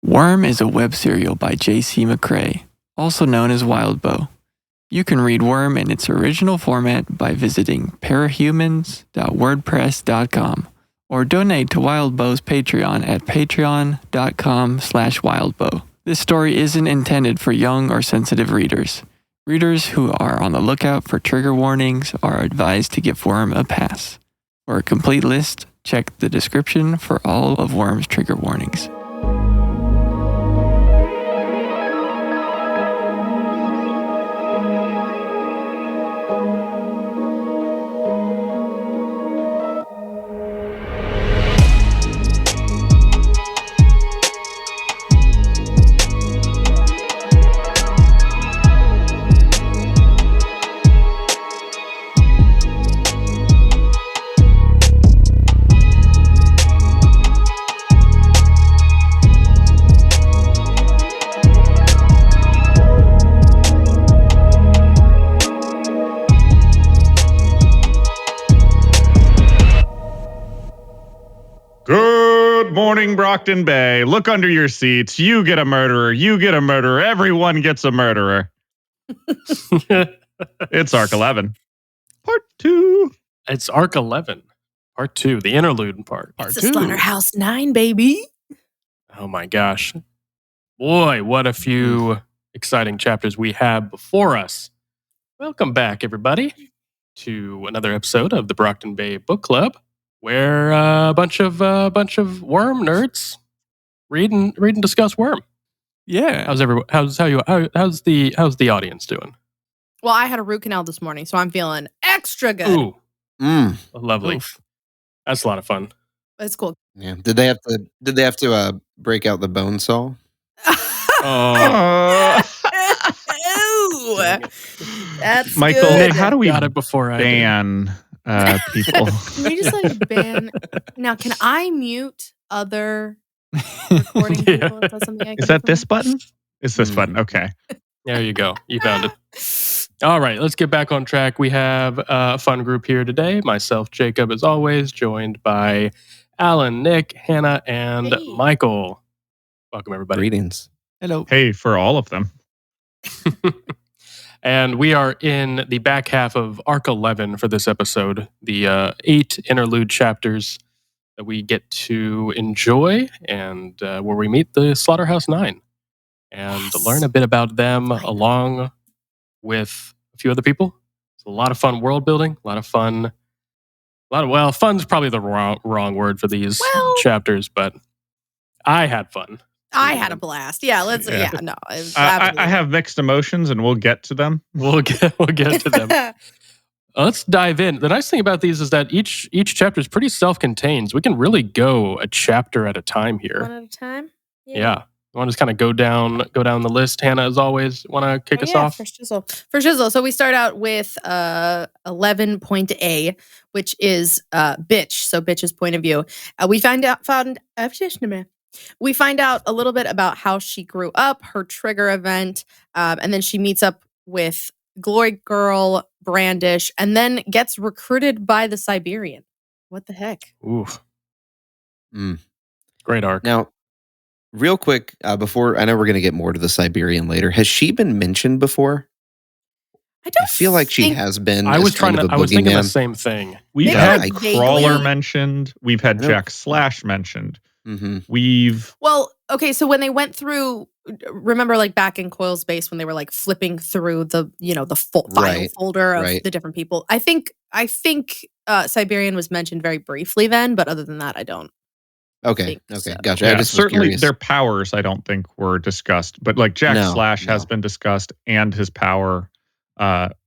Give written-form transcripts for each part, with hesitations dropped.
Worm is a web serial by J.C. McCrae, also known as Wildbow. You can read Worm in its original format by visiting parahumans.wordpress.com or donate to Wildbow's Patreon at patreon.com/wildbow. This story isn't intended for young or sensitive readers. Readers who are on the lookout for trigger warnings are advised to give Worm a pass. For a complete list, check the description for all of Worm's trigger warnings. Good morning, Brockton Bay. Look under your seats. You get a murderer. You get a murderer. Everyone gets a murderer. It's Arc 11. Part 2. It's Arc 11. Part 2. The interlude part. Part It's 2. the Slaughterhouse 9, baby. Oh my gosh. Boy, what a few exciting chapters we have before us. Welcome back, everybody, to another episode of the Brockton Bay Book Club, where a bunch of Worm nerds read and discuss Worm. Yeah. How's the audience doing? Well, I had a root canal this morning, so I'm feeling extra good. Ooh, lovely. Oof. That's a lot of fun. It's cool. Yeah. Did they have to break out the bone saw? Oh, Ew. That's Michael, good. how do we got it before I did. ban people? Can we just like ban? Now, can I mute other recording Yeah. people? Is that something I can Is do that for this me? button? It's this button. Okay. There you go. You found it. All right, let's get back on track. We have a fun group here today. Myself, Jacob, as always, joined by Alan, Nick, Hannah, and Hey. Michael. Welcome, everybody. Greetings. Hello. Hey, for all of them. And we are in the back half of Arc 11 for this episode, the 8 interlude chapters that we get to enjoy and where we meet the Slaughterhouse 9 and Yes. learn a bit about them Finally. along with a few other people. It's a lot of fun world building, a lot of fun. Well, fun's probably the wrong word for these Well- chapters, but I had fun. I had a blast. Yeah, let's. Yeah. Yeah, no. it was I absolutely- have mixed emotions, and we'll get to them. We'll get to them. Let's dive in. The nice thing about these is that each chapter is pretty self-contained. So we can really go a chapter at a time One here. at a time. Yeah. You want to just kind of go down the list. Hannah, as always, want to kick us off? For shizzle. So we start out with 11.A, which is bitch. So bitch's point of view. We find out a little bit about how she grew up, her trigger event, and then she meets up with Glory Girl, Brandish, and then gets recruited by the Siberian. What the heck? Oof. Mm. Great arc. Now, real quick, before I know we're going to get more to the Siberian later. Has she been mentioned before? I don't I feel like she think- has been. I as was kind of a I was thinking the boogeyman. same thing. We've Maybe had like Crawler vaguely- mentioned. We've had Nope. Jack Slash mentioned. Mhm. We've Well, okay, so when they went through, remember like back in Coil's base when they were like flipping through the, the file Right, folder of right. the different people. I think Siberian was mentioned very briefly then, but other than that, I don't. Okay. think Okay. so. Gotcha. I yeah, just was certainly curious. their powers. I don't think were discussed, but like Jack No, Slash has no. been discussed, and his power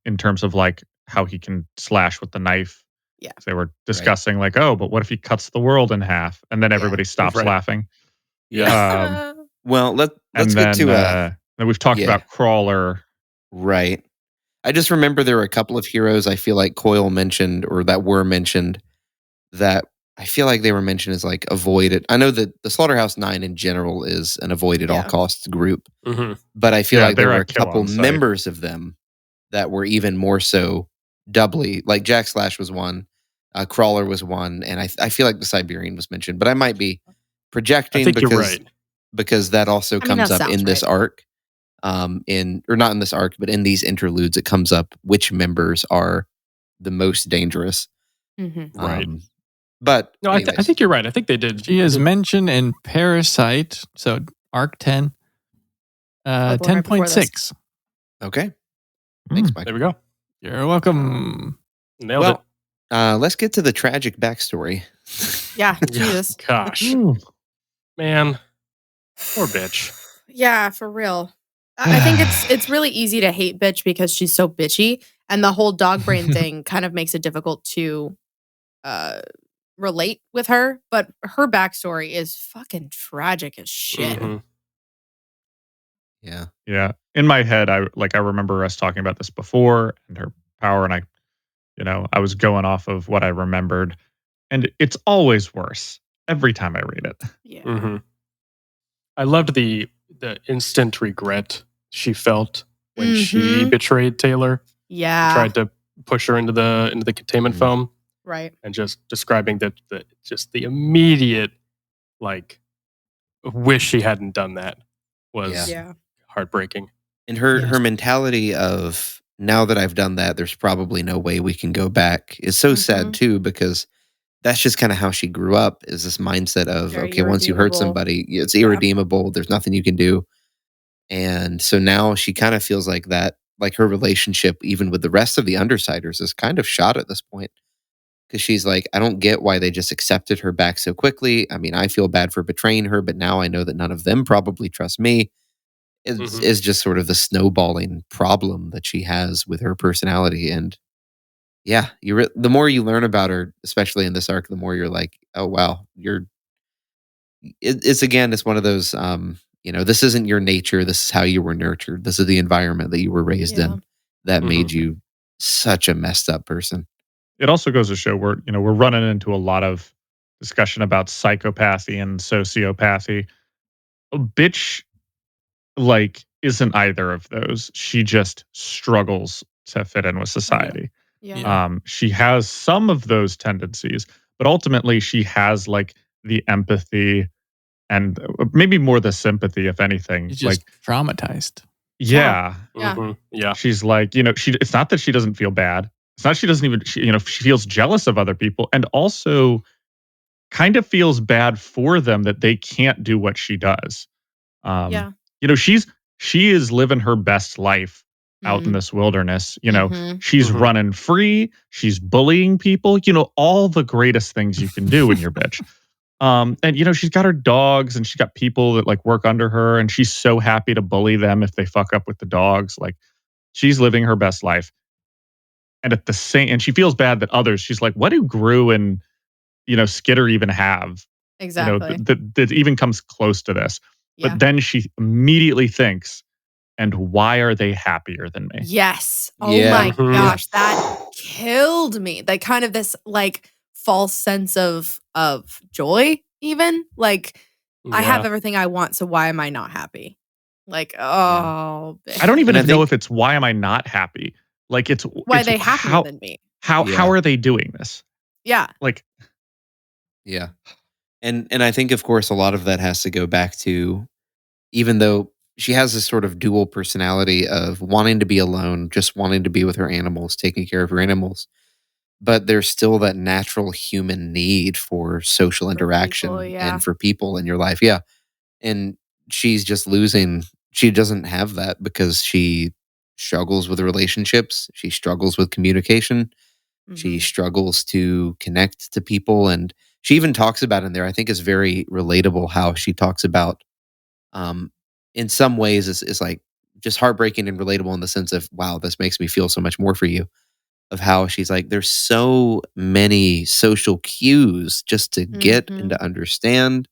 in terms of like how he can slash with the knife. Yeah. They were discussing like, oh, but what if he cuts the world in half? And then Yeah. everybody stops Right. laughing. Yeah. Well, let's And get then, to then we've talked yeah. about Crawler. right. I just remember there were a couple of heroes I feel like Coil mentioned or that were mentioned that I feel like they were mentioned as like avoided. I know that the Slaughterhouse 9 in general is an avoid at all Yeah. costs group, hmm but I feel Yeah, like there they're were a a kill couple on site. members of them that were even more so doubly. Like Jack Slash was one, Crawler was one, and I feel like the Siberian was mentioned, but I might be I projecting think because you're right. because that also I mean, comes that up in sounds this right. arc. Or not in this arc, but in these interludes, it comes up which members are the most dangerous. Mhm. Right. But No, I anyways, think you're right. I think they did. She is mentioned in Parasite, so Arc 10, Both were right before this. 10.6. okay. Thanks, Mike. There we go. You're welcome. Nailed it. Well, let's get to the tragic backstory. Yeah, Jesus. Gosh, man, poor bitch. Yeah, for real. I think it's really easy to hate bitch because she's so bitchy, and the whole dog brain thing kind of makes it difficult to relate with her. But her backstory is fucking tragic as shit. Mhm. Yeah. Yeah. In my head, I remember us talking about this before and her power, and I was going off of what I remembered, and it's always worse every time I read it. Yeah. Mhm. I loved the instant regret she felt when she Mhm. betrayed Taylor. Yeah. Tried to push her into the containment Mhm. foam, Right. and just describing the immediate wish she hadn't done that was Yeah. heartbreaking. And her Yes. mentality of, now that I've done that, there's probably no way we can go back, is so sad Mhm. too, because that's just kind of how she grew up, is this mindset of, Very okay, once you hurt irredeemable. somebody, it's irredeemable. There's nothing you can do. And so now she kind of feels like that, like her relationship, even with the rest of the Undersiders, is kind of shot at this point. Because she's like, I don't get why they just accepted her back so quickly. I mean, I feel bad for betraying her, but now I know that none of them probably trust me. It's, Mhm. is just sort of the snowballing problem that she has with her personality. And yeah, the more you learn about her, especially in this arc, the more you're like, oh wow, it's one of those, this isn't your nature. This is how you were nurtured. This is the environment that you were raised Yeah. in that made Mhm. you such a messed up person. It also goes to show we're running into a lot of discussion about psychopathy and sociopathy. A bitch isn't either of those. She just struggles to fit in with society. Yeah. She has some of those tendencies, but ultimately she has the empathy and maybe more the sympathy, if anything. She's just traumatized. Yeah, Yeah. Mhm. Yeah. she's it's not that she doesn't feel bad. It's not she doesn't even she feels jealous of other people, and also kind of feels bad for them that they can't do what she does. Um, Yeah. she is living her best life out in Mm. this wilderness. Mhm. She's Mhm. running free. She's bullying people. All the greatest things you can do when you're bitch. And she's got her dogs and she's got people that work under her, and she's so happy to bully them if they fuck up with the dogs. She's living her best life. And and she feels bad that others, she's like, what do Gru and Skitter even have? Exactly. That even comes close to this. Yeah. But then she immediately thinks, and why are they happier than me? Yes. Oh Yeah. my Mhm. gosh, that killed me. Like kind of this false sense of joy even. I have Yeah. everything I want, so why am I not happy? I don't even And I know think- if it's why am I not happy. It's Why are it's they happier how than me? how Yeah. how are they doing this? Yeah. Yeah. And I think, of course, a lot of that has to go back to, even though she has this sort of dual personality of wanting to be alone, just wanting to be with her animals, taking care of her animals, but there's still that natural human need for social interaction people, yeah. and for people in your life. Yeah. And she's just losing. She doesn't have that because she struggles with relationships. She struggles with communication. She Mhm. struggles to connect to people. And she even talks about in there, I think is very relatable, how she talks about, um, in some ways is like just heartbreaking and relatable in the sense of, wow, this makes me feel so much more for you. Of how she's like, there's so many social cues just to get and Mhm. to understand.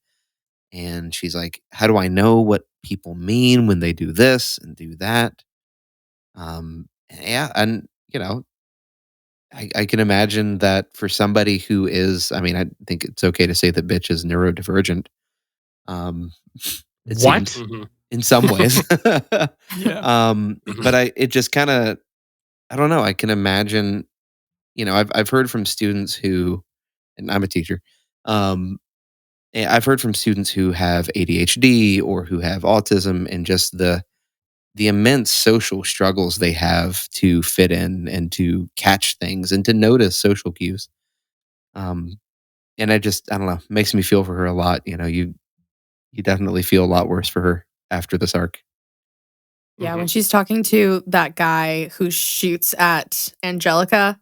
And she's like, how do I know what people mean when they do this and do that? Yeah. And, I can imagine that for somebody who is, I mean, I think it's okay to say that bitch is neurodivergent. Um, it What? seems Mhm. in some ways. Yeah. But it just kind of, I don't know. I can imagine, I've heard from students who, and I'm a teacher, um, I've heard from students who have ADHD or who have autism, and just the immense social struggles they have to fit in and to catch things and to notice social cues. Um, and I don't know, makes me feel for her a lot. You definitely feel a lot worse for her after this arc. Yeah, Mhm. when she's talking to that guy who shoots at Angelica,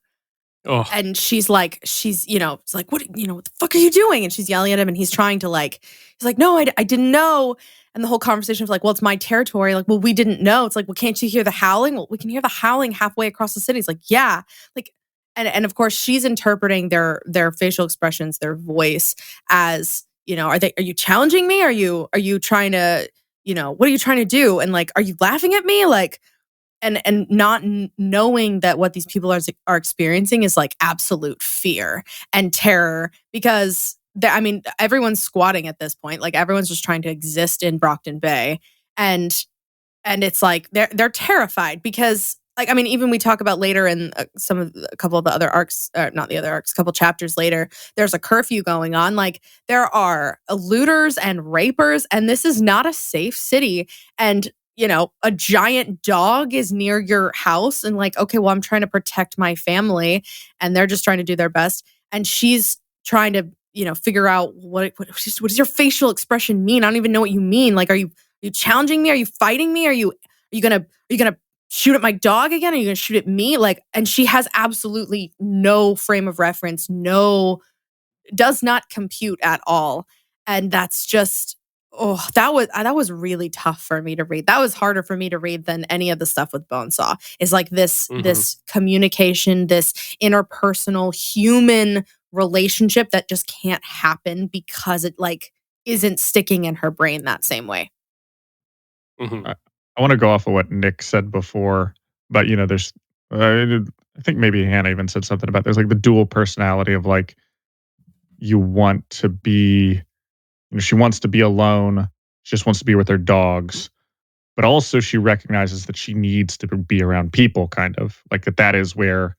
Oh, and she's it's like, what the fuck are you doing? And she's yelling at him, and he's trying to he's like, no, I didn't know. And the whole conversation was like, well, it's my territory. Like, well, we didn't know. It's like, well, can't you hear the howling? Well, we can hear the howling halfway across the city. It's like, yeah. Like, and of course she's interpreting their facial expressions, their voice as, are you challenging me? Are you trying to, what are you trying to do? And like, are you laughing at me? Like, and not knowing that what these people are experiencing is like absolute fear and terror, because everyone's squatting at this point. Like, everyone's just trying to exist in Brockton Bay, and it's like they're terrified because, like, even we talk about later in a couple of the other arcs, not the other arcs, a couple chapters later, there's a curfew going on. Like, there are looters and rapers, and this is not a safe city. And a giant dog is near your house, and like, okay, well, I'm trying to protect my family, and they're just trying to do their best. And she's trying to, figure out what does your facial expression mean? I don't even know what you mean. Like, are you challenging me? Are you fighting me? Are you gonna shoot at my dog again? Are you gonna shoot at me? Like, and she has absolutely no frame of reference, does not compute at all. And that's just, that was really tough for me to read. That was harder for me to read than any of the stuff with Bonesaw. Is like this communication, this interpersonal human relationship that just can't happen because it like isn't sticking in her brain that same way. mhm. I want to go off of what Nick said before, but there's, I think maybe Hannah even said something about there's like the dual personality of like, you want to be, she wants to be alone. She just wants to be with her dogs. But also she recognizes that she needs to be around people, kind of like that is where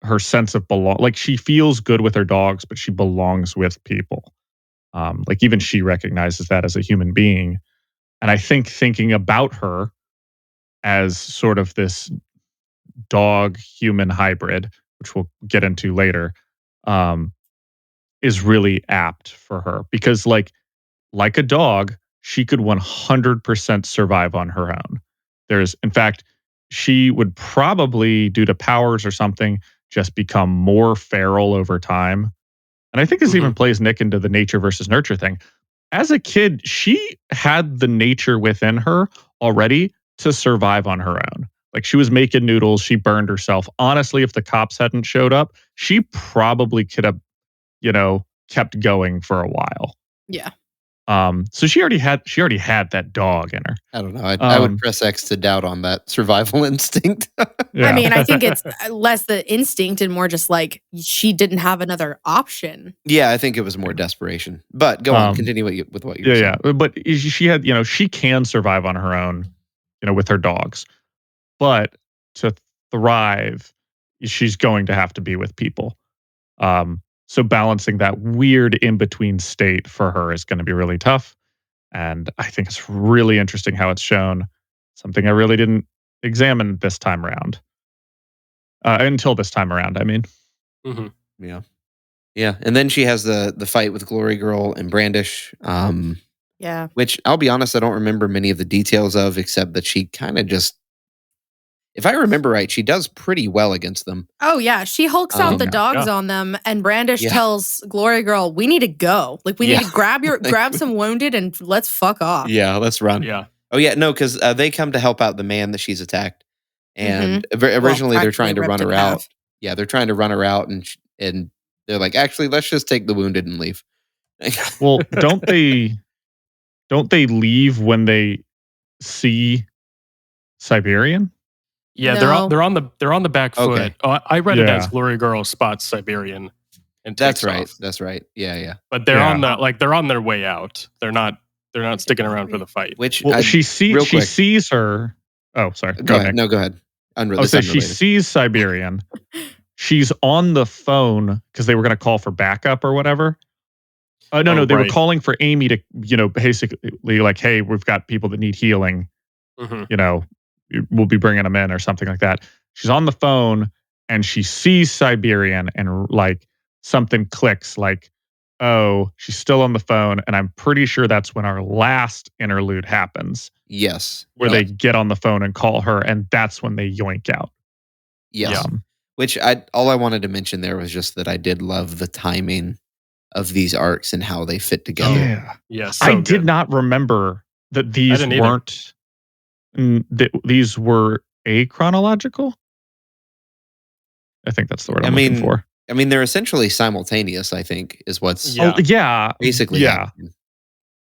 her sense of like she feels good with her dogs, but she belongs with people. Like even she recognizes that as a human being. And I think thinking about her as sort of this dog human hybrid, which we'll get into later, is really apt for her because like a dog, she could 100% survive on her own. In fact, she would probably, due to powers or something, just become more feral over time. And I think this even plays Nick into the nature versus nurture thing. As a kid, she had the nature within her already to survive on her own. Like she was making noodles, she burned herself. Honestly, if the cops hadn't showed up, she probably could have, kept going for a while. Yeah. So she already had that dog in her. I don't know. I would press X to doubt on that survival instinct. Yeah. I think it's less the instinct and more just like she didn't have another option. Yeah, I think it was more desperation. But go on, continue with what you're saying. Yeah. But she had, she can survive on her own, with her dogs. But to thrive, she's going to have to be with people. So balancing that weird in-between state for her is going to be really tough. And I think it's really interesting how it's shown. Something I really didn't examine this time around. Until this time around, I mean. Mhm. Yeah. Yeah. And then she has the fight with Glory Girl and Brandish. Yeah. Which I'll be honest, I don't remember many of the details of, except that she kind of just, if I remember right, she does pretty well against them. Oh yeah, she hulks out the dogs on them, and Brandish tells Glory Girl, "We need to go. Like we need to grab some wounded and let's fuck off." Yeah, let's run. Yeah. Oh yeah, no, because they come to help out the man that she's attacked, and originally they're trying to run her out. Yeah, they're trying to run her out, and they're like, actually, let's just take the wounded and leave. Well, don't they leave when they see Siberian? Yeah, No. they're on the back foot. Okay. Oh, I read it as Yeah. Glory Girl spots Siberian and That's takes right. off. That's right. Yeah. But they're on their way out. They're not sticking around for the fight. Which She real quick. sees her. Oh, sorry. Go ahead. Nick. No, go ahead. So she sees Siberian. She's on the phone because they were going to call for backup or whatever. No, Oh, they were right. calling for Amy to, basically like, hey, we've got people that need healing. Mhm. We'll be bringing them in or something like that. She's on the phone and she sees Siberian and like something clicks like, oh, she's still on the phone. And I'm pretty sure that's when our last interlude happens Yes. where Yeah. they get on the phone and call her. And that's when they yoink out. Yes. Yeah. Which all I wanted to mention there was just that I did love the timing of these arcs and how they fit together. Yeah. Yeah, so I good. did not remember that these didn't either. weren't, these were achronological. I think that's the word I'm looking for. I mean, they're essentially simultaneous, I think, is what's Yeah. Oh, yeah. basically Yeah. happening.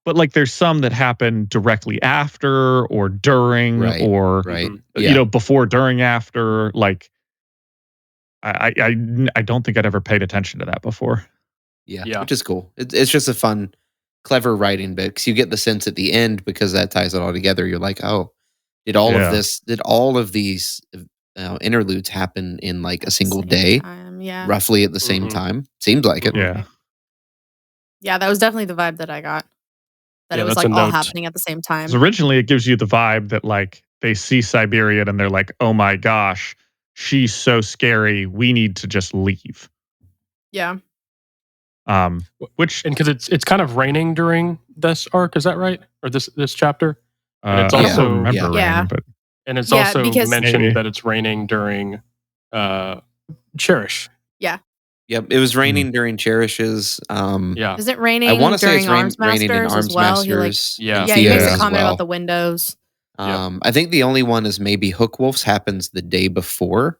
But like there's some that happen directly after or during Right. or Right. Mhm. Yeah. before, during, after. Like I don't think I'd ever paid attention to that before. Yeah. Which is cool. It's just a fun, clever writing bit because you get the sense at the end because that ties it all together. You're like, oh, did all of these interludes happen in like a single Same day, time, yeah. roughly at the same Mhm. time? Seems like it. Mhm. Yeah. Yeah, that was definitely the vibe that I got. That Yeah, it was that's like a all note. happening at the same time. 'Cause originally it gives you the vibe that like they see Siberian and they're like, oh my gosh, she's so scary. We need to just leave. Yeah. Which And because it's kind of raining during this arc, is that right? Or this chapter? And it's I don't also- remember Yeah. raining, but And it's Yeah, also because- mentioned Maybe. that it's raining during Cherish. Yep. It was raining during Cherishes. Yeah. Is it raining I want to say during it's Arms raining in Masters Arms as well? Masters. Yeah. and Yeah, he makes Thea a as comment well. about the windows. I think the only one is maybe Hook Wolf's happens the day before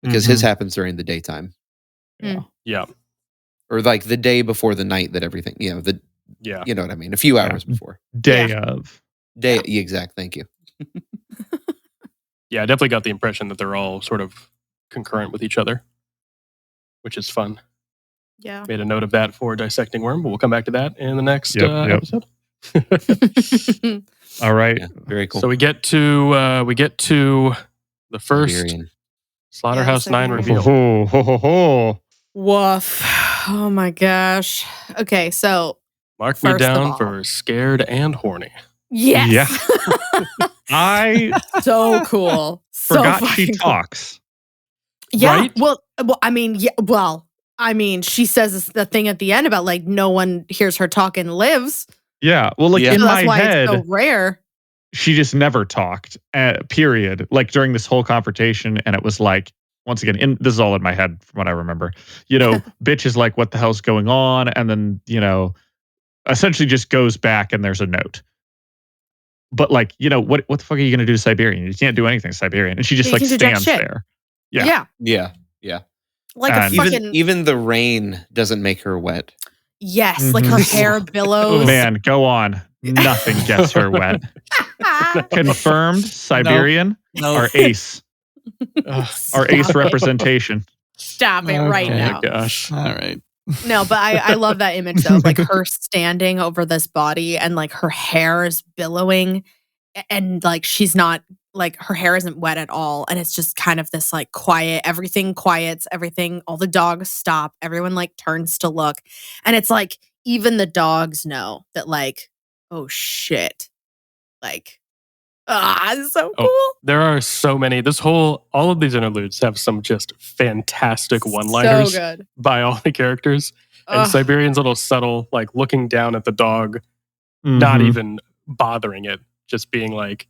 because his happens during the daytime Yeah. or like the day before the night that everything, Yeah. you know what I mean? A few hours before. day of. Day, exact. Thank you. Yeah, I definitely got the impression that they're all sort of concurrent with each other, which is fun. Yeah. Made a note of that for Dissecting Worm, but we'll come back to that in the next Yep. episode. All right. Yeah, very cool. So we get to the first Siberian. Slaughterhouse Yeah, the 9 second reveal. Ho, ho, ho, ho. Woof. Oh my gosh. Okay, so Mark me First of down all- for scared and horny. yes. I So cool. So forgot she fucking cool. talks. Yeah. Right? Well, I mean, yeah. Well, I mean, she says the thing at the end about like no one hears her talk and lives. Yeah. Well, like Yeah. in So my that's why head, it's so rare. she just never talked. Period. Like during this whole confrontation, and it was like, once again, this is all in my head from what I remember. Bitch is like, what the hell's going on? And then, essentially just goes back and there's a note. But like, what the fuck are you gonna do to Siberian? You can't do anything to Siberian. And she just You like can do jack stands shit. there. Yeah. Yeah. Like And- a fucking Even the rain doesn't make her wet. yes. Like her Mhm. hair billows. Man, go on. Nothing gets her wet. Confirmed Siberian, No. our ace. Our Stop ace it. representation. Stop it right Okay. now. Oh my gosh. All right. No, but I love that image though, of, like her standing over this body and like her hair is billowing and like she's not like her hair isn't wet at all. And it's just kind of this like quiet, everything quiets, everything, all the dogs stop, everyone like turns to look. And it's like even the dogs know that like, oh shit. Like, it's so cool. There are so many. All of these interludes have some just fantastic one-liners So good. by all the characters. And Ugh. Siberian's little subtle, like looking down at the dog, not Mhm. even bothering it, just being like,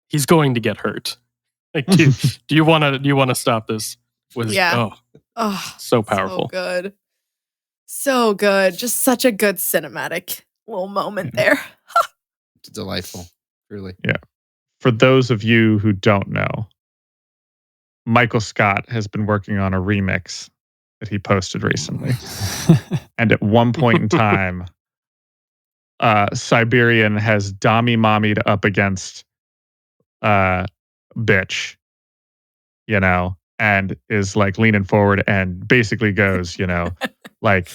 he's going to get hurt. Like, do you want to stop this? Yeah. Oh, so so powerful. good. So good. Just such a good cinematic little moment there. It's delightful. Truly. For those of you who don't know, Michael Scott has been working on a remix that he posted recently. And at one point in time, Siberian has Dami Mommied up against bitch, and is like leaning forward and basically goes, like,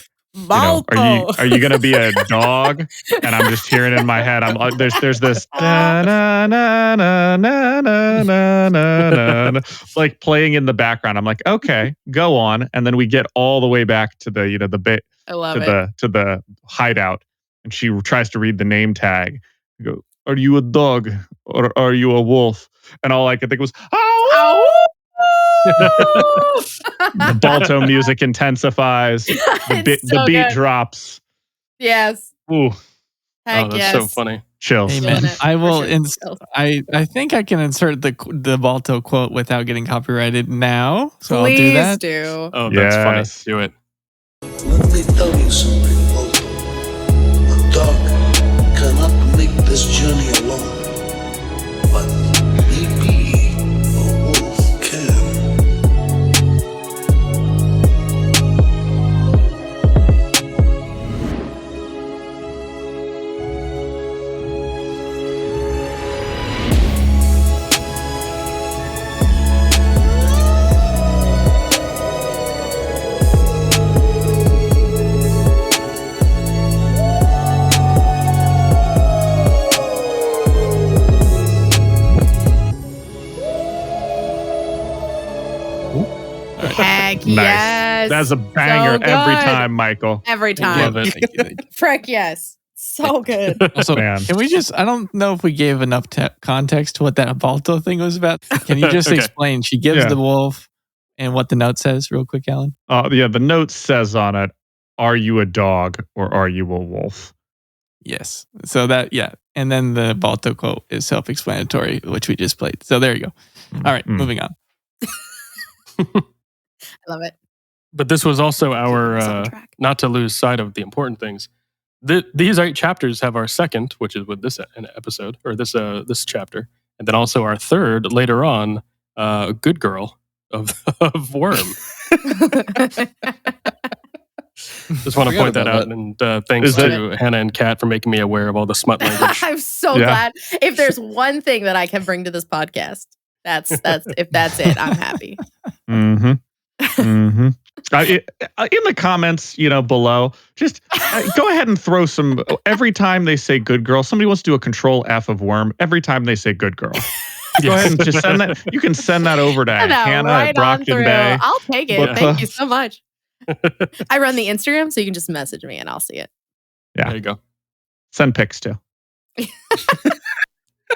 Balto. Are you gonna be a dog? And I'm just hearing in my head, there's this na na na na na na na na na like playing in the background. I'm like, okay, go on. And then we get all the way back to the the bit I love to the hideout, and she tries to read the name tag. You go, are you a dog or are you a wolf? And all I could think was, oh. The Balto music intensifies. The beat drops. Yes. Ooh, Heck that's yes. so funny. chills. Amen. Feeling it, I for will. sure. I think I can insert the Balto quote without getting copyrighted now. So I'll do Please that. do. Oh, that's funny. Yes. Do it. Let me tell you something, Balto. A dog cannot make this journey alone, but maybe a wolf can. Heck Nice. yes. That's a banger So every good. time, Michael. Every Love time. it. Thank you. Frick yes. So good. Also, Man. can we just? I don't know if we gave enough context to what that Balto thing was about. Can you just Okay. explain? She gives Yeah. the wolf, and what the note says, real quick, Alan. Yeah, the note says on it, "Are you a dog or are you a wolf?" Yes. So and then the Balto quote is self-explanatory, which we just played. So there you go. All right, moving on. I love it. But this was also Keeping us on our, track. not to lose sight of the important things. These 8 chapters have our second, which is with this episode, or this chapter. And then also our third, later on, Good Girl of Worm. Just want to Forgot point that about out. And thanks Is to Hannah and Kat for making me aware of all the smut language. I'm so Yeah. glad. If there's one thing that I can bring to this podcast, that's if that's it, I'm happy. Mm-hmm. Mm-hmm. In the comments, below, just go ahead and throw some. Every time they say "good girl," somebody wants to do a Control F of Worm. Every time they say "good girl," go ahead and just send that. You can send that over to I know, Hannah right at on Brockton through. Bay. I'll take it. Book Thank you club. so much. I run the Instagram, so you can just message me and I'll see it. Yeah. There you go. Send pics too.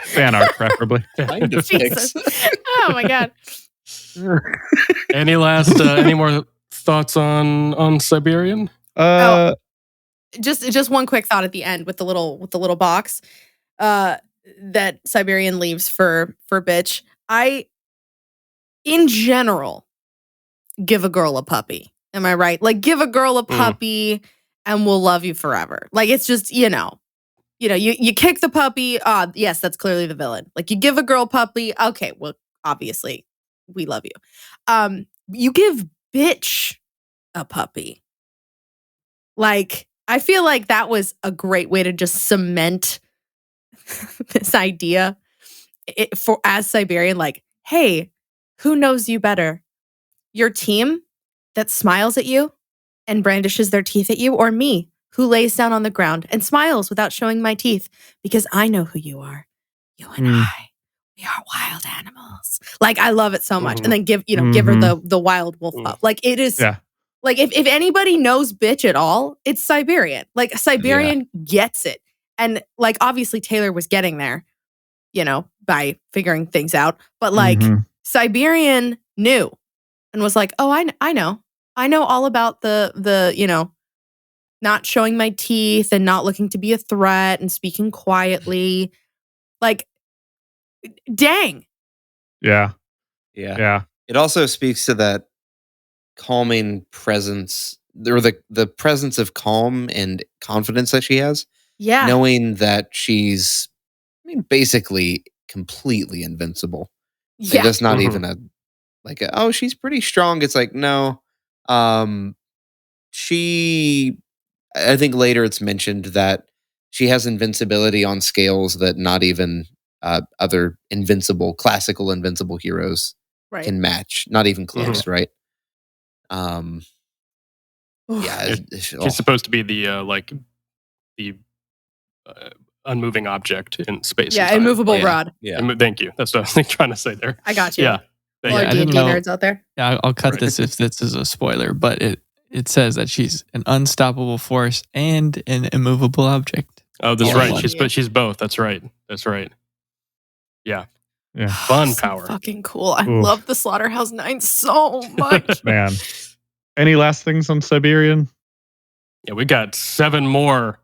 Fan art, preferably. Kind of Jesus. Oh my god. Any more thoughts on Siberian? Just one quick thought at the end with the little box that Siberian leaves for bitch. I in general give a girl a puppy. Am I right? Like give a girl a puppy and we'll love you forever. Like it's just, you kick the puppy. Yes, that's clearly the villain. Like you give a girl a puppy. Okay, well, obviously we love you. You give bitch a puppy. Like, I feel like that was a great way to just cement this idea as Siberian. Like, hey, who knows you better? Your team that smiles at you and brandishes their teeth at you, or me who lays down on the ground and smiles without showing my teeth because I know who you are. You and I, we are wild animals. Like, I love it so much. And then give her the wild wolf pup. Like, it is. Yeah. Like if anybody knows bitch at all, it's Siberian. Like Siberian gets it. And like obviously Taylor was getting there, by figuring things out. But like Siberian knew and was like, "Oh, I know. I know all about the not showing my teeth and not looking to be a threat and speaking quietly." Like dang. Yeah. Yeah. Yeah. It also speaks to that calming presence, or the presence of calm and confidence that she has, Yeah. knowing that she's, basically completely invincible. Like, Yeah. that's not even oh, she's pretty strong. It's like, no. She, I think later it's mentioned that she has invincibility on scales that not even other classical invincible heroes Right. can match. Not even close, right? Yeah, She's supposed to be the the unmoving object in space. Yeah, and time. immovable yeah. rod. Yeah. Thank you. That's what I was trying to say there. I got you. Yeah. All Thank our you. I didn't D&D know- nerds out there. Yeah, I'll cut Right. this if this is a spoiler, but it says that she's an unstoppable force and an immovable object. Oh, that's All right. one. She's both. That's right. That's right. Yeah. Yeah. Fun So power. fucking cool. I Oof. love the Slaughterhouse 9 so much. Man. Any last things on Siberian? Yeah, we got 7 more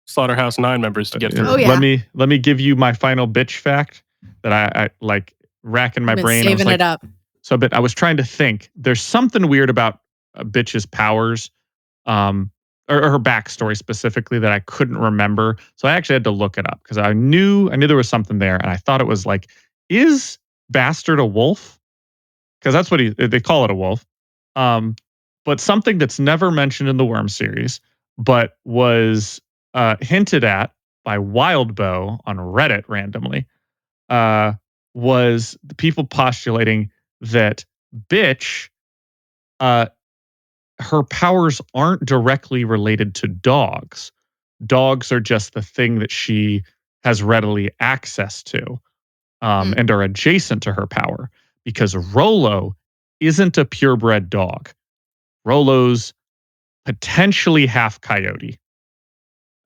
Slaughterhouse 9 members to get through. Oh, yeah. Let me give you my final bitch fact that I like racking my I've been brain. I was saving like, it up. so, but I was trying to think. There's something weird about a bitch's powers, or her backstory specifically that I couldn't remember. So I actually had to look it up because I knew there was something there, and I thought it was like, is Bastard a wolf? Because that's what they call it, a wolf. But something that's never mentioned in the Worm series, but was hinted at by Wildbow on Reddit randomly, was the people postulating that bitch, her powers aren't directly related to dogs. Dogs are just the thing that she has readily access to, and are adjacent to her power, because Rolo isn't a purebred dog. Rolo's potentially half coyote.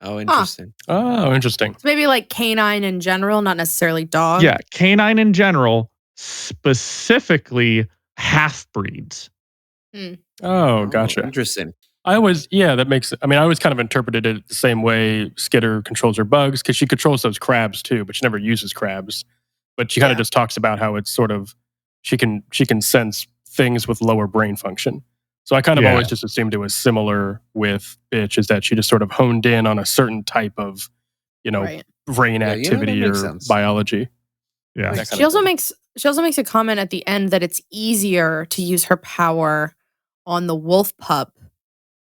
Oh, interesting. Oh, interesting. So maybe like canine in general, not necessarily dog. Yeah, canine in general, specifically half breeds. Oh, gotcha. Interesting. I always kind of interpreted it the same way Skitter controls her bugs, because she controls those crabs too, but she never uses crabs. But she kind of just talks about how it's sort of, she can sense things with lower brain function. So I kind of always just assumed it was similar with bitch, is that she just sort of honed in on a certain type of, Right. brain Yeah, activity that makes or sense. biology. Yeah. That kind She of also thing. makes a comment at the end that it's easier to use her power on the wolf pup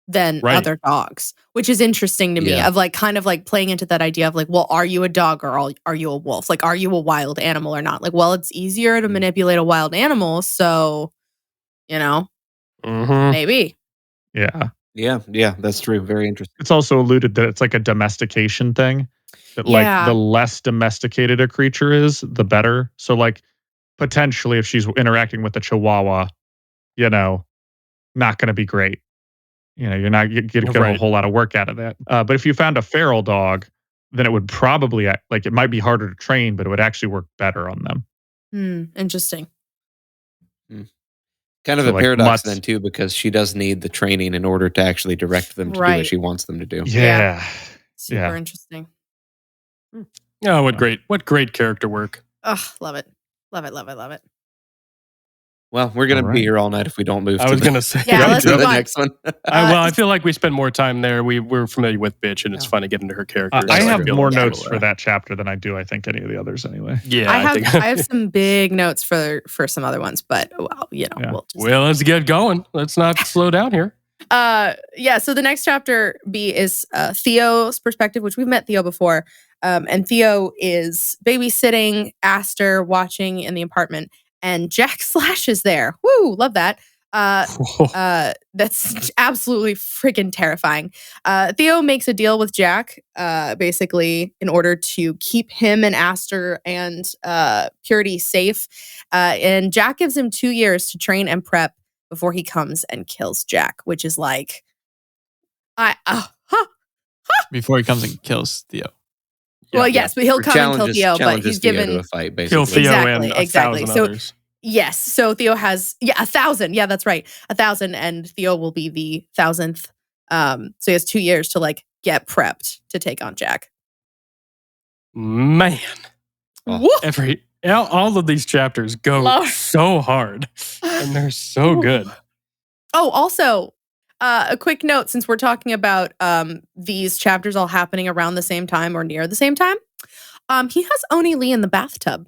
than Right. other dogs, which is interesting to me, Yeah. of like kind of like playing into that idea of like, well, are you a dog or are you a wolf? Like, are you a wild animal or not? Like, well, it's easier to manipulate a wild animal, so Mhm. maybe. Yeah. Yeah, that's true. Very interesting. It's also alluded that it's like a domestication thing. That like Yeah. the less domesticated a creature is, the better. So like potentially if she's interacting with a chihuahua, not going to be great. You're not getting a Right. whole lot of work out of that. But if you found a feral dog, then it would probably it might be harder to train, but it would actually work better on them. Interesting. Kind of So, a like, paradox mutts. then too, because she does need the training in order to actually direct them to do Right. what she wants them to do. Yeah. Super Yeah. interesting. Oh, what great character work. Ugh, love it. Love it, love it, love it. Well, we're going All to be right. here all night if we don't move I to was the, going to say. Yeah, to let's the move on. next one. I feel like we spend more time there. We're familiar with bitch, and it's Yeah. fun to get into her character. I That's have true. more Yeah. notes for that chapter than I do, I think, any of the others anyway. Yeah, I think. have some big notes for some other ones, but Yeah. we'll just Well, let's get going. Let's not slow down here. so the next chapter B is Theo's perspective, which we've met Theo before. And Theo is babysitting Aster, watching in the apartment, and Jack Slash is there. Woo, love that. That's absolutely freaking terrifying. Theo makes a deal with Jack, basically in order to keep him and Aster and Purity safe. And Jack gives him 2 years to train and prep before he comes and kills Jack, which is like, Before he comes and kills Theo. well, yes, but he'll come and kill Theo, but Challenges he's Theo given to a fight, basically. Kill Theo Exactly, and a exactly. thousand So- others. yes. So Theo has 1,000. Yeah, that's right, 1,000, and Theo will be the 1,000th. So he has 2 years to like get prepped to take on Jack. Man, Oh. Woo! all of these chapters go Lord. so hard, and they're so good. Oh, also, a quick note, since we're talking about these chapters all happening around the same time or near the same time, he has Oni Lee in the bathtub.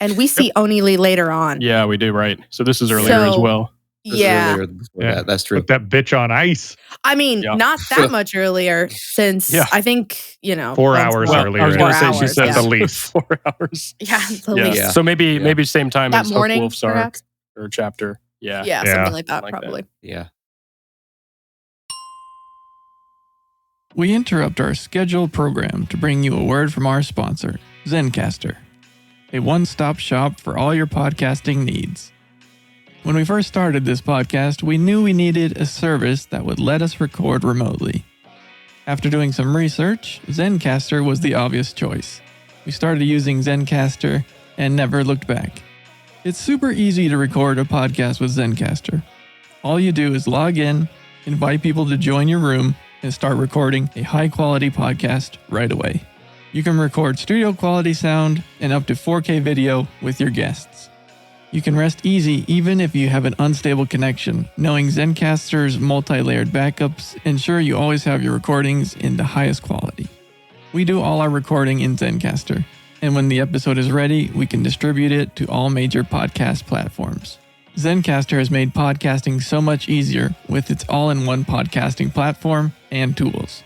And we see Oni Lee later on. Yeah, we do, right. So this is earlier as So- well. This is Yeah. earlier before Yeah. that. That's true. Put that bitch on ice. I mean, Yeah. not that much earlier, since Yeah. I think, 4 once hours more- earlier. I was going to say, 4 she hours, says at the least. 4 hours. Yeah, the Yeah. least. Yeah. So maybe same time That as morning, Wolf's arc perhaps? or chapter. Yeah. Yeah, Yeah. something like that, Like that. probably. Yeah. we interrupt our scheduled program to bring you a word from our sponsor, Zencastr, a one-stop shop for all your podcasting needs. When we first started this podcast, we knew we needed a service that would let us record remotely. After doing some research, Zencastr was the obvious choice. We started using Zencastr and never looked back. It's super easy to record a podcast with Zencastr. All you do is log in, invite people to join your room, and start recording a high-quality podcast right away. You can record studio-quality sound and up to 4K video with your guests. You can rest easy even if you have an unstable connection, knowing Zencastr's multi-layered backups ensure you always have your recordings in the highest quality. We do all our recording in Zencastr, and when the episode is ready, we can distribute it to all major podcast platforms. Zencastr has made podcasting so much easier with its all-in-one podcasting platform and tools.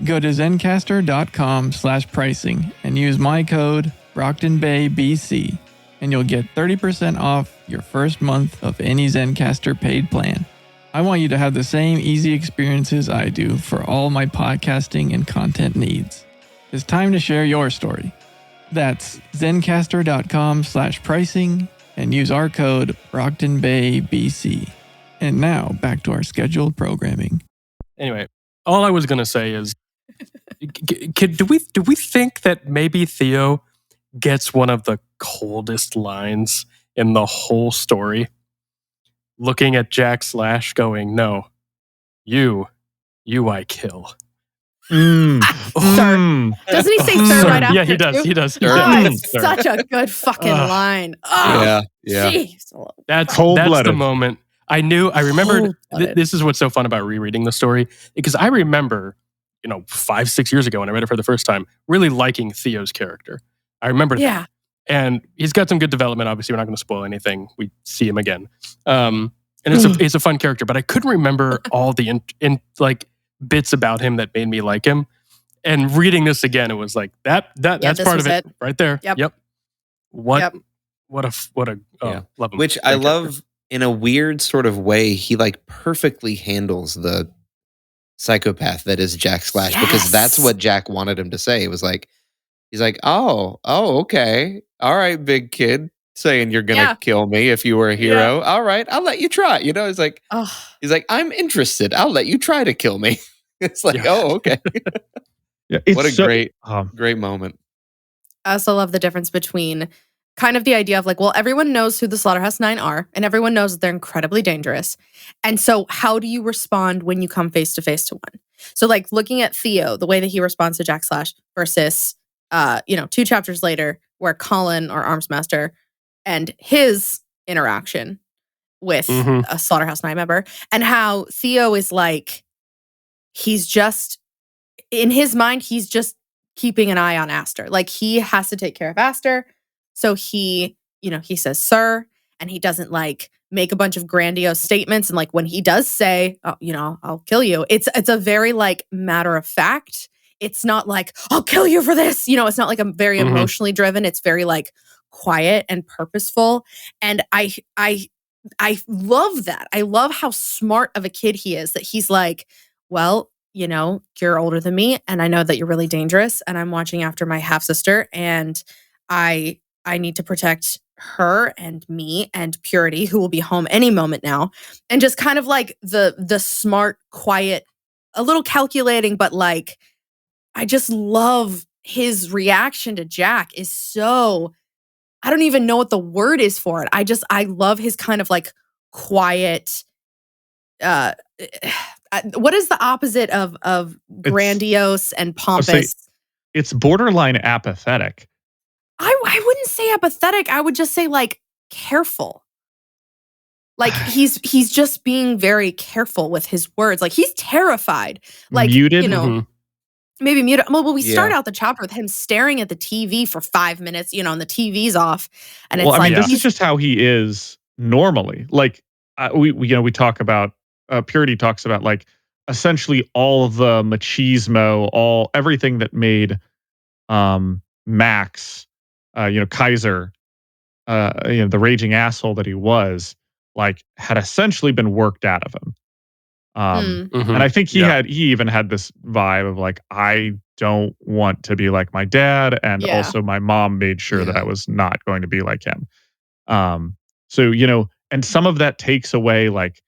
Go to zencastr.com/pricing and use my code Brocktonbaybc, and you'll get 30% off your first month of any Zencastr paid plan. I want you to have the same easy experiences I do for all my podcasting and content needs. It's time to share your story. That's zencastr.com/pricing and use our code BrocktonbaybC. And now back to our scheduled programming. Anyway, all I was going to say is, do we think that maybe Theo gets one of the coldest lines in the whole story? Looking at Jack Slash going, "No, you I kill." Sir. Doesn't he say sir right after? Yeah, he does. too? He does. Oh, it's such a good fucking line. Oh, Yeah. jeez. That's Cold-blooded. the moment. I remembered. Cold-blooded. This is what's so fun about rereading the story, because I remember, 5-6 years ago when I read it for the first time, really liking Theo's character. I remember that. Yeah. And he's got some good development. Obviously, we're not going to spoil anything. We see him again. And it's a fun character, but I couldn't remember all the bits about him that made me like him. And reading this again, it was like that's part of it right there. Yep. What Yep. what a love him. Which Great I character. love in a weird sort of way. He perfectly handles the psychopath that is Jack Slash, because that's Yes. what Jack wanted him to say. It was he's like, oh, okay. All right, big kid, saying you're going to kill me if you were a hero. All right, I'll let you try. He's like, I'm interested. I'll let you try to kill me. It's like, oh, okay. Yeah, What a great moment. I also love the difference between kind of the idea of everyone knows who the Slaughterhouse 9 are, and everyone knows that they're incredibly dangerous. And so how do you respond when you come face to face to one? So looking at Theo, the way that he responds to Jack Slash versus, 2 chapters later where Colin or Armsmaster and his interaction with a Slaughterhouse 9 member, and how Theo is he's just, in his mind, he's just keeping an eye on Aster. He has to take care of Aster. So he says, sir, and he doesn't make a bunch of grandiose statements. And when he does say, oh, I'll kill you, it's a very matter of fact. It's not I'll kill you for this. It's not a very emotionally driven. It's very quiet and purposeful. And I love that. I love how smart of a kid he is, that he's well, you're older than me, and I know that you're really dangerous, and I'm watching after my half sister, and I need to protect her and me and Purity, who will be home any moment now. And just kind of the smart, quiet, a little calculating, but I just love his reaction to Jack is so, I don't even know what the word is for it. I love his kind of quiet, what is the opposite of grandiose and pompous? It's borderline apathetic. I wouldn't say apathetic. I would just say careful. He's just being very careful with his words. He's terrified. Muted. Maybe muted. Well, we start out the chapter with him staring at the TV for 5 minutes, and the TV's off. And it's this is just how he is normally. We talk about, Purity talks about essentially all of the machismo, everything that made Max, Kaiser, the raging asshole that he was, had essentially been worked out of him. Mhm. And I think he Yeah. even had this vibe of like, I don't want to be like my dad, and Yeah. also my mom made sure that Yeah. I was not going to be like him. So and some of that takes away like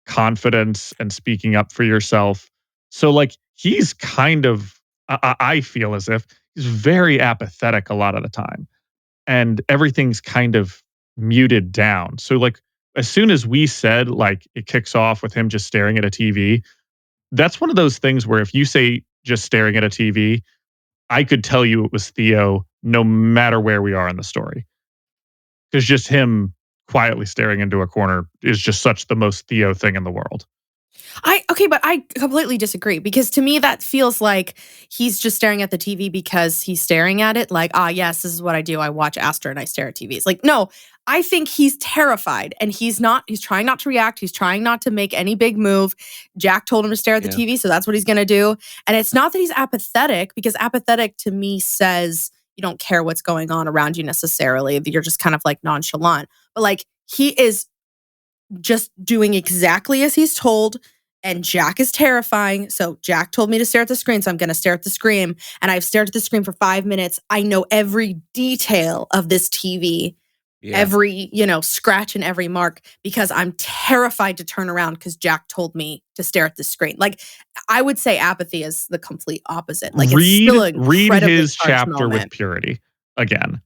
confidence and speaking up for yourself. So like he's kind of, I feel as if he's very apathetic a lot of the time, and everything's kind of muted down. So like as soon as we said like it kicks off with him just staring at a TV, that's one of those things where if you say just staring at a TV, I could tell you it was Theo no matter where we are in the story. Because just him quietly staring into a corner is just such the most Theo thing in the world. But I completely disagree, because to me that feels like he's just staring at the TV because he's staring at it. Like, yes, this is what I do. I watch Astor and I stare at TVs. Like, no, I think he's terrified and he's trying not to react. He's trying not to make any big move. Jack told him to stare at the Yeah. TV, so that's what he's going to do. And it's not that he's apathetic, because apathetic to me says you don't care what's going on around you necessarily. You're just kind of like nonchalant. But like he is just doing exactly as he's told. And Jack is terrifying. So Jack told me to stare at the screen, so I'm going to stare at the screen. And I've stared at the screen for 5 minutes. I know every detail of this TV, Yeah. every, scratch and every mark, because I'm terrified to turn around because Jack told me to stare at the screen. Like, I would say apathy is the complete opposite. Like, it's still an read incredibly his charged chapter with moment. Purity again.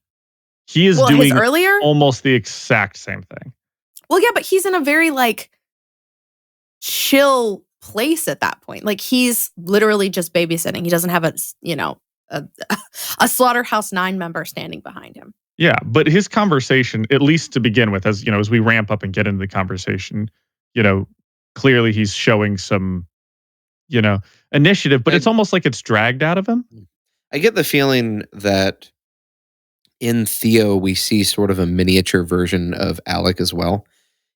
He is Well, his doing earlier? almost the exact same thing. Well, yeah, but he's in a very chill place at that point. Like, he's literally just babysitting. He doesn't have a Slaughterhouse 9 member standing behind him. Yeah, but his conversation, at least to begin with, as we ramp up and get into the conversation, clearly he's showing some, initiative, but it's almost like it's dragged out of him. I get the feeling that in Theo, we see sort of a miniature version of Alec as well,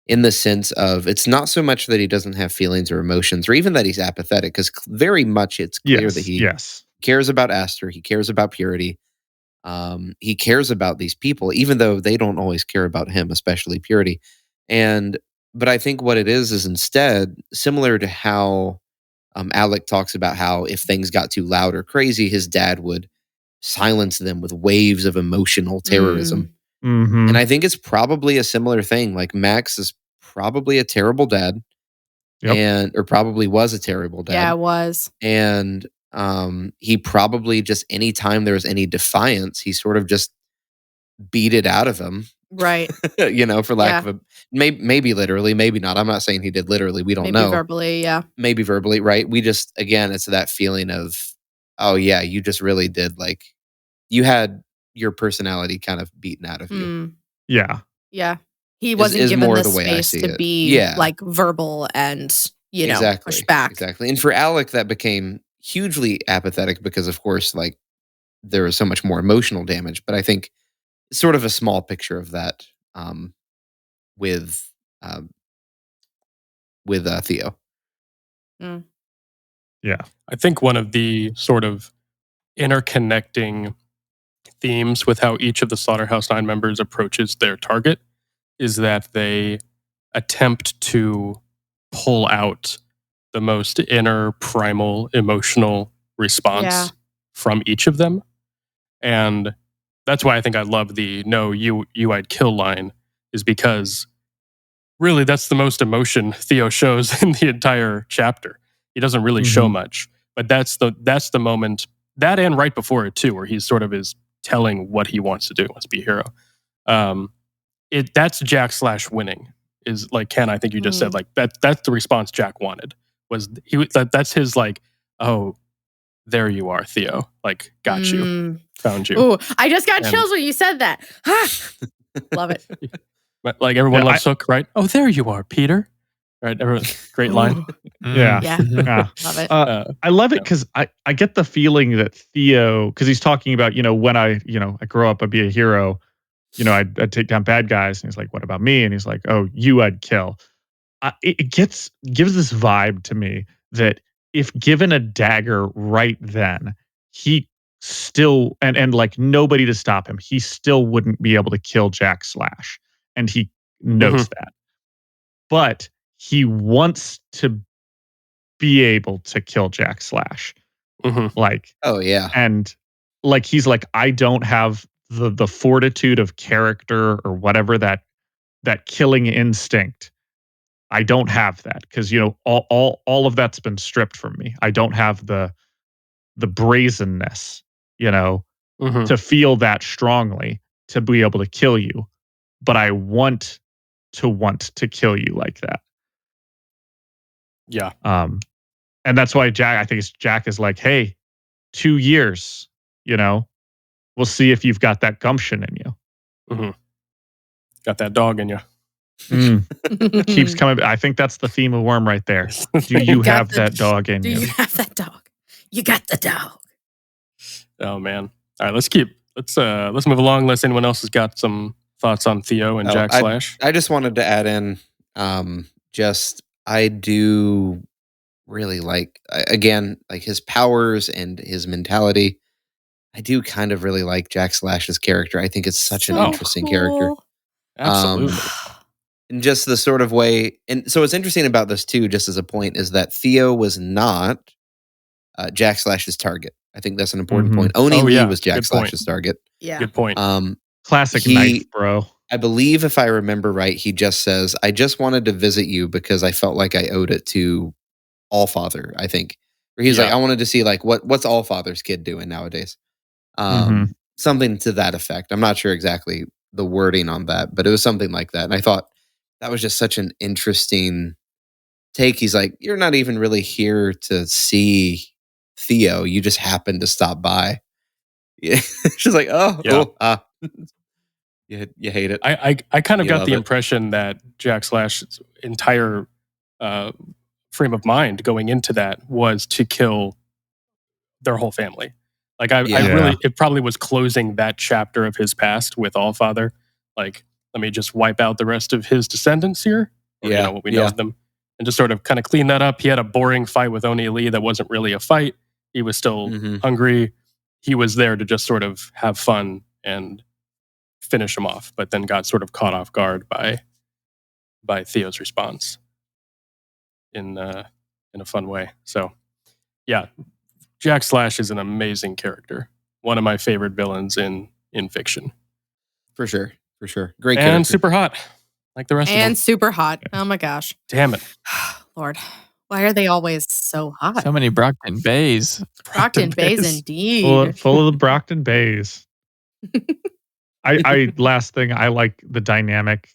in the sense of it's not so much that he doesn't have feelings or emotions, or even that he's apathetic, because very much it's clear that he cares about Astor, he cares about Purity, he cares about these people, even though they don't always care about him, especially Purity. But I think what it is instead similar to how Alec talks about how if things got too loud or crazy, his dad would silence them with waves of emotional terrorism. Mm-hmm. And I think it's probably a similar thing. Like, Max is probably a terrible dad, or probably was a terrible dad. Yeah, it was. And he probably just, anytime there was any defiance, he sort of just beat it out of him. Right. For lack of a, maybe literally, maybe not. I'm not saying he did literally. We don't know. Maybe verbally, yeah. Maybe verbally, right? We just, again, it's that feeling of, oh yeah, you just really did, like, you had your personality kind of beaten out of you. Yeah. Yeah. He wasn't is given more the the way I space see to it. be Yeah. like verbal and, Exactly. push back. Exactly. And for Alec, that became hugely apathetic because, of course, like, there was so much more emotional damage. But I think sort of a small picture of that with Theo. Mm. Yeah. I think one of the sort of interconnecting themes with how each of the Slaughterhouse 9 members approaches their target is that they attempt to pull out the most inner primal emotional response from each of them. And that's why I think I love the "no, you I'd kill" line, is because really that's the most emotion Theo shows in the entire chapter. He doesn't really show much, but that's the moment, that and right before it too, where he sort of is telling what he wants to do, wants to be a hero. That's Jack / winning, is like, Ken, I think you just said, like, that's the response Jack wanted, was that's his, like, oh, there you are, Theo, like, got you, found you. Ooh, I just got chills when you said that. Love it. Like, everyone loves Hook, right? Oh, there you are, Peter. Right, everyone, great line. Yeah. Love it. I love it because I get the feeling that Theo, because he's talking about, when I grow up, I'd be a hero, I'd take down bad guys. And he's like, what about me? And he's like, oh, you I'd kill. It gives this vibe to me that if given a dagger right then, he still, and like nobody to stop him, he still wouldn't be able to kill Jack Slash. And he knows that. But he wants to be able to kill Jack Slash. Mhm. Like, Oh yeah. and like he's like, I don't have the fortitude of character or whatever, that killing instinct. I don't have that because all of that's been stripped from me. I don't have the brazenness, Mhm. to feel that strongly to be able to kill you. But I want to kill you like that. Yeah. And that's why Jack is like, hey, 2 years, we'll see if you've got that gumption in you. Mhm. Got that dog in you. Keeps coming. I think that's the theme of Worm right there. Do you Got have the- that dog in Do you? you have that dog? You got the dog. Oh man. All right, let's move along unless anyone else has got some thoughts on Theo and Oh, Jack Slash. I just wanted to add in, I do really like, again, like his powers and his mentality. I do kind of really like Jack Slash's character. I think it's such an So interesting character. cool. Absolutely. And just the sort of way, and so what's interesting about this too, just as a point, is that Theo was not Jack Slash's target. I think that's an important Mhm. point. Oni Oh, Lee yeah. was Jack Good point. Slash's target. Yeah. Good point. Classic he- knife, bro. I believe, if I remember right, he just says, I just wanted to visit you because I felt like I owed it to Allfather, I think. Or he's like, Yeah. I wanted to see like what's Allfather's kid doing nowadays. Something to that effect. I'm not sure exactly the wording on that, but it was something like that. And I thought that was just such an interesting take. He's like, you're not even really here to see Theo. You just happened to stop by. Yeah. She's like, you hate it. I kind of You got love the it. impression that Jack Slash's entire frame of mind going into that was to kill their whole family. Like I Yeah. really, it probably was closing that chapter of his past with Allfather. Like, let me just wipe out the rest of his descendants here, or Yeah, what we know yeah. of them, and just sort of kind of clean that up. He had a boring fight with Oni Lee that wasn't really a fight. He was still Mhm. hungry. He was there to just sort of have fun and finish him off, but then got sort of caught off guard by Theo's response in a fun way. So, yeah, Jack Slash is an amazing character. One of my favorite villains in fiction, For sure. Great and character. super hot, like the rest of And them. super hot. Oh my gosh. Damn it, Lord. Why are they always so hot? So many Brockton Bays. Brockton Bays Bays. indeed. Full of the Brockton Bays. I last thing, I like the dynamic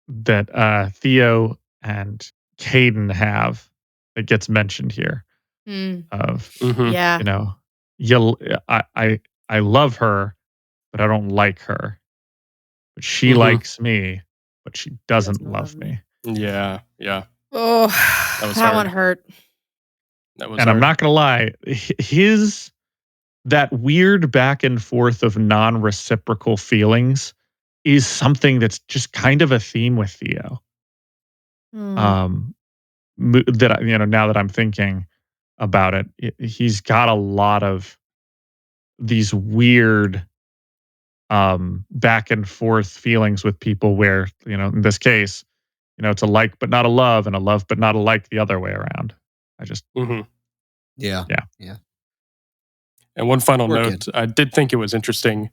that Theo and Caden have that gets mentioned here Hmm. of, Mhm. Yeah. I love her, but I don't like her. But she Mhm. likes me, but she doesn't Doesn't love love me. Yeah, Oh, That was that hard. one hurt. that was. And I'm hard. not gonna lie, that weird back and forth of non-reciprocal feelings is something that's just kind of a theme with Theo. Hmm. That now that I'm thinking about it, he's got a lot of these weird back and forth feelings with people where, in this case, it's a like but not a love, and a love but not a like the other way around. I just Mhm. Yeah. And one final We're note, I did think it was interesting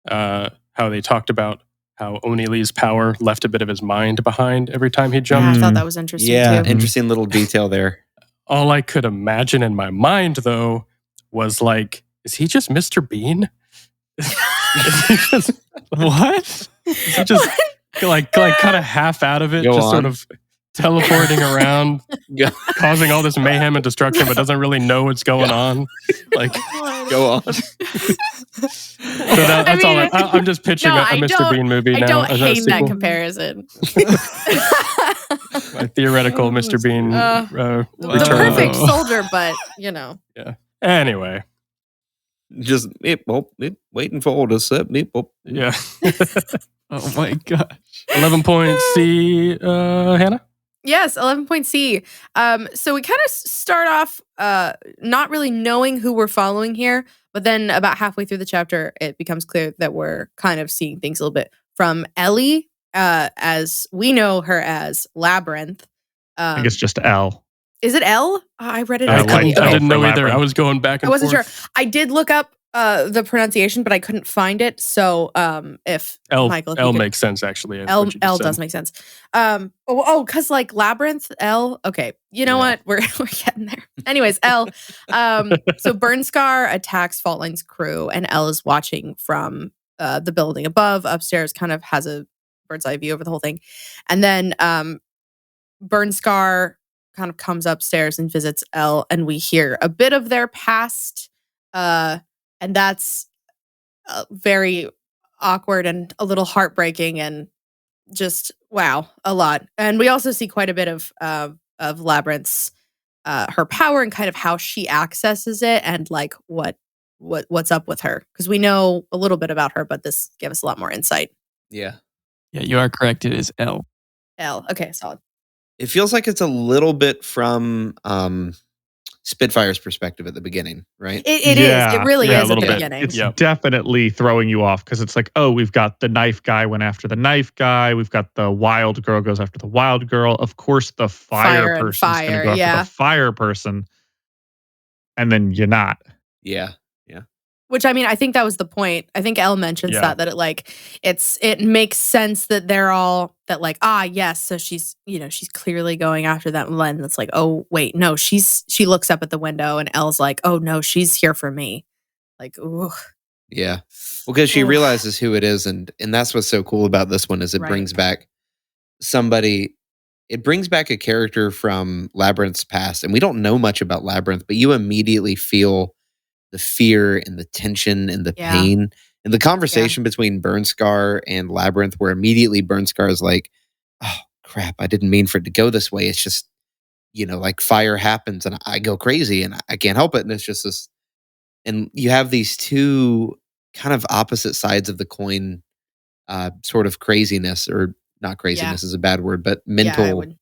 how they talked about how Oni Lee's power left a bit of his mind behind every time he Yeah, jumped. I thought that was interesting Yeah, too. interesting little detail there. All I could imagine in my mind, though, was like, is he just Mr. Bean? Is he just, What? is he just like kind of half out of it, Go just sort on. of teleporting around, Go, causing all this mayhem and destruction, but doesn't really know what's going on? Like, go on. so that's all. I'm just pitching No, a Mr. Bean movie I now. don't as a hate that sequel. comparison. My theoretical Mr. Bean The return. perfect Whoa. soldier, but Anyway, Just waiting for orders, sir. yeah. Oh my gosh. 11 point C, Hannah? Yes, 11 point C. So we kind of start off not really knowing who we're following here, but then about halfway through the chapter, it becomes clear that we're kind of seeing things a little bit from Ellie, as we know her as Labyrinth. I think it's just L. Is it L? I read it I as like L. L. I didn't for know either. I labyrinth. was going back and I wasn't forth. sure. I did look up the pronunciation, but I couldn't find it. So if Michael, if you L could- makes sense actually. L does make sense. Because like labyrinth, L. Okay, you know Yeah. what? We're getting there. Anyways, L. So Burnscar attacks Fault Line's crew, and L is watching from the building above. Upstairs, kind of has a bird's eye view over the whole thing, and then Burnscar kind of comes upstairs and visits L, and we hear a bit of their past, and that's very awkward and a little heartbreaking, and just wow, a lot. And we also see quite a bit of Labyrinth's her power and kind of how she accesses it, and like what's up with her, because we know a little bit about her, but this gave us a lot more insight. Yeah. Yeah, you are correct. It is L. L. Okay, solid. It feels like it's a little bit from Spitfire's perspective at the beginning, right? It is. It really Yeah, a is at little the bit. beginning. It's Yep. definitely throwing you off because it's like, oh, we've got the knife guy went after the knife guy. We've got the wild girl goes after the wild girl. Of course, the Fire fire and person's going fire, to go after yeah. the fire person. And then you're not. Yeah. Which, I mean, I think that was the point. I think Elle mentions Yeah. that it like it makes sense that they're all that like, yes, so she's clearly going after that Len. That's like, oh wait, no, she looks up at the window and Elle's like, oh no, she's here for me. Like, ooh. Yeah. Well, because she Oof. realizes who it is, and that's what's so cool about this one is it Right. brings back somebody. It brings back a character from Labyrinth's past, and we don't know much about Labyrinth, but you immediately feel the fear and the tension and the Yeah. pain and the conversation between Burnscar and Labyrinth, where immediately Burnscar is like, "Oh crap, I didn't mean for it to go this way. It's just, like fire happens and I go crazy and I can't help it." And it's just this, and you have these two kind of opposite sides of the coin, sort of craziness, or not craziness is a bad word, but Yeah, I mental would.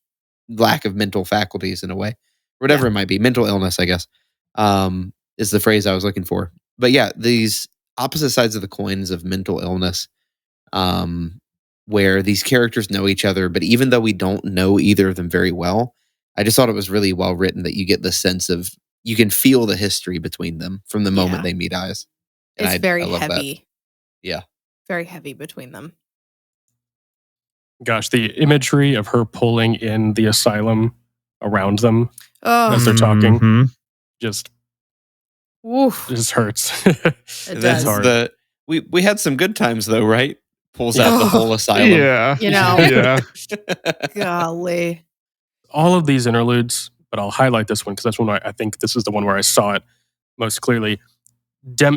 lack of mental faculties in a way, whatever it might be, mental illness, I guess, is the phrase I was looking for. But yeah, these opposite sides of the coins of mental illness, where these characters know each other, but even though we don't know either of them very well, I just thought it was really well written that you get the sense of, you can feel the history between them from the moment Yeah. they meet eyes. And It's I very love that. heavy. Yeah. Very heavy between them. Gosh, the imagery of her pulling in the asylum around them Oh, as they're talking Mhm. just oof. hurts. It That's does. hard. we had some good times though, right? Pulls out the Yeah. whole asylum. Yeah. You know. Yeah. Golly. All of these interludes, but I'll highlight this one because that's one where I think this is the one where I saw it most clearly.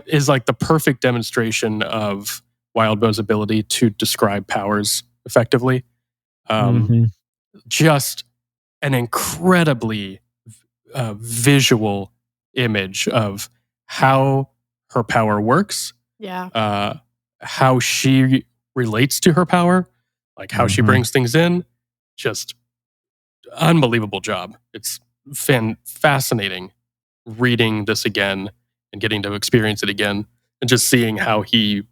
Is like the perfect demonstration of Wildbow's ability to describe powers effectively. Mhm. Just an incredibly visual image of how her power works, Yeah. how she relates to her power, like how she Mhm. brings things in. Just unbelievable job. It's fascinating reading this again and getting to experience it again and just seeing how he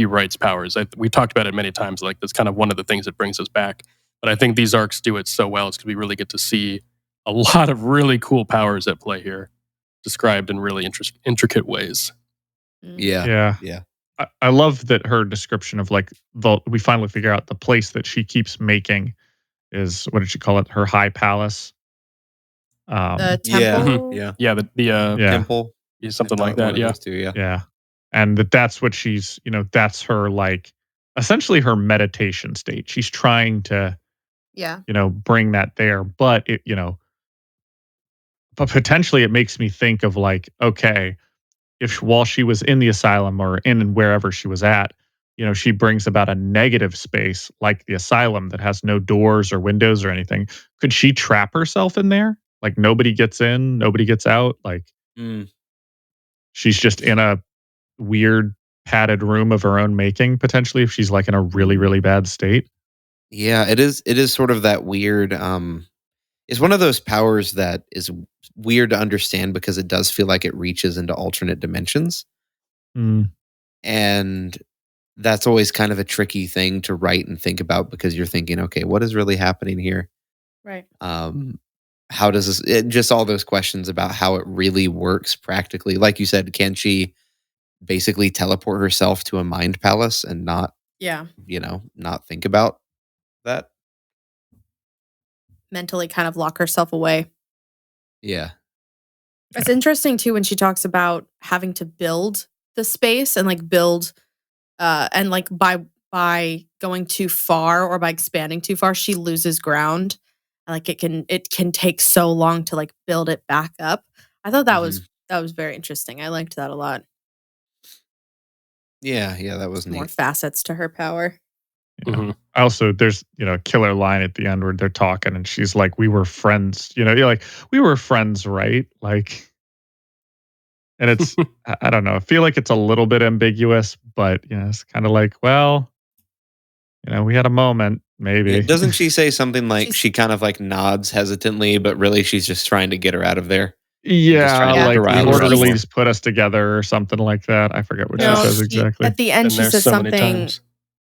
writes powers. We talked about it many times. Like that's kind of one of the things that brings us back. But I think these arcs do it so well. It's because we really get to see a lot of really cool powers at play here, described in really intricate ways. Yeah. Yeah. Yeah. I love that her description of like we finally figure out the place that she keeps making is, what did she call it? Her high palace. The Yeah. temple. Yeah. Yeah, the Yeah. Temple. something like One that. of Yeah, those two, yeah. Yeah. And that's what she's, that's her, like, essentially her meditation state. She's trying to, Yeah. bring that there. But but potentially it makes me think of like, okay, if while she was in the asylum or in wherever she was at, she brings about a negative space like the asylum that has no doors or windows or anything. Could she trap herself in there? Like nobody gets in, nobody gets out. Like Mm. she's just in a weird padded room of her own making, potentially, if she's like in a really, really bad state. Yeah, it is sort of that weird, it's one of those powers that is weird to understand because it does feel like it reaches into alternate dimensions. Mm. And that's always kind of a tricky thing to write and think about because you're thinking, okay, what is really happening here? Right. how does this, just all those questions about how it really works practically. Like you said, can she basically teleport herself to a mind palace and not, Yeah. not think about that? Mentally kind of lock herself away. Yeah. It's interesting too when she talks about having to build the space and like build and like by going too far or by expanding too far, she loses ground. Like it can take so long to like build it back up. I thought that was very interesting. I liked that a lot. Yeah, that was More neat. facets to her power. Yeah. Mhm. Also, there's a killer line at the end where they're talking, and she's like, "We were friends." You're like, "We were friends, right?" Like, and it's I don't know. I feel like it's a little bit ambiguous, but it's kind of like, well, we had a moment, maybe. Yeah, doesn't she say something like She's- she kind of like nods hesitantly, but really she's just trying to get her out of there? Yeah, trying to like the rile her up orderlies put us together or something like that. I forget what No, she says she- exactly. At the end, Been she there says so many something. times.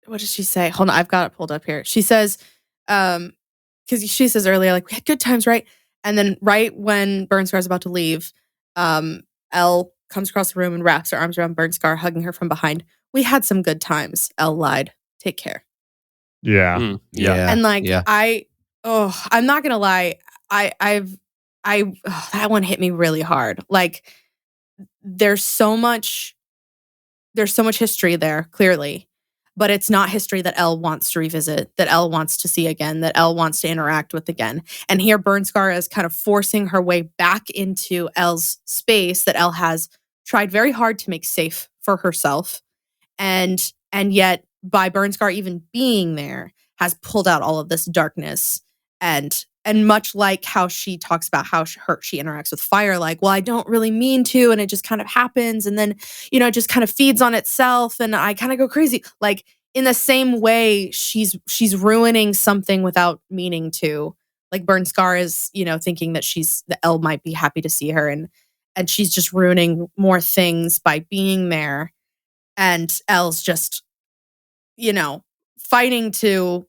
What does she say? Hold on, I've got it pulled up here. She says, because she says earlier, like, we had good times, right? And then right when Burnscar's about to leave, Elle comes across the room and wraps her arms around Burnscar, hugging her from behind. We had some good times. Elle lied. Take care. Yeah. Yeah. And like yeah. I'm not gonna lie, that one hit me really hard. Like there's so much history there, clearly, but it's not history that Elle wants to revisit, that Elle wants to see again, that Elle wants to interact with again. And here Burnscar is kind of forcing her way back into Elle's space that Elle has tried very hard to make safe for herself. And yet by Burnscar even being there has pulled out all of this darkness and much like how she talks about how she interacts with fire, like, well, I don't really mean to, and it just kind of happens, and then it just kind of feeds on itself, and I kind of go crazy. Like in the same way, she's ruining something without meaning to. Like Burnscar is, thinking that the Elle might be happy to see her, and she's just ruining more things by being there. And Elle's just, fighting to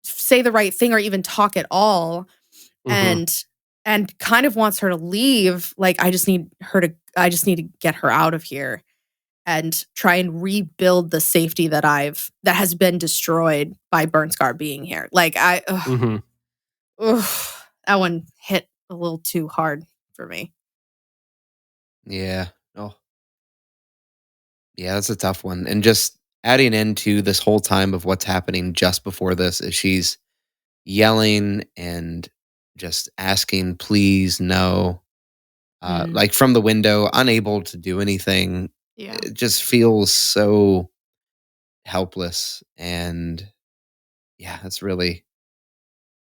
say the right thing or even talk at all, and kind of wants her to leave. Like, I just need to get her out of here and try and rebuild the safety that has been destroyed by Burnscar being here. Like that one hit a little too hard for me. Yeah. Oh. Yeah, that's a tough one. And just adding into this whole time of what's happening just before this is she's yelling and just asking, please, no. Like from the window, unable to do anything. Yeah. It just feels so helpless. And yeah, it's really,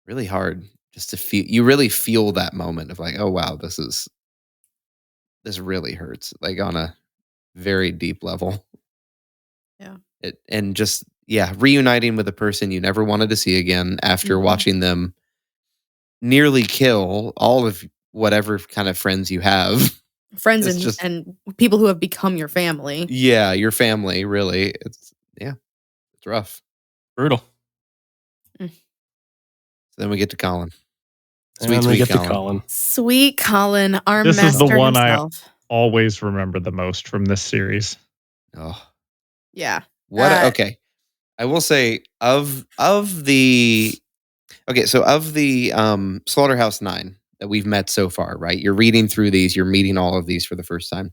really hard just to feel. You really feel that moment of like, oh, wow, this really hurts, like on a very deep level. Yeah. And just, reuniting with a person you never wanted to see again after watching them nearly kill all of whatever kind of friends you have. Friends and people who have become your family. Yeah, your family, really. It's rough. Brutal. So then we get to Colin. And we get to Colin. Sweet Colin, our This master is the one himself. I always remember the most from this series. Oh, Yeah. okay. I will say of the Slaughterhouse 9 that we've met so far, right? You're reading through these, you're meeting all of these for the first time.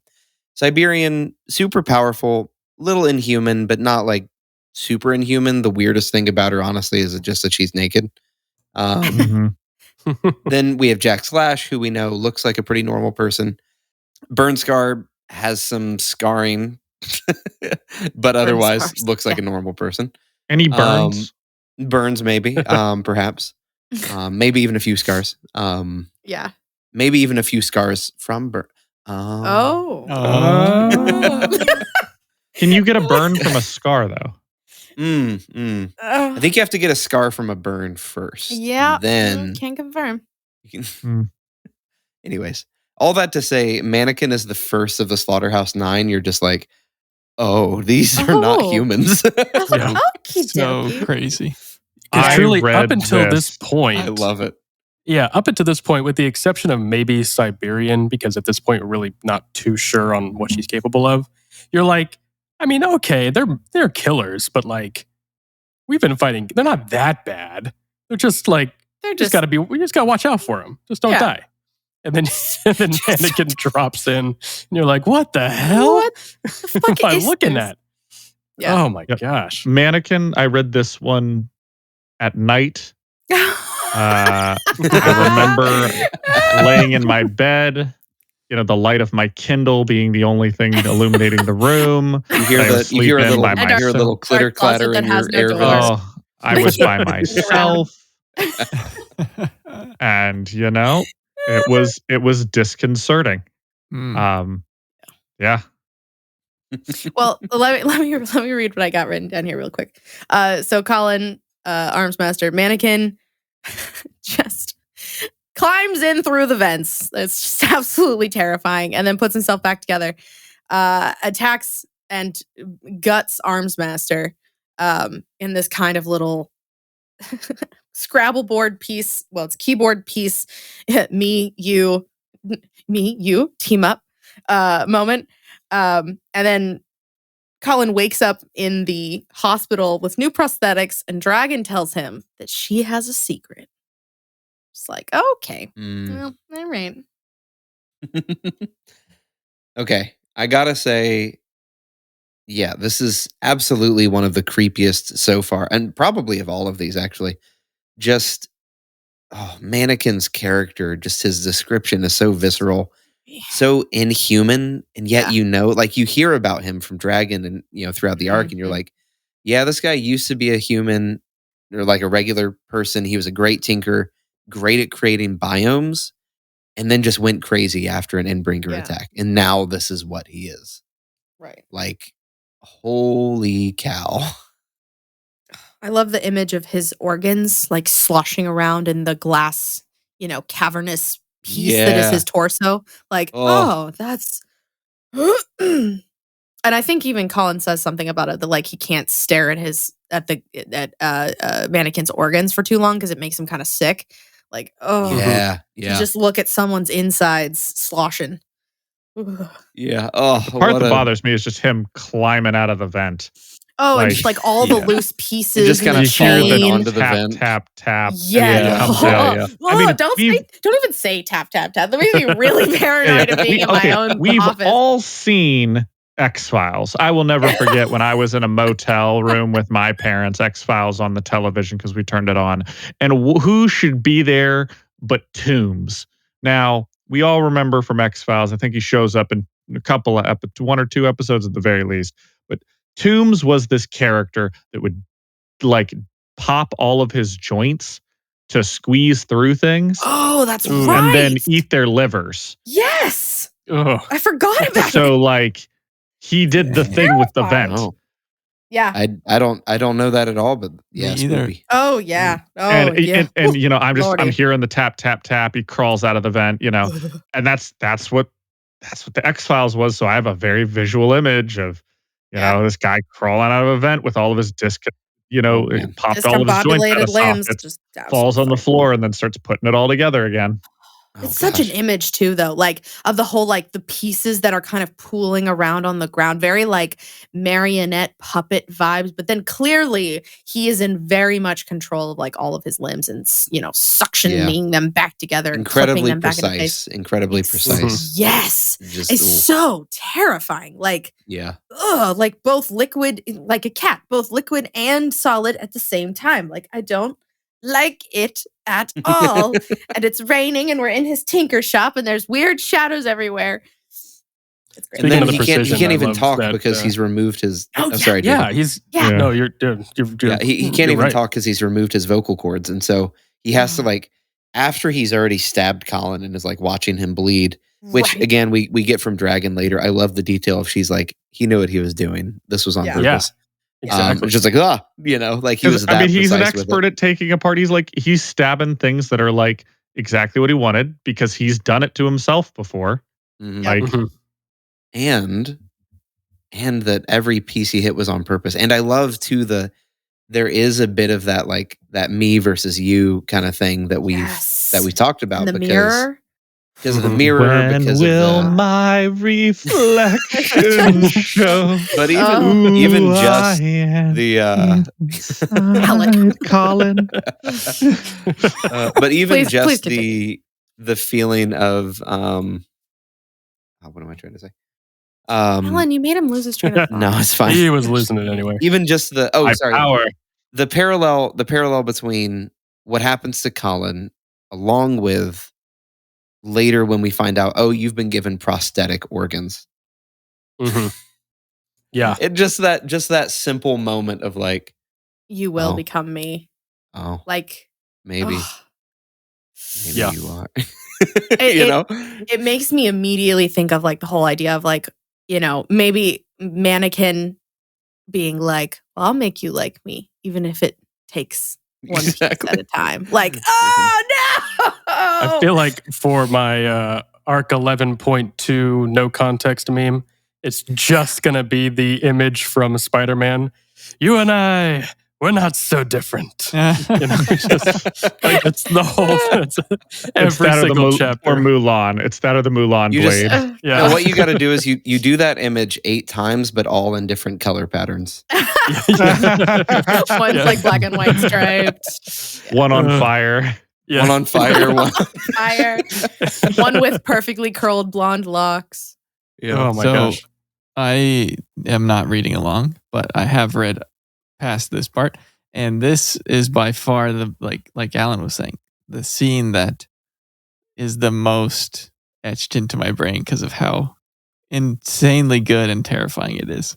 Siberian, super powerful, little inhuman, but not like super inhuman. The weirdest thing about her, honestly, is just that she's naked. Then we have Jack Slash, who we know looks like a pretty normal person. Burnscar has some scarring, but otherwise looks like a normal person. Any burns? Burns, maybe, perhaps. Maybe even a few scars. Yeah. Maybe even a few scars from burn. Oh. Can you get a burn from a scar, though? I think you have to get a scar from a burn first. Yeah. Then can confirm. you can. Anyways, all that to say, Mannequin is the first of the Slaughterhouse 9. You're just like, oh, these are not humans. So crazy. Because I truly, read up until this point, I love it. Yeah, up until this point, with the exception of maybe Siberian, because at this point we're really not too sure on what she's capable of. You're like, I mean, okay, they're killers, but like we've been fighting. They're not that bad. They're just like They're we just gotta watch out for them. Just don't Yeah. die. And then Mannequin drops in, and you're like, what the hell? What the fuck am I is looking this? at? Yeah. Oh my gosh. Mannequin, I read this one at night. I remember laying in my bed, the light of my Kindle being the only thing illuminating the room. You hear I was you hear a sleeping little, by you hear a little myself. clitter Dark closet clatter that in has your no air doors. vents. Oh, I was by myself, and it was disconcerting. Yeah. Well, let me read what I got written down here real quick. So Colin, Armsmaster, Mannequin, just climbs in through the vents. It's just absolutely terrifying, and then puts himself back together. Attacks and guts Armsmaster in this kind of little Scrabble board piece. Well, it's keyboard piece. me, you, team up moment. And then Colin wakes up in the hospital with new prosthetics, and Dragon tells him that she has a secret. It's like, okay, well, all right. Okay, I gotta say, yeah, this is absolutely one of the creepiest so far, and probably of all of these, actually. Just, Mannequin's character, just his description is so visceral, so inhuman, and yet you hear about him from Dragon and throughout the arc, and you're like, yeah, this guy used to be a human or like a regular person. He was a great tinker, great at creating biomes, and then just went crazy after an Endbringer attack, and now this is what he is. Right. Like, holy cow. I love the image of his organs like sloshing around in the glass, cavernous piece that is his torso. Like, that's. And I think even Colin says something about it that like he can't stare at Mannequin's organs for too long because it makes him kind of sick. Like, Yeah. to just look at someone's insides sloshing. Yeah. Oh, The part that bothers me is just him climbing out of the vent. Oh, and Like, just like all the loose pieces. just kind and of You hear falling the onto the tap, vent. tap, tap. Yeah. And then it comes out. Oh, I mean, don't even say tap tap tap. That makes me really paranoid of being in my own We've office. all seen X-Files. I will never forget when I was in a motel room with my parents, X-Files on the television because we turned it on. And who should be there but Toombs? Now, we all remember from X-Files, I think he shows up in a couple of one or two episodes at the very least. But Toombs was this character that would like pop all of his joints to squeeze through things. Oh, that's right. And then eat their livers. Yes. Ugh. I forgot about it. So like he did the thing with the vent. Oh, Yeah. I don't know that at all, but yeah, Me either. spooky. Oh, yeah. Oh, And, yeah. and I'm Lordy. hearing the tap, tap, tap. He crawls out of the vent, and that's what the X-Files was. So I have a very visual image of, this guy crawling out of a vent with all of his man. popped all of his joints out of Discombobulated limbs. sockets, Just falls on the absolutely floor, and then starts putting it all together again. It's such an image too, though, like of the whole, like the pieces that are kind of pooling around on the ground, very like marionette puppet vibes. But then clearly he is in very much control of like all of his limbs and suctioning them back together, and clipping Incredibly them back into place. precise. Incredibly precise. Yes, Just, it's so terrifying. Like, yeah. like both liquid, like a cat, both liquid and solid at the same time. Like, I don't like it at all. And it's raining, and we're in his tinker shop, and there's weird shadows everywhere. It's great. And then of the he can't precision, I even love talk that, because he's removed his. Oh, yeah. Sorry, Yeah, David. he's Yeah. no, you're He can't even talk because he's removed his vocal cords, and so he has to like after he's already stabbed Colin and is like watching him bleed. Which Right. again we get from Dragon later. I love the detail of she's like he knew what he was doing. This was on purpose. Yeah. Exactly. It's just like like he was. That he's an precise with expert it. at taking apart. He's stabbing things that are like exactly what he wanted because he's done it to himself before. Mhm. Like, Mhm. and that every piece he hit was on purpose. And I love too the there is a bit of that like that me versus you kind of thing that we talked about And the mirror. because of the mirror, When because will of the my reflection show? but Oh. even who just I am the inside Colin. but even Please just continue. the feeling of what am I trying to say? Alan, you made him lose his train of thought. No, it's fine. He was losing it anyway. Even just the Power. the parallel between what happens to Colin along with later when we find out, oh, you've been given prosthetic organs. Mm-hmm. Yeah. It just that simple moment of like, You will Oh. become me. oh, Like, maybe ugh. Yeah. you are. It- it makes me immediately think of like the whole idea of like, maybe mannequin being like, well, I'll make you like me, even if it takes one piece at a time. Like, oh no! I feel like for my Arc 11.2 no context meme, it's just going to be the image from Spider-Man. You and I, we're not so different. It's just, like, it's the whole it's every single chapter. Or Mulan. It's that or the Mulan You just- blade. Yeah. No, what you got to do is you do that image 8 times, but all in different color patterns. One's like black and white striped. One on Uh, fire. Yeah. One on fire, one. Fire. One with perfectly curled blonde locks. Oh my So- gosh. I am not reading along, but I have read past this part, and this is by far the like Alan was saying, the scene that is the most etched into my brain because of how insanely good and terrifying it is.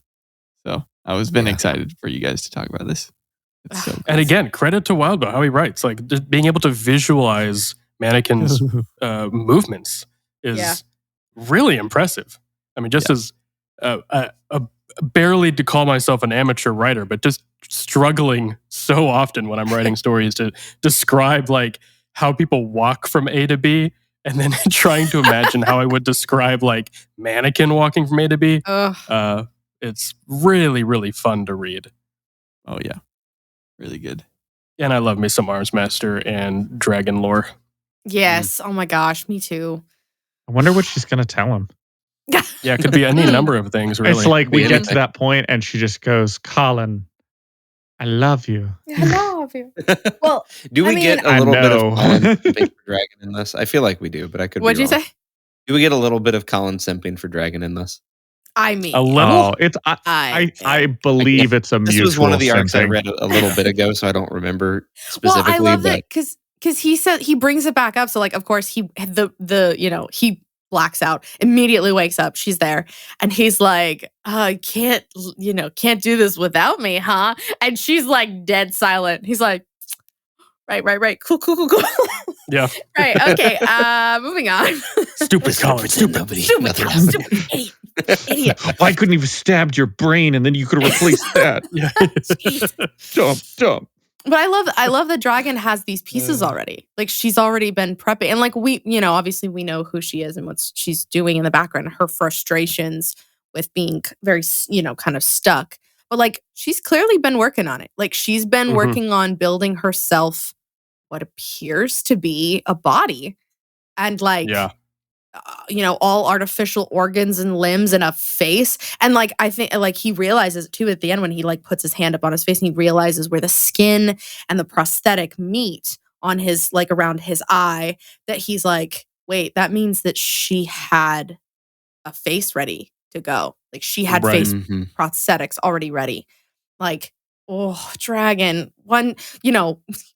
So I was been Yeah. excited for you guys to talk about this. It's so And again, credit to Wildbow, how he writes. Like, just being able to visualize mannequins' movements is Yeah. really impressive. I mean, just as barely to call myself an amateur writer, but just struggling so often when I'm writing stories to describe like how people walk from A to B, and then trying to imagine how I would describe like mannequin walking from A to B. Ugh. It's really, really fun to read. Oh yeah, really good. And I love me some Arms Master and Dragon lore. Yes. Oh my gosh. Me too. I wonder what she's going to tell him. Yeah, it could be any number of things, really. It's like we Be get anything. to that point and she just goes, Colin, I love you. I love you. Well, Do we I get mean- a little I bit know. of Colin simping for Dragon in this? I feel like we do, but I could what'd be you wrong. say? Do we get a little bit of Colin simping for Dragon in this? I mean, A little? Oh, it's I believe it's a This mutual was one of the arcs I simping. read a little bit ago, so I don't remember well, specifically. I love but that because he said he brings it back up. So like, of course, he he blacks out, immediately wakes up. She's there, and he's like, can't do this without me, huh? And she's like dead silent. He's like, right, cool. Yeah. Right, okay. Moving on. Stupid Colin, stupid. Nobody, Stupid, nothing Colin, happened. stupid idiot. Why couldn't you have stabbed your brain and then you could have replaced that? Yeah. Dumb. But I love that Dragon has these pieces already. Like she's already been prepping, and like we, obviously we know who she is and what she's doing in the background. Her frustrations with being very, kind of stuck. But like she's clearly been working on it. Like she's been Mhm. working on building herself what appears to be a body, and like Yeah. all artificial organs and limbs and a face. And like, I think like he realizes it too at the end when he like puts his hand up on his face and he realizes where the skin and the prosthetic meet on his, like around his eye, that he's like, wait, that means that she had a face ready to go. Like she had Right. face Mhm. prosthetics already ready. Like, oh, Dragon,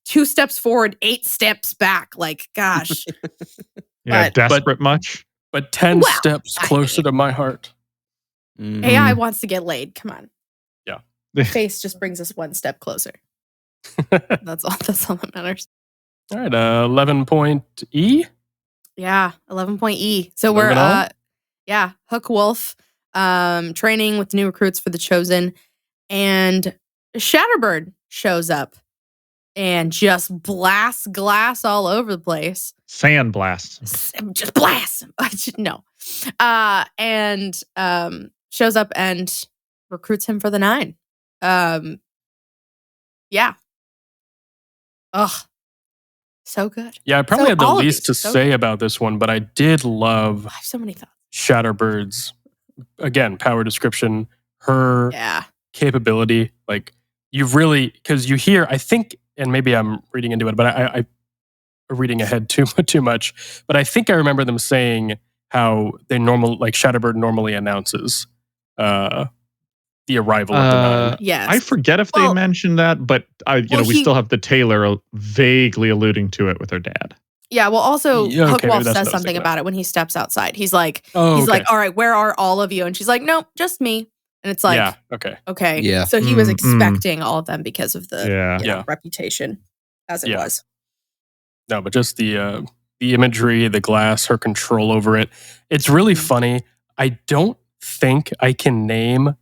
2 steps forward, 8 steps back. Like, gosh. Yeah, But- desperate much? But 10 Well, steps I closer mean- to my heart. Mhm. AI wants to get laid. Come on. Yeah. Face just brings us 1 step closer. That's all that matters. All right, 11 point E. Yeah, 11 point E. So Moving we're on? Hook Wolf training with new recruits for the Chosen, and Shatterbird shows up and just blasts glass all over the place. Sandblast. Just blast. No. And shows up and recruits him for the 9. Yeah. Ugh. So good. Yeah, I probably So had the all of least these, to so say good. about this one, but I did love I have so many thoughts. Shatterbird's, again, power description, her Yeah. capability. Like, you really, because you hear, I think, and maybe I'm reading into it, but I'm reading ahead too much, but I think I remember them saying how Shatterbird normally announces the arrival of the Nine. Yes. I forget if they Well- mentioned that, but we he- still have the Taylor vaguely alluding to it with her dad. Yeah, well, also Yeah, okay, maybe Hookwolf that's what I says was something thinking about it when he steps outside. He's like, Oh, okay. all right, where are all of you? And she's like, nope, just me. And it's like, yeah, okay. okay. Yeah. So he was Mm, expecting all of them because of the Yeah. Yeah. reputation as it Yeah. was. No, but just the imagery, the glass, her control over it. It's really Mhm. funny. I don't think I can name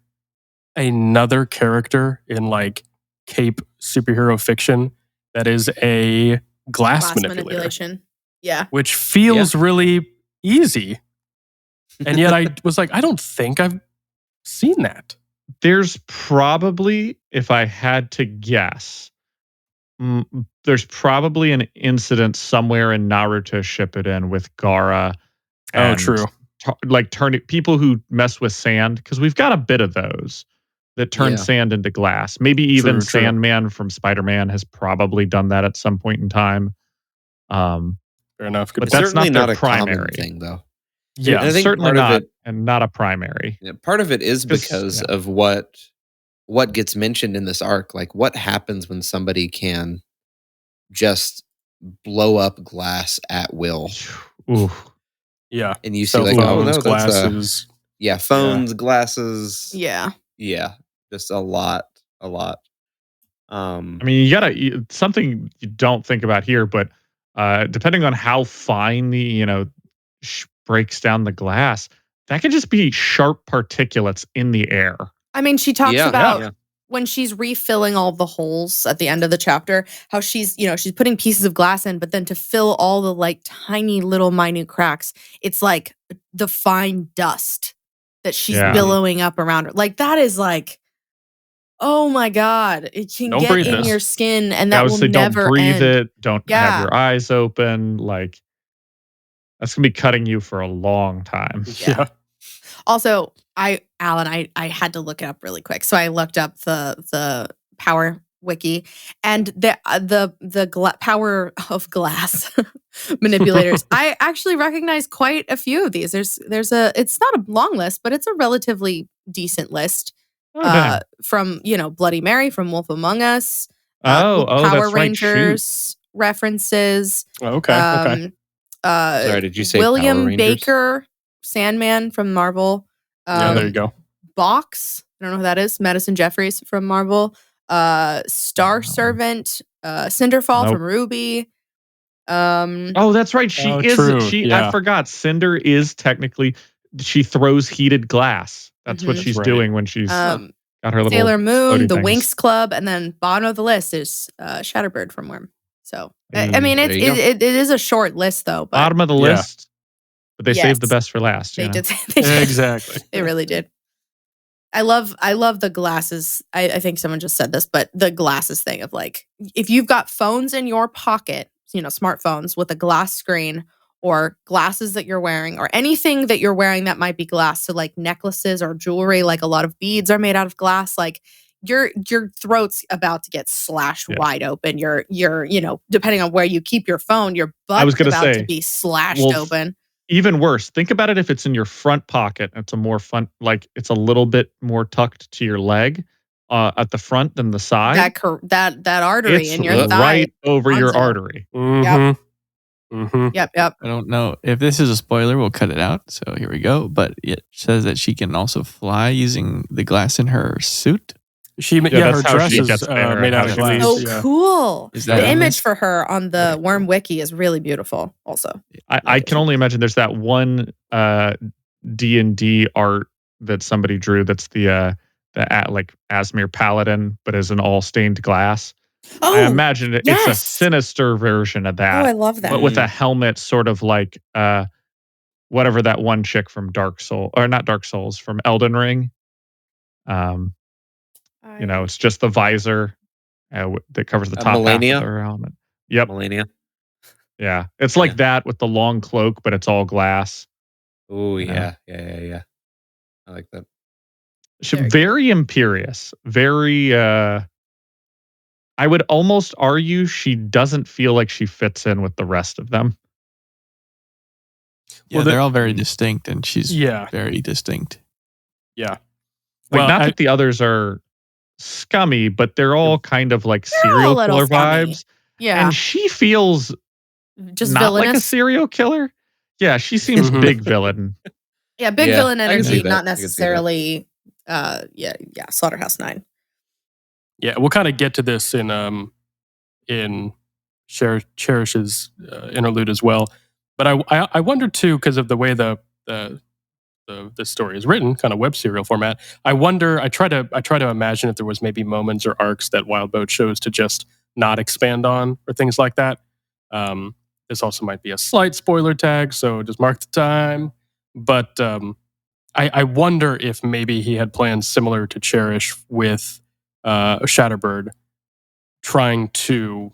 another character in like cape superhero fiction that is a glass manipulator, Yeah. which feels really easy. And yet I was like, I don't think I've seen that. There's probably, if I had to guess, there's probably an incident somewhere in Naruto Shippuden with Gaara. Oh, and true. Turning people who mess with sand, because we've got a bit of those that turn Yeah. sand into glass. Maybe even True. Sandman from Spider-Man has probably done that at some point in time. Fair enough. Good But It's point. that's certainly not not their a common primary. thing, though. Yeah. And I think certainly part of not, it- and not a primary. Yeah, part of it is 'Cause- because yeah. of what gets mentioned in this arc. Like, what happens when somebody can just blow up glass at will? Ooh. Yeah. And you see, Cell like, phones, oh no, that's glasses. phones, glasses. Yeah. Yeah, just a lot. I mean, something you don't think about here, but depending on how fine the breaks down the glass, that could just be sharp particulates in the air. I mean, she talks Yeah, about yeah. when she's refilling all the holes at the end of the chapter, how she's putting pieces of glass in, but then to fill all the like tiny little minute cracks, it's like the fine dust that she's Yeah. billowing up around her. Like that is like, oh my God, it can Don't get breathe in this. your skin and I that would will say never don't breathe end. it. Don't Yeah. have your eyes open. Like that's gonna be cutting you for a long time. Yeah. Also, Alan, I had to look it up really quick. So I looked up the power wiki and the power of glass manipulators. I actually recognize quite a few of these. It's not a long list, but it's a relatively decent list. Oh, dang. From Bloody Mary from Wolf Among Us. Oh, Power that's right. Shoot. Rangers references. Okay. Okay. Sorry, did you say Power William Rangers? Baker, Sandman from Marvel. Yeah, there you go. Box, I don't know who that is. Madison Jeffries from Marvel. Star Servant, Cinderfall Nope. from Ruby. Oh, that's right. She is. true. She. Yeah. I forgot. Cinder is technically. She throws heated glass. That's what Mhm. she's That's right. doing when she's got her little Sailor Moon, floaty the things. Winx Club, and then bottom of the list is Shatterbird from Worm. So I mean, There you go. it is a short list though. But Bottom of the Yeah. list, but they saved the Yes. best for last. they you know? did. They did. Exactly. They really did. I love the glasses. I think someone just said this, but the glasses thing of like, if you've got phones in your pocket, smartphones with a glass screen or glasses that you're wearing or anything that you're wearing that might be glass. So like necklaces or jewelry, like a lot of beads are made out of glass. Like your throat's about to get slashed wide open. You're depending on where you keep your phone, your butt's about to be slashed open. Even worse, think about it if it's in your front pocket. It's a more fun, like it's a little bit more tucked to your leg at the front than the side. That artery It's in your thigh. right over your tonsil. artery. Yep. I don't know if this is a spoiler. We'll cut it out. So here we go. But it says that she can also fly using the glass in her suit. Her that's how dress she is gets there, made how out of she glass. leaves. So Yeah. cool. Is that The in image this? for her on the Worm Wiki is really beautiful. Also, I can only imagine there's that one D&D art that somebody drew that's the like Asmir Paladin, but as an all stained glass. I imagine it's a yes. sinister version of that. Oh, I love that. But with a helmet sort of like whatever that one chick from Dark Soul, or not Dark Souls, from Elden Ring. It's just the visor that covers the top half Melania? of her helmet. Yep. Melania. Yeah. It's like Yeah. that with the long cloak, but it's all glass. Oh You know? yeah. I like that. Very imperious. Very I would almost argue she doesn't feel like she fits in with the rest of them. Yeah, Well, they're all very distinct, and she's Yeah. very distinct. Yeah. Like, not that the others are scummy, but they're all kind of like They're all a serial little killer scummy. vibes. Yeah. And she feels Just not like a villainous. serial killer. Yeah, she seems Mhm. big villain. Yeah, big Yeah, villain I can see energy, that. not I can see that. necessarily Slaughterhouse 9. Yeah, we'll kind of get to this in Cherish's interlude as well. But I wonder too, because of the way the story is written, kind of web serial format. I wonder. I try to imagine if there was maybe moments or arcs that Wild Boat chose to just not expand on, or things like that. This also might be a slight spoiler tag, so just mark the time. But I wonder if maybe he had plans similar to Cherish with Shatterbird, trying to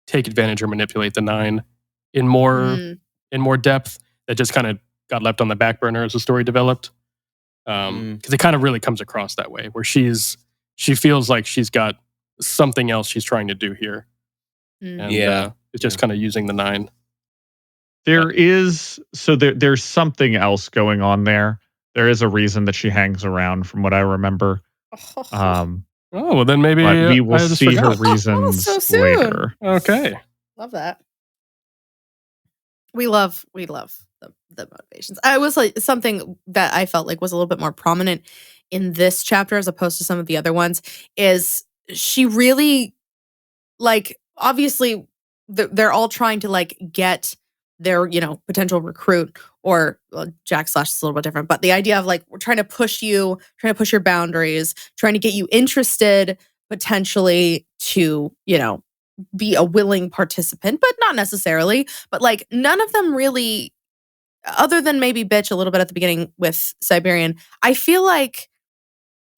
take advantage or manipulate the Nine in more depth, that just kind of got left on the back burner as the story developed. Because it kind of really comes across that way, where she feels like she's got something else she's trying to do here, and it's just kind of using the Nine. There's something else going on there. There is a reason that she hangs around, from what I remember. Oh, well, then maybe But we will I just see her forgot. reasons so soon. later. Okay. Love that. We love the motivations. I was like, something that I felt like was a little bit more prominent in this chapter as opposed to some of the other ones is she really, like, obviously they're all trying to like get their, potential recruit, or Jack Slash is a little bit different, but the idea of like, we're trying to push your boundaries, trying to get you interested potentially to, be a willing participant, but not necessarily. But like, none of them really, other than maybe Bitch a little bit at the beginning with Siberian, I feel like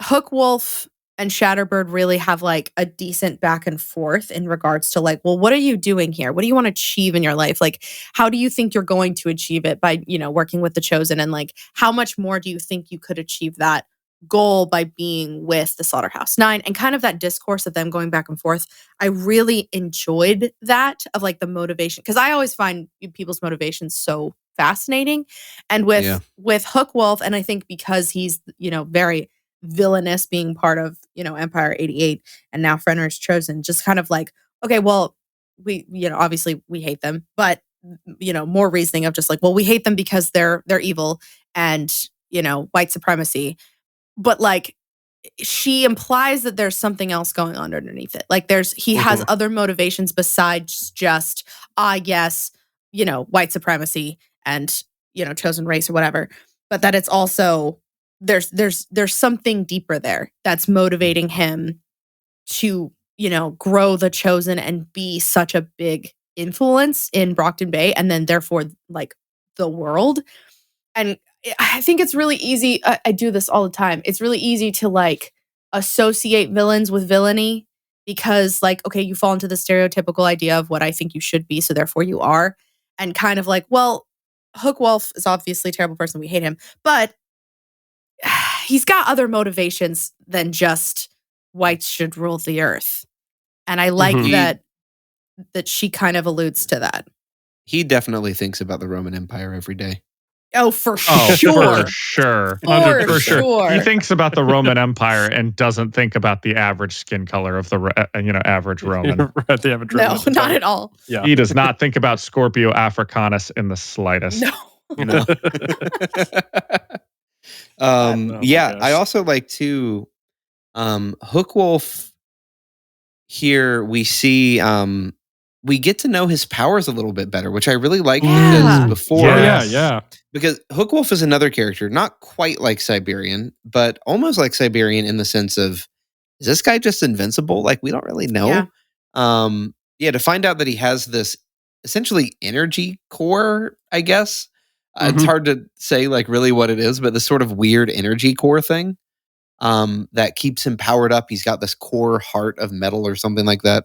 Hookwolf and Shatterbird really have like a decent back and forth in regards to like, well, what are you doing here? What do you want to achieve in your life? Like, how do you think you're going to achieve it by, working with the Chosen? And like, how much more do you think you could achieve that goal by being with the Slaughterhouse 9? And kind of that discourse of them going back and forth, I really enjoyed that, of like the motivation, because I always find people's motivations so fascinating. And with Hookwolf, and I think because he's very villainous, being part of Empire 88 and now Fenrir's Chosen, just kind of like, okay, well, we obviously we hate them, but more reasoning of just like, well, we hate them because they're evil and white supremacy. But like, she implies that there's something else going on underneath it. Like he has other motivations besides just, yes, white supremacy and, chosen race or whatever. But that it's also, there's something deeper there that's motivating him to, grow the Chosen and be such a big influence in Brockton Bay, and then therefore like the world. And I think it's really easy. I do this all the time. It's really easy to like associate villains with villainy, because like, okay, you fall into the stereotypical idea of what I think you should be, so therefore you are. And kind of like, well, Hookwolf is obviously a terrible person. We hate him. But he's got other motivations than just whites should rule the earth. And I like that she kind of alludes to that. He definitely thinks about the Roman Empire every day. Oh, for sure. For sure. For sure. He thinks about the Roman Empire and doesn't think about the average skin color of the average Roman. Right, the average Roman. No, not at all. Yeah. He does not think about Scorpio Africanus in the slightest. No. I also like to Hookwolf here. We see we get to know his powers a little bit better, which I really like, because before because Hookwolf is another character, not quite like Siberian, but almost like Siberian in the sense of, is this guy just invincible? Like, we don't really know. To find out that he has this essentially energy core, I guess. It's hard to say like really what it is, but this sort of weird energy core thing. that keeps him powered up. He's got this core heart of metal or something like that.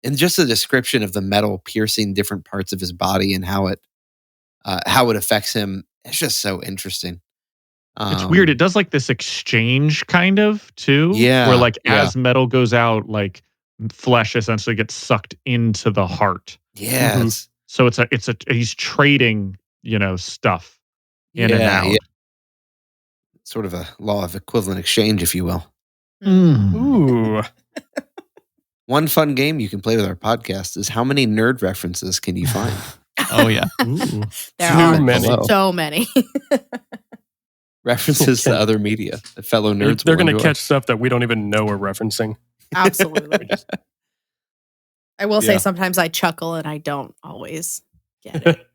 And just a description of the metal piercing different parts of his body and how it affects him. It's just so interesting. It's weird. It does like this exchange kind of too. Yeah, Where like yeah. as metal goes out, like flesh essentially gets sucked into the heart. Yeah. Mhm. So he's trading, stuff in and out. Yeah. Sort of a law of equivalent exchange, if you will. Ooh. One fun game you can play with our podcast is how many nerd references can you find? Oh yeah. Ooh. There Too are many. so many. References to other media that fellow nerds They're will going to enjoy. catch stuff that we don't even know we're referencing. Absolutely. I will Yeah. say sometimes I chuckle and I don't always get it.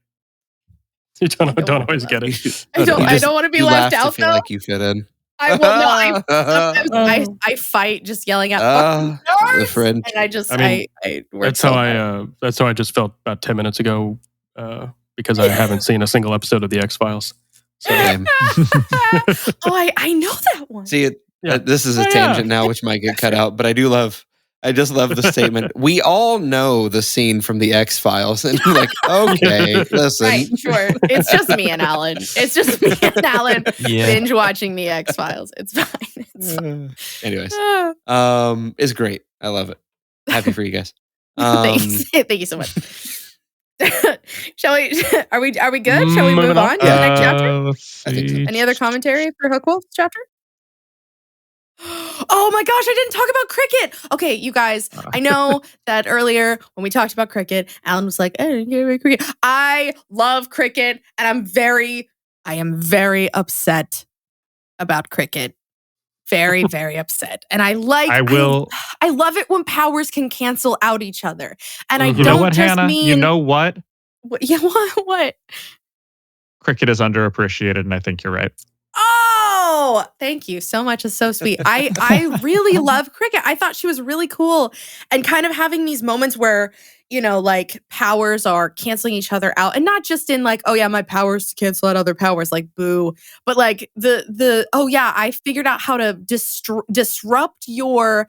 You don't I don't always wanna get it. I don't want to be You left laugh to out feel though. like you fit in. I will no. Sometimes I fight just yelling out fucking nerds, the French. and I just I mean, I work That's so how hard. that's how I just felt about 10 minutes ago because I haven't seen a single episode of the X-Files. So Same. I know that one. See, Yeah. this is a Oh, yeah. tangent now, which might get cut out, but I just love the statement. We all know the scene from the X-Files. And I'm like, okay, listen. Right, sure. It's just me and Alan. It's just me and Alan Yeah. binge watching the X-Files. It's fine. It's fine. Anyways, Ah, it's great. I love it. Happy for you guys. thanks. Thank you so much. Shall we? Are we good? Shall we Moving move on. on to the next chapter? Let's I think so. see. Any other commentary for Hookwolf's chapter? Oh my gosh, I didn't talk about cricket. Okay, you guys, I know that earlier when we talked about cricket, Alan was like, I didn't get about cricket. I love cricket, and I am very upset about cricket. Very, very upset. And I love it when powers can cancel out each other. And I Mhm. You know don't what, just Hannah? mean You know what? Yeah, what? Cricket is underappreciated, and I think you're right. Oh, thank you so much. It's so sweet. I really love cricket. I thought she was really cool, and kind of having these moments where, like powers are canceling each other out, and not just in like, oh yeah, my powers cancel out other powers, like boo, but like the oh yeah, I figured out how to disrupt your,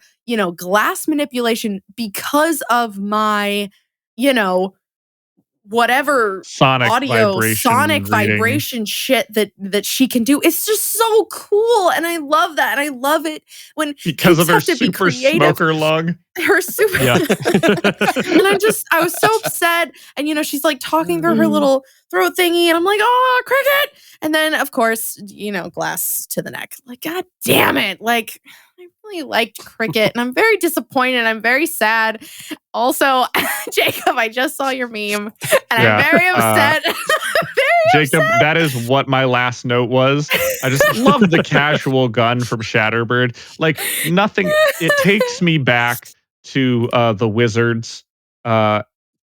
glass manipulation because of my, whatever Sonic sonic reading. vibration shit that she can do. It's just so cool, and I love that, and I love it when Because of her kids have to be super creative. smoker lung. Her super Yeah. and I was so upset, and she's like talking through her little throat thingy, and I'm like, oh, cricket, and then of course, glass to the neck. Like, god damn it, like I really liked cricket, and I'm very disappointed. I'm very sad. Also, Jacob, I just saw your meme, and Yeah, I'm very upset. Jacob, that is what my last note was. I just love the casual gun from Shatterbird. Like nothing. It takes me back to the Wizards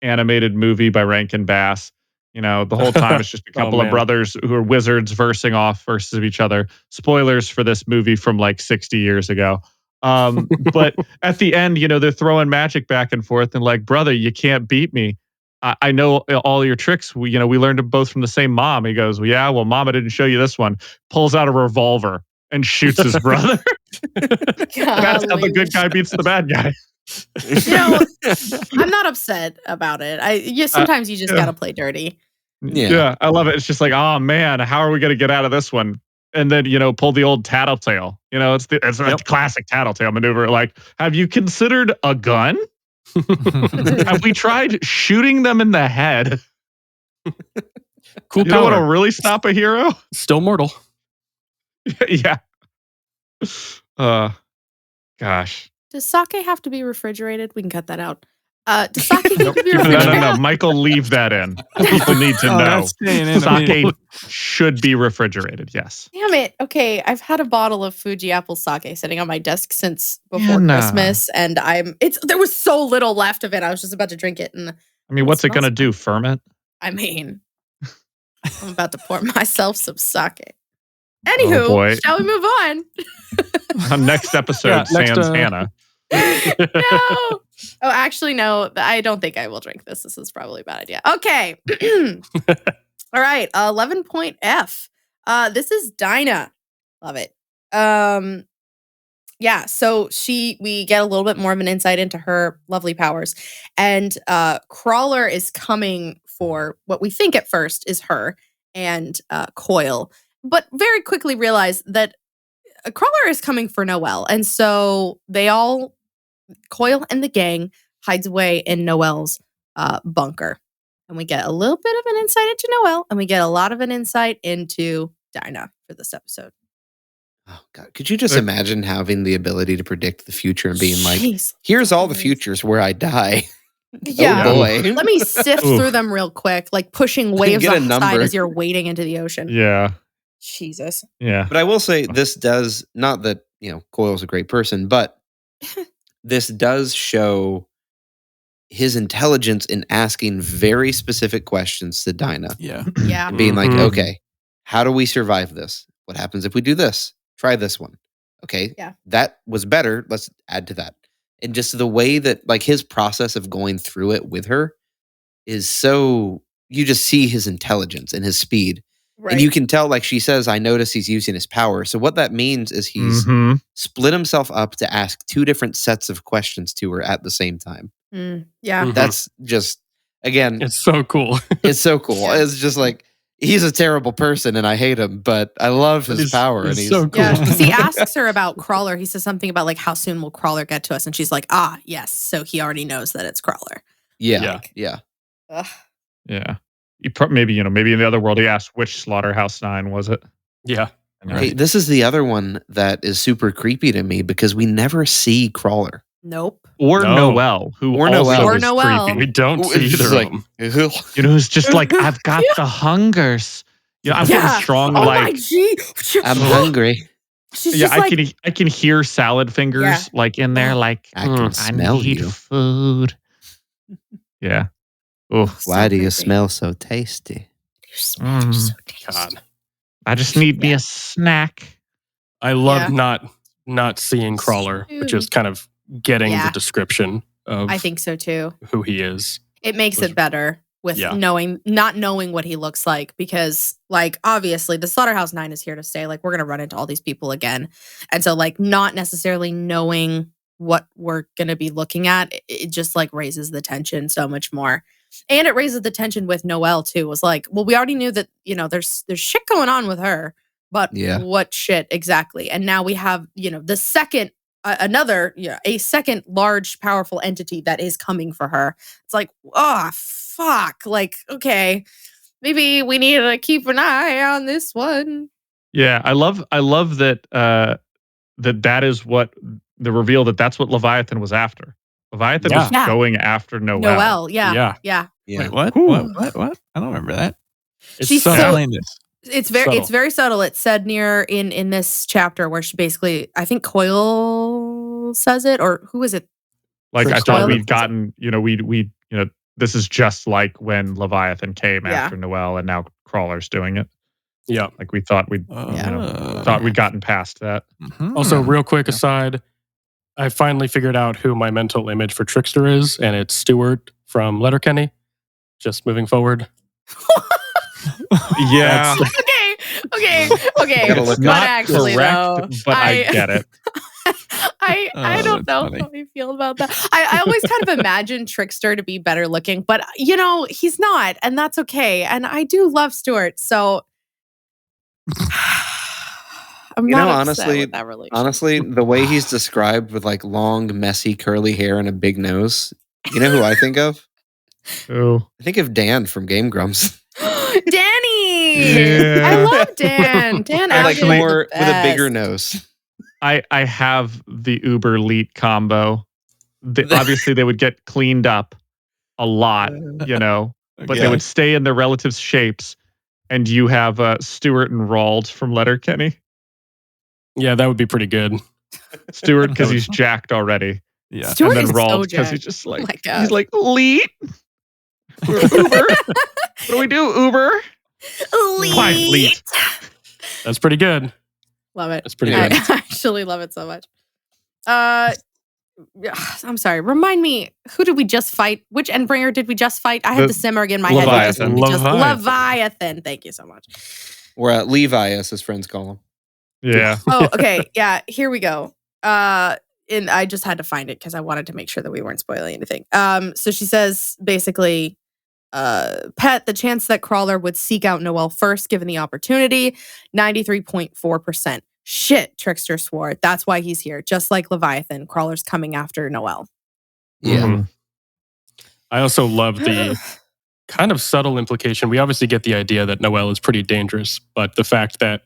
animated movie by Rankin Bass. The whole time it's just a couple of man. brothers who are wizards versus each other. Spoilers for this movie from like 60 years ago. But at the end, they're throwing magic back and forth and like, brother, you can't beat me. I know all your tricks. We learned them both from the same mom. He goes, well, yeah, well, mama didn't show you this one. Pulls out a revolver and shoots his brother. That's how the good guy beats the bad guy. I'm not upset about it. Sometimes you just gotta play dirty. Yeah. I love it. It's just like, oh man, how are we going to get out of this one? And then, pull the old tattletale. It's a classic tattletale maneuver. Like, have you considered a gun? Have we tried shooting them in the head? Cool You know what'll power. really stop a hero? Still mortal. Yeah. Gosh. Does sake have to be refrigerated? We can cut that out. Does sake have to be No, refrigerated? no. Michael, leave that in. People need to Oh, know. that's staying in. Sake should be refrigerated. Yes. Damn it. Okay, I've had a bottle of Fuji apple sake sitting on my desk since before Hannah. Christmas, and there was so little left of it. I was just about to drink it, and I mean, what's it going to do? Ferment? I'm about to pour myself some sake. Anywho, Oh, boy. shall we move on? On next episode, Yeah, next, Sans Hannah. No. Oh, actually, no. I don't think I will drink this. This is probably a bad idea. Okay. All right. 11 point F. This is Dinah. Love it. Yeah, so we get a little bit more of an insight into her lovely powers. And Crawler is coming for what we think at first is her and Coil, but very quickly realize that Crawler is coming for Noelle. And so Coil and the gang hides away in Noelle's bunker. And we get a little bit of an insight into Noelle, and we get a lot of an insight into Dinah for this episode. Oh God! Could you just imagine having the ability to predict the future and being like, Jeez. "Here's all the futures where I die." Yeah. Oh boy! Let me sift through them real quick, like pushing waves Get a off the side number. as you're wading into the ocean. Yeah. Jesus. Yeah. But I will say this does not that Coyle's a great person, but this does show his intelligence in asking very specific questions to Dinah. Yeah. Yeah. And being like, Mhm. okay, how do we survive this? What happens if we do this? Try this one. Okay. Yeah. That was better. Let's add to that. And just the way that like his process of going through it with her is so you just see his intelligence and his speed. Right. And you can tell, like she says, I notice he's using his power. So what that means is he's Mhm. split himself up to ask two different sets of questions to her at the same time. Yeah. Mhm. That's just, again, It's so cool. it's so cool. Yeah. It's just like, he's a terrible person and I hate him, but I love his He's- power. he's And he's so cool. Yeah. 'Cause he asks her about Crawler. He says something about like, how soon will Crawler get to us? And she's like, yes. So he already knows that it's Crawler. yeah. Yeah. Ugh. Yeah. Maybe in the other world he asked which Slaughterhouse 9 was it? Yeah. Okay, this is the other one that is super creepy to me because we never see Crawler. Nope. Or No. Noelle, who Or also Noelle. Or is Noelle. creepy. We don't Ooh, see it's either just of like, them. ugh. You know, who's just like, I've got the hungers. You know, I'm Yeah. getting strong Oh my like G. I'm hungry. She's yeah, just like, I can hear salad fingers Yeah. like in there, like I can smell need you. food. Yeah. Oh, so Why do you creepy. smell so tasty? You smell so tasty. God. I just need me a snack. I love Yeah. not seeing Crawler, but Dude. just kind of getting Yeah. the description of I think so too. who he is. It makes it better with Yeah. not knowing what he looks like, because like obviously the Slaughterhouse 9 is here to stay. Like we're gonna run into all these people again. And so like not necessarily knowing what we're gonna be looking at, it just like raises the tension so much more. And it raises the tension with Noelle too. It was like, well, we already knew that, there's shit going on with her, but Yeah. what shit exactly? And now we have, the second a second large powerful entity that is coming for her. It's like, oh fuck, like, okay, maybe we need to keep an eye on this one. Yeah, I love that that is what the reveal that's what Leviathan was after. Leviathan was Yeah. going after Noelle. Noelle, yeah. Yeah. Wait, what? Whew. What? I don't remember that. It's She's so, so- Explain this. It's Subtle. very subtle. It's said near in this chapter where she basically, I think Coil says it, or who is it? Like I Trick's thought Noelle. we'd gotten, this is just like when Leviathan came Yeah. after Noelle, and now Crawler's doing it. yeah. Like we thought we'd gotten past that. Mhm. Also, real quick aside, I finally figured out who my mental image for Trickster is, and it's Stewart from Letterkenny. Just moving forward. Yeah, Okay. Gotta it's look not actually, correct, though, but I get it. I Oh, don't know that's how funny. I feel about that. I always kind of imagine Trickster to be better looking, but he's not, and that's okay. And I do love Stuart, so I'm You know, not upset honestly- with that relationship. Honestly, the way he's described with like long, messy, curly hair and a big nose, you know who I think of? Oh, I think of Dan from Game Grumps. Danny, Yeah. I love Dan. Dan Like Algen is more the with a bigger best. nose. I have the Uber Elite combo. Obviously, they would get cleaned up a lot, but they would stay in their relative shapes. And you have Stewart and Rawls from Letterkenny. Yeah, that would be pretty good. Stewart because he's jacked already, Yeah. Stuart and is then so Rawls because he's jacked. just Oh like my God. he's like Elite. Uber. What do we do, Uber? Why Elite? That's pretty good. Love it. That's pretty Yeah. good. I actually love it so much. I'm sorry. Remind me, who did we just fight? Which Endbringer did we just fight? I had The the simmer in my head. Leviathan. Leviathan. Thank you so much. Or Levi, as his friends call him. Yeah. Oh, okay. Yeah, here we go. And I just had to find it because I wanted to make sure that we weren't spoiling anything. So she says basically, Pet, the chance that Crawler would seek out Noelle first given the opportunity, 93.4%. Shit, Trickster swore. That's why he's here. Just like Leviathan, Crawler's coming after Noelle. Yeah. Mhm. I also love the kind of subtle implication. We obviously get the idea that Noelle is pretty dangerous, but the fact that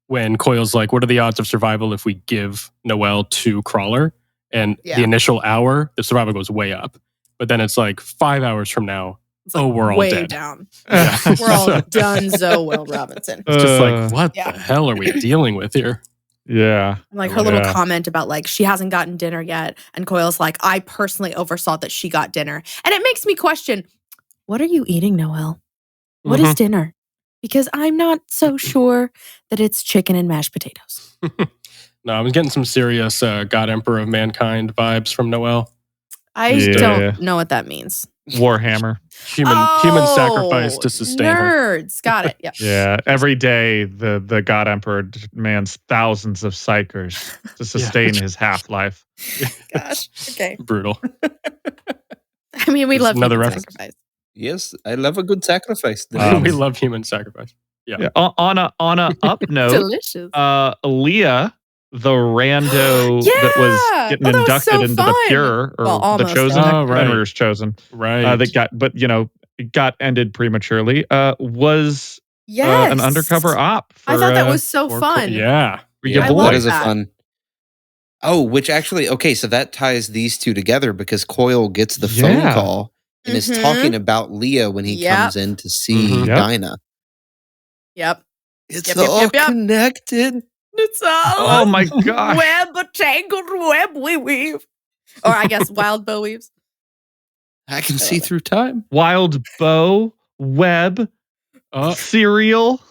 when Coyle's like, what are the odds of survival if we give Noelle to Crawler? And the initial hour, the survival goes way up. But then it's like 5 hours from now, It's like we're all way dead. down. Yeah. We're all done, Will Robinson. It's just like, what Yeah. the hell are we dealing with here? Yeah. Like her little comment about like she hasn't gotten dinner yet, and Coyle's like, I personally oversaw that she got dinner, and it makes me question, what are you eating, Noelle? What is dinner? Because I'm not so sure that it's chicken and mashed potatoes. No, I was getting some serious God Emperor of Mankind vibes from Noelle. I don't know what that means. Warhammer. Human sacrifice to sustain her. Nerds. Got it. Yep. Yeah. Every day, the God Emperor demands thousands of psychers to sustain his half-life. Gosh. Okay. Brutal. I mean, we love another human reference. sacrifice. Yes, I love a good sacrifice. We love human sacrifice. Yeah. On a up note, Delicious. Leah, the rando that was getting that was inducted so into fun. the Pure or Well, the almost. Chosen, Oh, right. Fenrir's Chosen, Right. that got, but it got ended prematurely. Was Yes. an undercover op. For, I thought that was so fun. Yeah. for your I boy. love That is a that. fun. Oh, which actually, okay, so that ties these two together because Coyle gets the phone call and is Mhm. talking about Leah when he Yep. comes in to see Yep. Dinah. Yep. It's Yep, all yep. connected. It's all Oh my gosh. web, a tangled web we weave. Or I guess wild bow weaves. I can see through time. Wild bow, web, cereal,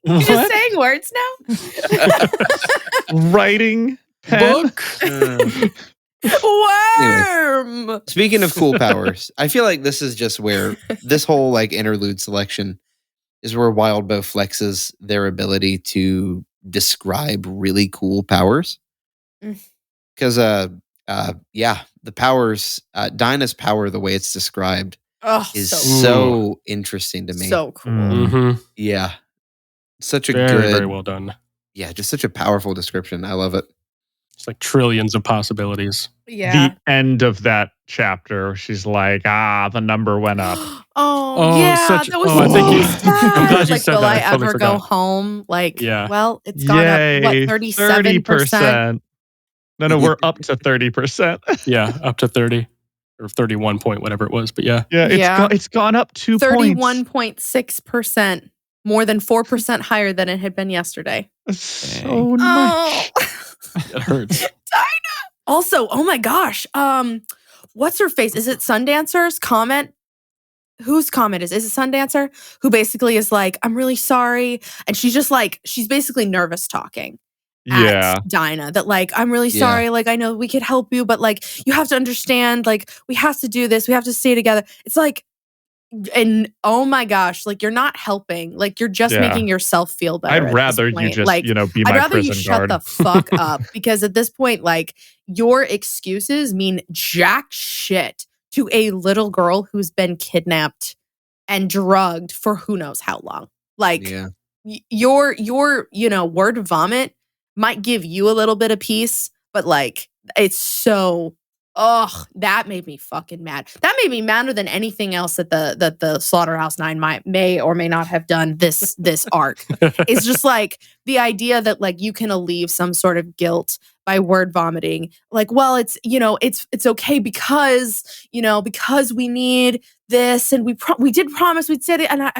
You're just saying words now? writing, pen. Worm. Speaking of cool powers, I feel like this is just where this whole like interlude selection is where Wild Bow flexes their ability to describe really cool powers. Because the powers, Dinah's power, the way it's described, is so interesting to me. So cool. Mm-hmm. Yeah. Such a Very, very well done. Yeah, just such a powerful description. I love it. It's like trillions of possibilities. Yeah. The end of that chapter, she's like, the number went up. Oh, yeah, such- that was oh, I so think you- sad. I'm glad you like, said will that. I I totally ever go forgot. home? Like, Yeah. well, it's gone up, what, 37%? 30%. No, we're up to 30%. Yeah, up to 30 or 31 point, whatever it was. But yeah. Yeah, it's gone up 2 points. 31.6%. More than 4% higher than it had been yesterday. So much. Oh. It hurts. Dinah. Also, oh my gosh. What's her face? Is it Sundancer's comment? Whose comment is it Sundancer? Who basically is like, I'm really sorry. And she's just like, she's basically nervous talking at Dinah. That like, I'm really sorry. Like, I know we could help you, but like, you have to understand, like, we have to do this. We have to stay together. It's like, and oh my gosh, like you're not helping. Like you're just making yourself feel better. I'd rather you just, like, be my I'd rather prison you shut guard. the fuck up because at this point, like your excuses mean jack shit to a little girl who's been kidnapped and drugged for who knows how long. Like your word vomit might give you a little bit of peace, but like it's so. That made me fucking mad. That made me madder than anything else that the Slaughterhouse 9 may or may not have done this arc. It's just like the idea that like you can alleviate some sort of guilt by word vomiting. Like, well, it's it's okay because we need this and we did promise we'd say it and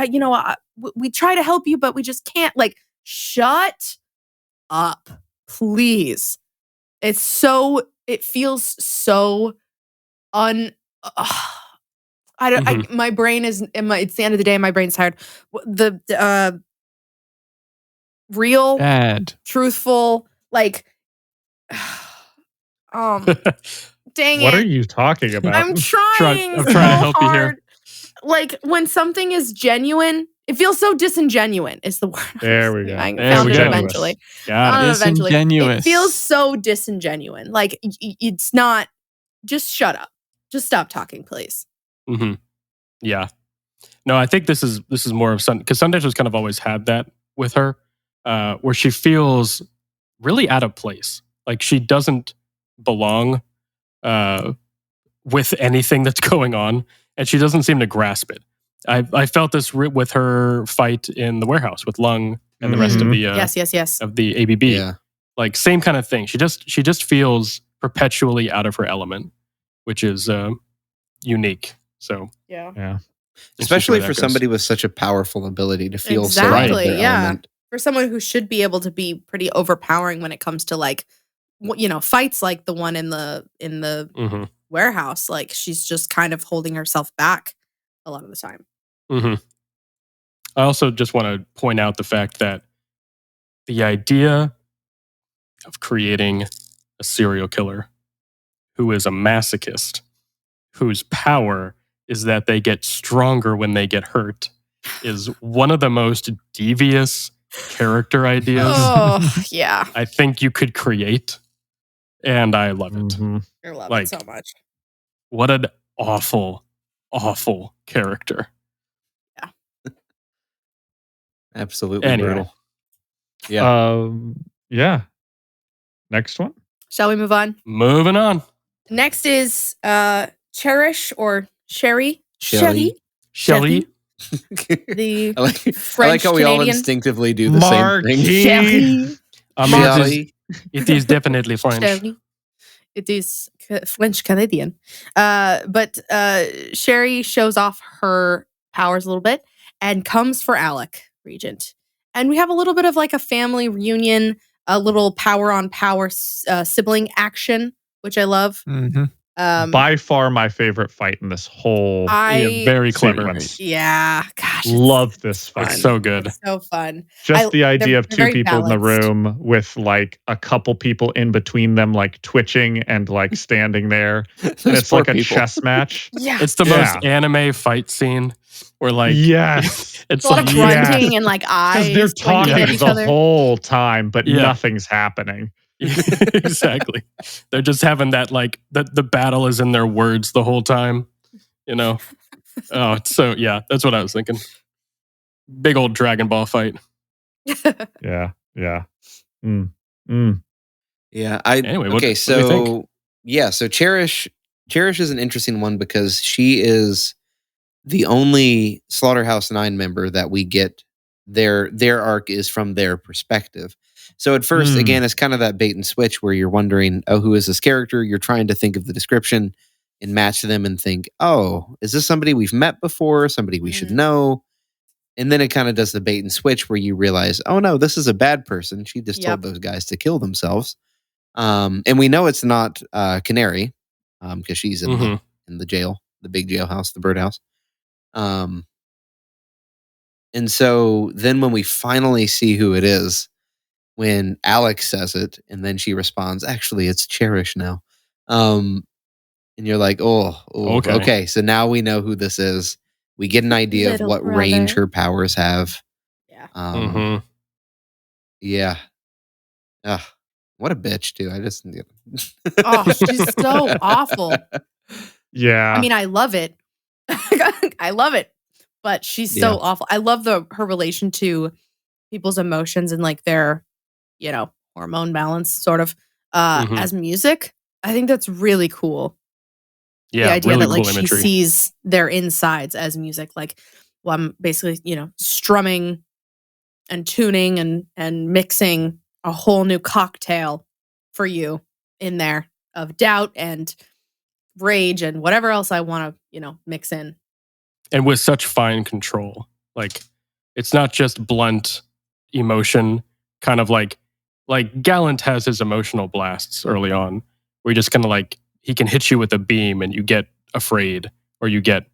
we try to help you but we just can't. Like, shut up, please. It feels so my brain is it's the end of the day. My brain's tired. The real, bad, truthful, like, dang it. What are you talking about? I'm trying to help you here. Like when something is genuine, It feels so disingenuous is the word. There we go. I There found we it go. eventually. Got it. Eventually. Disingenuous. It feels so disingenuous. Like it's not. Just shut up. Just stop talking, please. Mm-hmm. Yeah. No, I think this is more of because Sundance has kind of always had that with her, where she feels really out of place. Like she doesn't belong with anything that's going on, and she doesn't seem to grasp it. I felt this with her fight in the warehouse with Lung and the rest of the yes. of the ABB. Yeah. Like same kind of thing. She just feels perpetually out of her element, which is unique. So Yeah. Especially that for goes. somebody with such a powerful ability to feel so out of Exactly, their yeah. element. For someone who should be able to be pretty overpowering when it comes to like, fights like the one in the Mhm. warehouse, like she's just kind of holding herself back a lot of the time. Mm-hmm. I also just want to point out the fact that the idea of creating a serial killer who is a masochist, whose power is that they get stronger when they get hurt, is one of the most devious character ideas Oh, yeah. I think you could create. And I love it. Mhm. I love Like- it so much. What an awful, awful character. Absolutely Anyway. brutal. Yeah. Yeah. Next one. Shall we move on? Moving on. Next is Cherish or Sherry. Shelly. Shelly. The I like French how we all Canadian. instinctively do the same thing. Sherry. It is definitely French. Sherry. It is French Canadian. But Sherry shows off her powers a little bit and comes for Alec, Regent. And we have a little bit of like a family reunion, a little power on power sibling action, which I love. Mhm. By far my favorite fight in this whole Very clever. sequence. Yeah, gosh. Love this fight. It's so good. It's so fun. Just the idea of they're two very people in the balanced. room with like a couple people in between them, like twitching and like standing there. And Those it's poor like a people. chess match. Yeah. It's the Yeah. most anime fight scene where like Yes. it's a lot of like Yeah. grunting and like eyes Because they're pointing talking at each the other. whole time, but Yeah. nothing's happening. exactly. They're just having that like the battle is in their words the whole time. You know. Oh, it's so yeah, that's what I was thinking. Big old Dragon Ball fight. Yeah. Yeah. Mm. Yeah. Anyway, what do you so think? yeah, so Cherish is an interesting one because she is the only Slaughterhouse 9 member that we get their arc is from their perspective. So at first, again, it's kind of that bait and switch where you're wondering, oh, who is this character? You're trying to think of the description and match them and think, oh, is this somebody we've met before? Somebody we should know? And then it kind of does the bait and switch where you realize, oh no, this is a bad person. She just told those guys to kill themselves. And we know it's not Canary because she's in the jail, the big jailhouse, the birdhouse. And so then when we finally see who it is, when Alex says it, and then she responds, actually, it's Cherish now. And you're like, okay. So now we know who this is. We get an idea Little of what brother. range her powers have. Yeah. Yeah. Ugh, what a bitch, too. I just... Oh, she's so awful. Yeah. I mean, I love it. I love it. But she's so awful. I love her relation to people's emotions and like their, hormone balance sort of as music. I think that's really cool. Yeah, the idea really that like cool she imagery. sees their insides as music. Like, well, I'm basically, strumming and tuning and mixing a whole new cocktail for you in there of doubt and rage and whatever else I want to, mix in. And with such fine control. Like it's not just blunt emotion, kind of like Gallant has his emotional blasts early on, where you just kind of like he can hit you with a beam and you get afraid or you get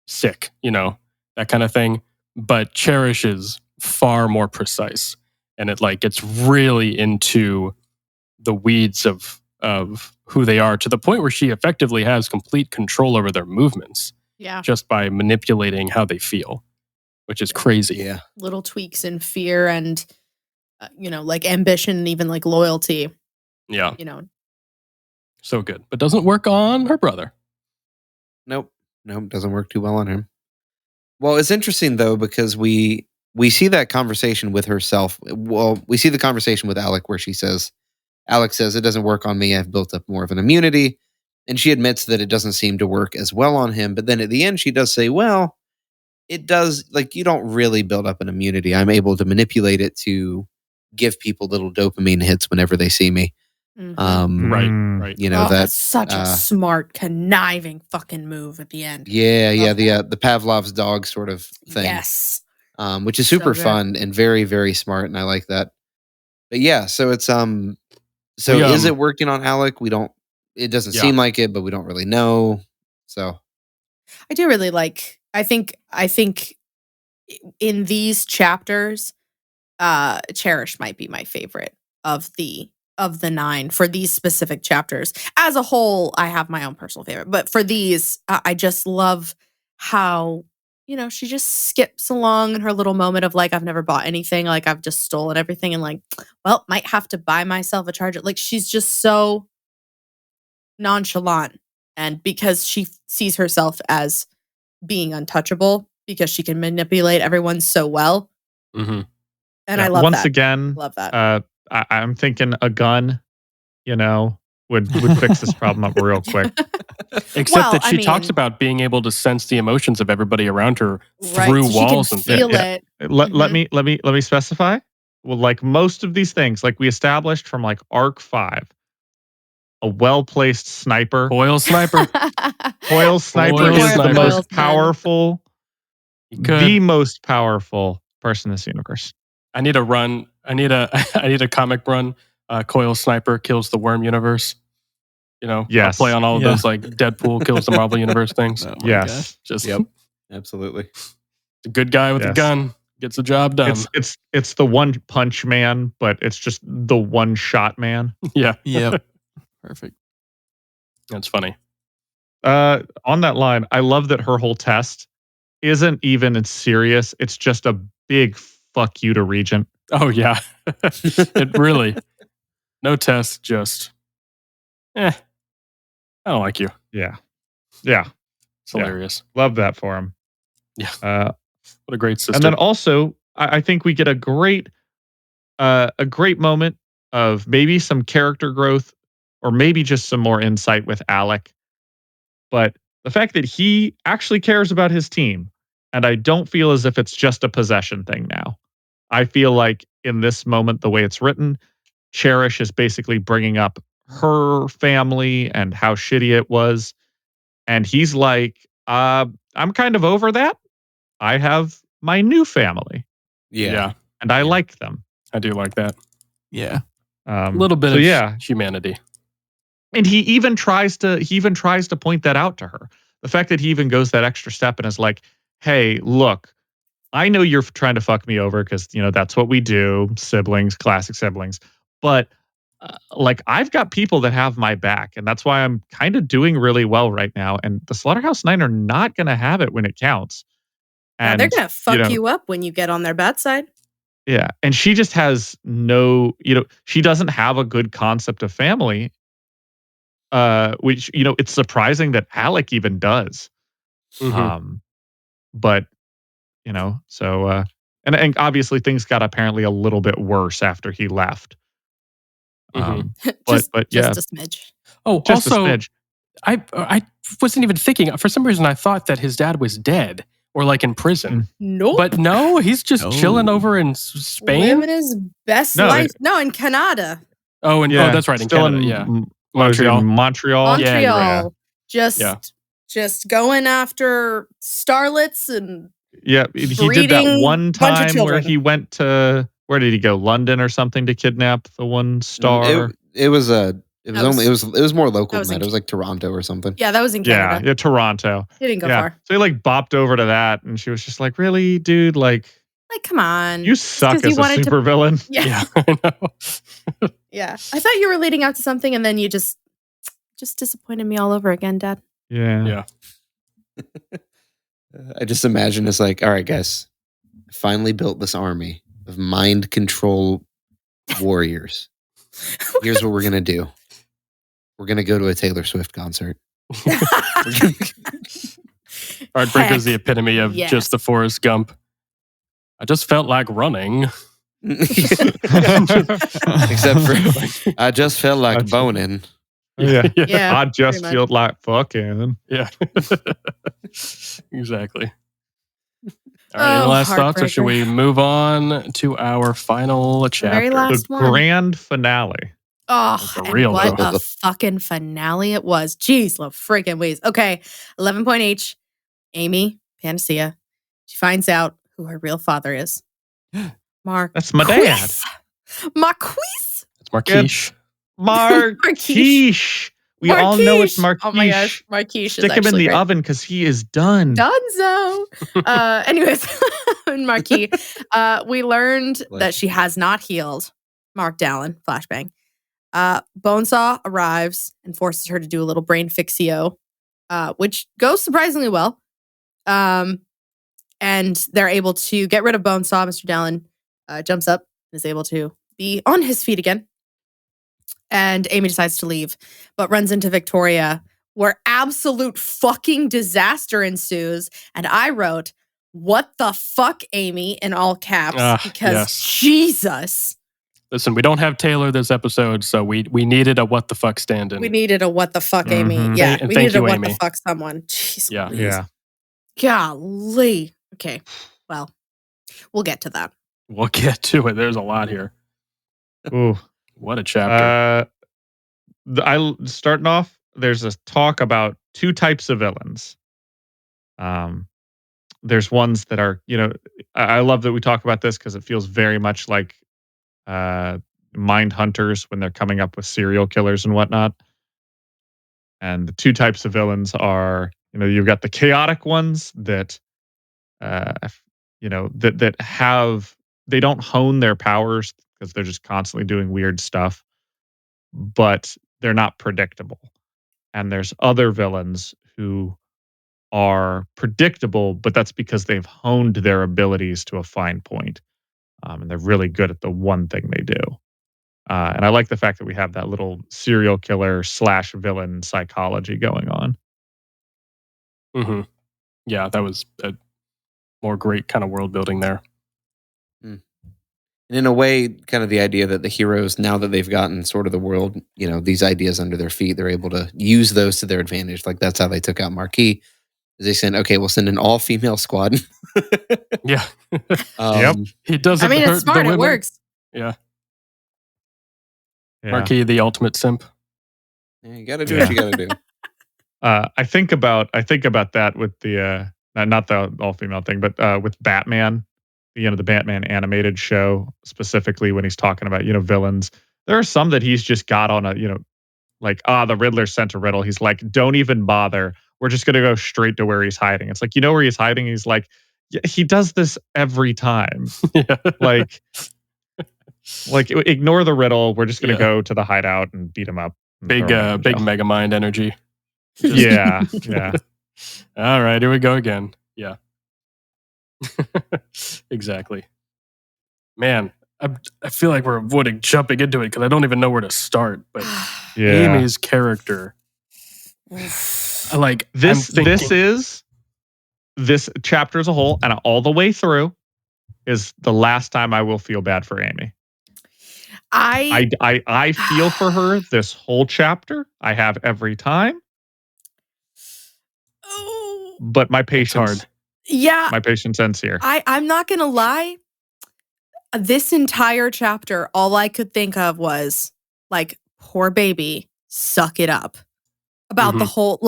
sick, that kind of thing. But Cherish is far more precise, and it like gets really into the weeds of who they are to the point where she effectively has complete control over their movements. Yeah. Just by manipulating how they feel. which is crazy. Yeah. Little tweaks in fear and, like ambition and even like loyalty, Yeah. So good. But doesn't work on her brother. Nope. Doesn't work too well on him. Well, it's interesting though, because we see that conversation with herself. Well, we see the conversation with Alec where Alex says, it doesn't work on me. I've built up more of an immunity. And she admits that it doesn't seem to work as well on him. But then at the end, she does say, well, it does. Like, you don't really build up an immunity. I'm able to manipulate it to give people little dopamine hits whenever they see me. Right. that's such a smart, conniving fucking move at the end. The Pavlov's dog sort of thing. Yes. Which is super So good. fun and very, very smart, and I like that. But yeah, so it's is it working on Alec? It doesn't seem like it, but we don't really know. So I do really like. I think in these chapters, Cherish might be my favorite of the 9 for these specific chapters. As a whole, I have my own personal favorite, but for these, I just love how she just skips along in her little moment of like, I've never bought anything, like I've just stolen everything, and like, well, might have to buy myself a charger. Like she's just so nonchalant, and because she sees herself as being untouchable because she can manipulate everyone so well. Mm-hmm. And I love once that. again, Love that. I'm thinking a gun, would fix this problem up real quick. Except that she talks about being able to sense the emotions of everybody around her through so walls she and can feel things. it. Let me specify. Well, like most of these things, like we established from like arc 5, a well-placed sniper. Coil sniper. Coil sniper Coil is the sniper. most powerful, Good. the most powerful person in this universe. I need a run. I need a comic run. Coil sniper kills the worm universe. Yes. I'll play on all of those like Deadpool kills the Marvel universe things. Oh my Yes. gosh. Just Yep. Absolutely. a good guy with a gun gets the job done. It's the one punch man, but it's just the one shot man. Yeah. Yep. Perfect. That's funny. On that line, I love that her whole test isn't even serious. It's just a big fuck you to Regent. Oh yeah. It really. No test, just I don't like you. Yeah. It's hilarious. Love that for him. Yeah. What a great sister. And then also, I think we get a great moment of maybe some character growth, or maybe just some more insight with Alec. But the fact that he actually cares about his team, and I don't feel as if it's just a possession thing now. I feel like in this moment, the way it's written, Cherish is basically bringing up her family and how shitty it was. And he's like, I'm kind of over that. I have my new family. Yeah. And I like them. I do like that. Yeah. A little bit of humanity. And he even tries to point that out to her. The fact that he even goes that extra step and is like, hey, look, I know you're trying to fuck me over because, that's what we do. Siblings, classic siblings. But like, I've got people that have my back. And that's why I'm kind of doing really well right now. And the Slaughterhouse 9 are not going to have it when it counts. And they're going to fuck you up when you get on their bad side. Yeah. And she just has she doesn't have a good concept of family. Which, it's surprising that Alec even does. Mm-hmm. But, so, and obviously things got apparently a little bit worse after he left. Just a smidge. Oh, just also, a smidge. I wasn't even thinking. For some reason, I thought that his dad was dead or like in prison. Nope. But no, he's just chilling over in Spain. Living his best life. No, in Canada. Oh, that's right. In Canada, Montreal. Yeah. Just going after starlets and he did that one time where he went to, where did he go? London or something to kidnap the one star. It was more local than that. It was like Toronto or something. Yeah, that was in Canada. Yeah, Toronto. He didn't go far. So he like bopped over to that, and she was just like, "Really, dude? Like come on, you suck as a supervillain." Yeah, I know. Yeah, I thought you were leading out to something, and then you just disappointed me all over again, Dad. Yeah. I just imagine it's like, all right, guys, finally built this army of mind control warriors. Here's what we're going to do. We're going to go to a Taylor Swift concert. Heartbreaker's the epitome of yes. just the Forrest Gump. I just felt like running. Except for, I just felt like boning. Yeah. Yeah, I just pretty feel like fucking. Yeah. Exactly. All right, any last thoughts, or should we move on to our final chapter? very last The one. grand finale. Oh, That's a and real what one. a fucking finale it was. Jeez, love freaking ways. Okay, 11 point H. Amy, Panacea. She finds out who her real father is. Mark. That's my dad. Marquise. It's Marquish. Marquish. We all know it's Marquish. Oh my gosh, Marquise. Stick him in the oven because he is done. Dunzo. Anyways, Marquis, we learned that she has not healed. Mark Dallin, flashbang. Bonesaw arrives and forces her to do a little brain fixio, which goes surprisingly well. And they're able to get rid of Bonesaw. Mr. Dallin jumps up and is able to be on his feet again. And Amy decides to leave, but runs into Victoria, where absolute fucking disaster ensues. And I wrote, "What the fuck, Amy," in all caps, because yes. Jesus. Listen, we don't have Taylor this episode, so we needed a what the fuck stand-in. We needed a what the fuck, Amy. Mhm. Yeah, And we thank needed a you, what Amy. the fuck someone. Jeez, Yeah. please. Yeah. Golly. Okay, well, we'll get to that. We'll get to it. There's a lot here. Ooh. What a chapter. Starting off, there's a talk about two types of villains. There's ones that are, I love that we talk about this because it feels very much like mind hunters when they're coming up with serial killers and whatnot. And the two types of villains are, you've got the chaotic ones that, that have, they don't hone their powers because they're just constantly doing weird stuff, but they're not predictable. And there's other villains who are predictable, but that's because they've honed their abilities to a fine point. And they're really good at the one thing they do. And I like the fact that we have that little serial killer / villain psychology going on. Mm-hmm. Yeah, that was a more great kind of world building there. And in a way, kind of the idea that the heroes, now that they've gotten sort of the world, these ideas under their feet, they're able to use those to their advantage. Like that's how they took out Marquis. They said, okay, we'll send an all-female squad. Yeah. Yep. He doesn't I mean, hurt it's smart. the It women. works. Yeah. Yeah. Marquis, the ultimate simp. Yeah, you got to do what you got to do. I think about that with the not the all-female thing, but with Batman. The Batman animated show, specifically when he's talking about, villains. There are some that he's just got on a, the Riddler sent a riddle. He's like, don't even bother. We're just going to go straight to where he's hiding. It's like, where he's hiding? He's like, yeah, he does this every time. Yeah. Like, ignore the riddle. We're just going to go to the hideout and beat him up. Big Megamind energy. Yeah. All right, here we go again. Yeah. Exactly. Man, I feel like we're avoiding jumping into it because I don't even know where to start. But Yeah. Amy's character, like this I'm thinking, this chapter as a whole and all the way through is the last time I will feel bad for Amy. I feel for her this whole chapter. I have every time. But my patience hard. Yeah. My patience ends here. I'm not going to lie. This entire chapter, all I could think of was like, poor baby, suck it up. About the whole,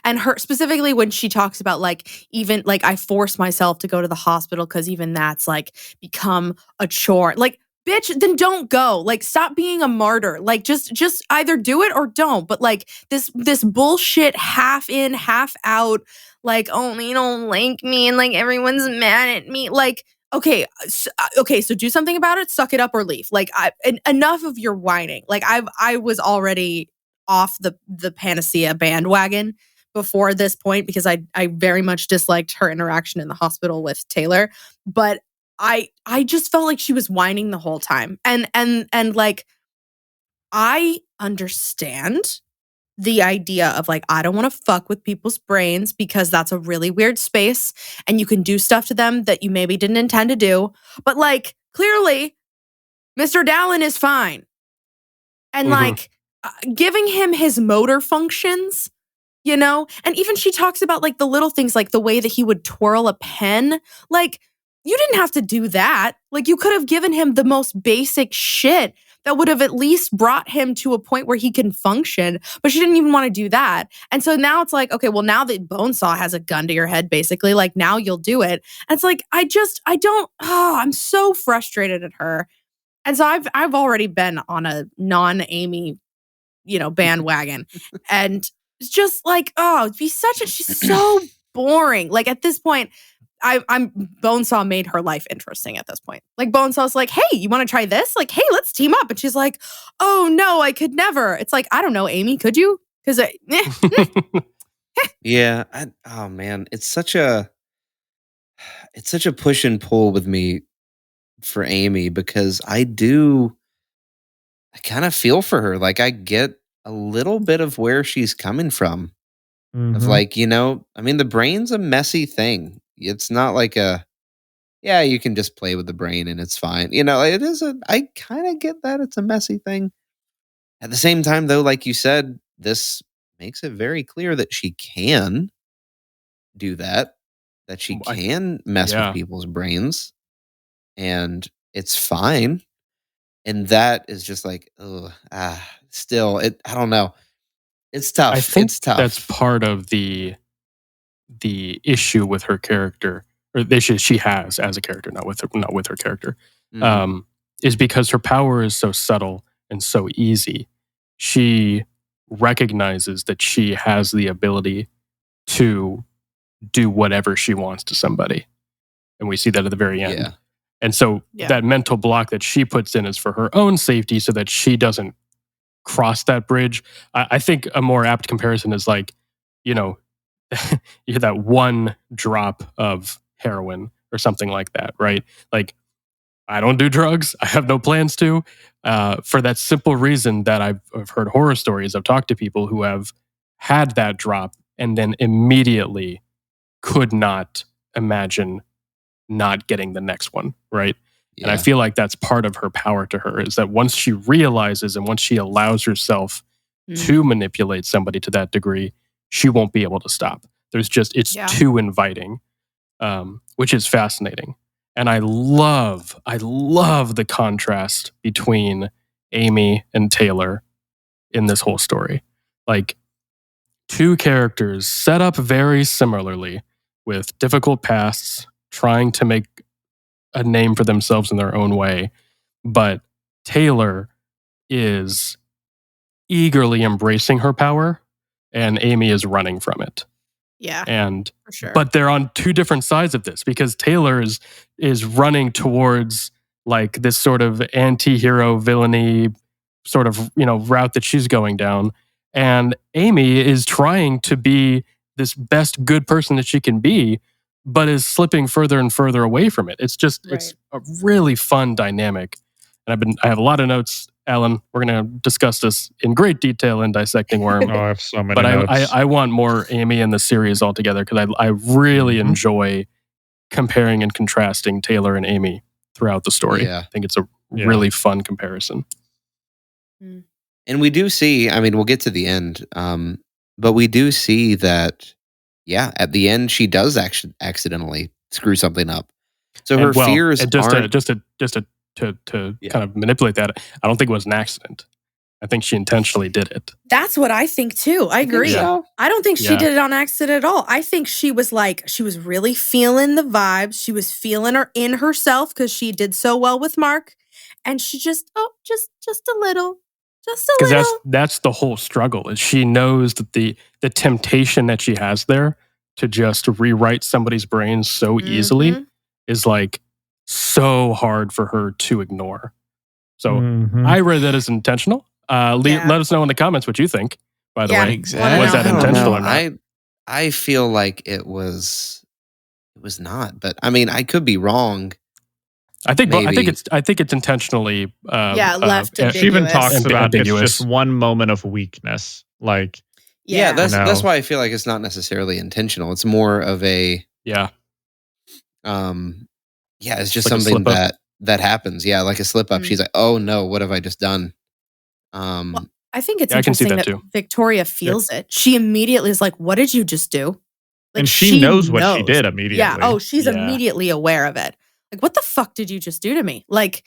and her specifically when she talks about even I force myself to go to the hospital because even that's become a chore. Bitch, then don't go. Stop being a martyr. Just either do it or don't. But this bullshit half in, half out. Oh, you don't like me and everyone's mad at me. Okay, so do something about it. Suck it up or leave. Enough of your whining. I was already off the Panacea bandwagon before this point because I very much disliked her interaction in the hospital with Taylor. But I just felt like she was whining the whole time. And like, I understand the idea of like, I don't want to fuck with people's brains because that's a really weird space and you can do stuff to them that you maybe didn't intend to do. But like, clearly, Mr. Dallin is fine. And like, giving him his motor functions, you know? And even she talks about like the little things, like the way that he would twirl a pen. Like, you didn't have to do that. Like, you could have given him the most basic shit that would have at least brought him to a point where he can function. But she didn't even want to do that. And so now it's like, okay, well, now that Bonesaw has a gun to your head, basically, like now you'll do it. And it's like, I'm so frustrated at her. And so I've already been on a non-Amy, bandwagon. And it's just like, she's so boring. Like at this point, Bonesaw made her life interesting at this point. Like Bonesaw's like, hey, you want to try this? Like, hey, let's team up. And she's like, oh no, I could never. It's like, I don't know, Amy, could you? Because Yeah. Oh man, it's such a push and pull with me for Amy because I kind of feel for her. Like I get a little bit of where she's coming from. Of like, the brain's a messy thing. It's not like you can just play with the brain and it's fine. It is I kind of get that it's a messy thing. At the same time, though, like you said, this makes it very clear that she can do that she can mess with people's brains and it's fine. And that is just like, still, I don't know. It's tough. I think it's tough. That's part of the issue with her character, or the issue she has as a character, not with her character, is because her power is so subtle and so easy. She recognizes that she has the ability to do whatever she wants to somebody, and we see that at the very end. Yeah. And so that mental block that she puts in is for her own safety, so that she doesn't cross that bridge. I think a more apt comparison is like, you have that one drop of heroin or something like that, right? Like, I don't do drugs. I have no plans to, for that simple reason that I've heard horror stories. I've talked to people who have had that drop and then immediately could not imagine not getting the next one, right? Yeah. And I feel like that's part of her power to her, is that once she realizes and once she allows herself to manipulate somebody to that degree, she won't be able to stop. It's too inviting, which is fascinating. And I love the contrast between Amy and Taylor in this whole story. Like, two characters set up very similarly with difficult pasts, trying to make a name for themselves in their own way. But Taylor is eagerly embracing her power and Amy is running from it. Yeah. And for sure. But they're on two different sides of this, because Taylor is running towards like this sort of anti-hero villainy sort of, route that she's going down. And Amy is trying to be this best good person that she can be, but is slipping further and further away from it. It's just, it's a really fun dynamic. And I have a lot of notes, Alan. We're going to discuss this in great detail in Dissecting Worm. Oh, I have so many but notes. I want more Amy in the series altogether, because I really enjoy comparing and contrasting Taylor and Amy throughout the story. Yeah. I think it's a really fun comparison. And we do see, we'll get to the end, but we do see that, at the end, she does actually accidentally screw something up. So her fears aren't... To kind of manipulate that, I don't think it was an accident. I think she intentionally did it. That's what I think too. I agree. So. I don't think she did it on accident at all. I think she was really feeling the vibes. She was feeling her in herself because she did so well with Mark. And she just a little. Because that's the whole struggle, is she knows that the temptation that she has there to just rewrite somebody's brain so easily is like so hard for her to ignore. So I read that as intentional. Let us know in the comments what you think, by the way. Exactly. Was that intentional or not? I feel like it was not, but I could be wrong. I think Maybe. it's intentionally. left ambiguous. She even talks about ambiguous. it's just one moment of weakness. Like, Yeah, that's No. that's why I feel like it's not necessarily intentional. It's more of a Yeah. it's just Like a something slip-up. that happens. Yeah, like a slip up. Mm. She's like, "Oh no, what have I just done?" Well, I think it's Yeah, I can see interesting that that too. Victoria feels it. She immediately is like, "What did you just do?" Like and she knows what she knows. did immediately. Yeah. Oh, she's Yeah. immediately aware of it. Like, what the fuck did you just do to me? Like,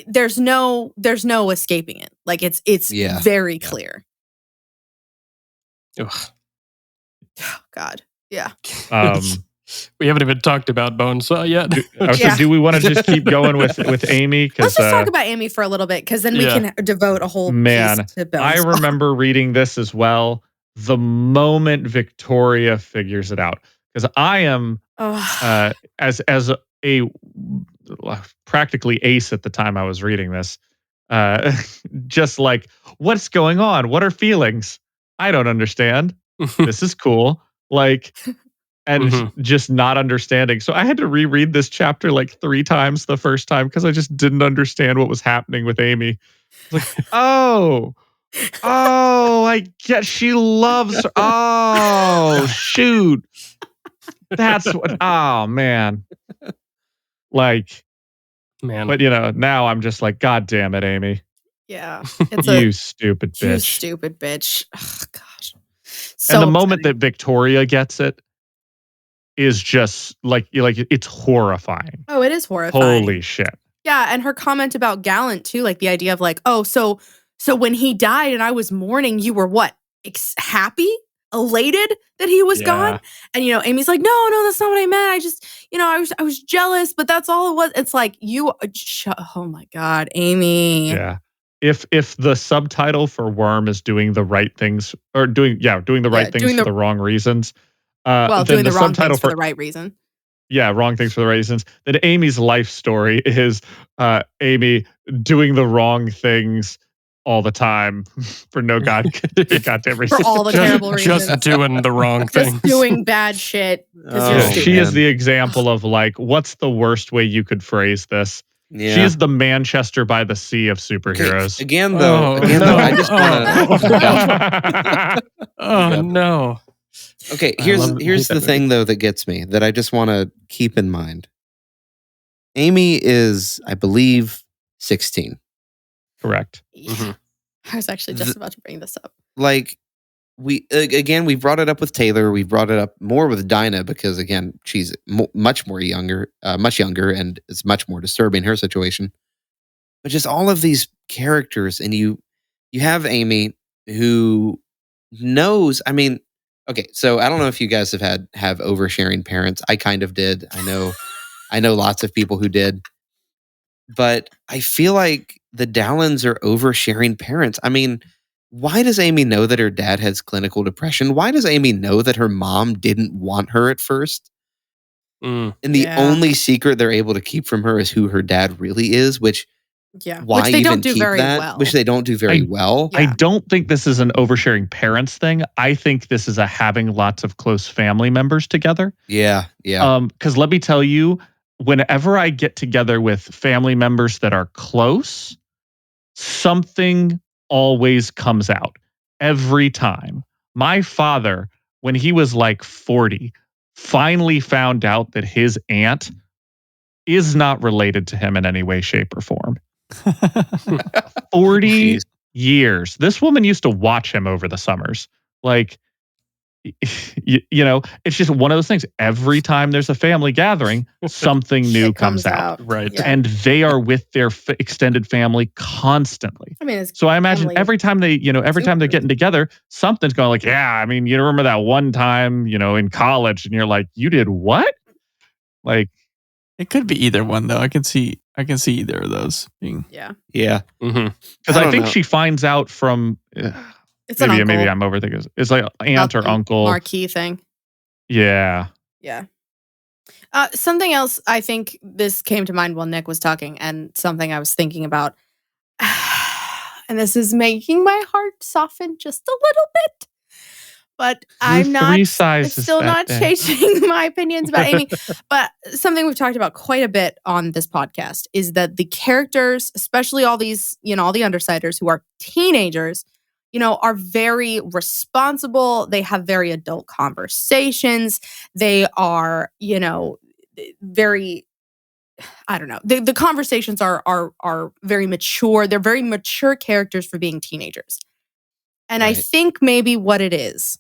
there's no escaping it. Like, it's Yeah. very Yeah. clear. Ugh. Oh, God. Yeah. We haven't even talked about Bonesaw yet. So do we want to just keep going with Amy? Let's Because just talk about Amy for a little bit, because then we can devote a whole man, piece to Bones. I remember reading this as well. The moment Victoria figures it out, because I am as a practically ace at the time I was reading this, just like, what's going on? What are feelings? I don't understand. This is cool. Like, and just not understanding. So I had to reread this chapter like 3 times the first time because I just didn't understand what was happening with Amy. Like, oh, I get she loves her. Oh, shoot. That's what, oh, man. Like, Man. but now I'm just like, God damn it, Amy. Yeah. You stupid bitch. You stupid bitch. Oh, gosh. And the moment that Victoria gets it is just like it's horrifying. Oh, it is horrifying. Holy shit. Yeah, and her comment about Gallant too, like the idea of like, oh, so when he died and I was mourning, you were what? Happy? Elated that he was gone? And Amy's like, no, that's not what I meant. I just, I was jealous, but that's all it was. It's like oh my God, Amy. Yeah. If the subtitle for Worm is doing the right things or doing the right things for the wrong reasons. Well, then doing the wrong subtitle things for the right reason. Yeah, wrong things for the right reasons. Then Amy's life story is Amy doing the wrong things all the time for no goddamn reason. For all the terrible reasons. Just doing the wrong things. Just doing bad shit. She is the example of like, what's the worst way you could phrase this? Yeah. She is the Manchester by the Sea of superheroes. Okay. Again, though, I just want to. Oh no. Okay, here's the thing though that gets me, that I just want to keep in mind. Amy is, I believe, 16. Correct. Yeah. I was actually just about to bring this up. Like, we brought it up with Taylor. We brought it up more with Dinah because, again, she's much younger, and it's much more disturbing, her situation. But just all of these characters, and you have Amy who knows. I mean, okay, so I don't know if you guys have oversharing parents. I kind of did. I know lots of people who did. But I feel like the Dallins are oversharing parents. I mean, why does Amy know that her dad has clinical depression? Why does Amy know that her mom didn't want her at first? And the only secret they're able to keep from her is who her dad really is, which why they even don't do keep very that? well. Which they don't do very well. I don't think this is an oversharing parents thing. I think this is a having lots of close family members together. Yeah. Because let me tell you, whenever I get together with family members that are close, something always comes out every time. My father, when he was like 40, finally found out that his aunt is not related to him in any way, shape, or form. 40 years. This woman used to watch him over the summers. Like, it's just one of those things. Every time there's a family gathering, something new comes out. Right. Yeah. And they are with their extended family constantly. I mean, so I imagine every time they're getting together, something's going like, yeah, I mean, you remember that one time, in college, and you're like, you did what? Like, it could be either one though. I can see either of those being. Yeah. Because I think she finds out from. It's maybe an uncle. I'm overthinking. It's like aunt or uncle. Marquee thing. Yeah. Something else, I think this came to mind while Nick was talking, and something I was thinking about. And this is making my heart soften just a little bit. but I'm not 3 sizes still that not day. changing my opinions about Amy. But something we've talked about quite a bit on this podcast is that the characters, especially all these, all the Undersiders who are teenagers, are very responsible. They have very adult conversations. They are, very, I don't know. The conversations are very mature. They're very mature characters for being teenagers. And I Right. think maybe what it is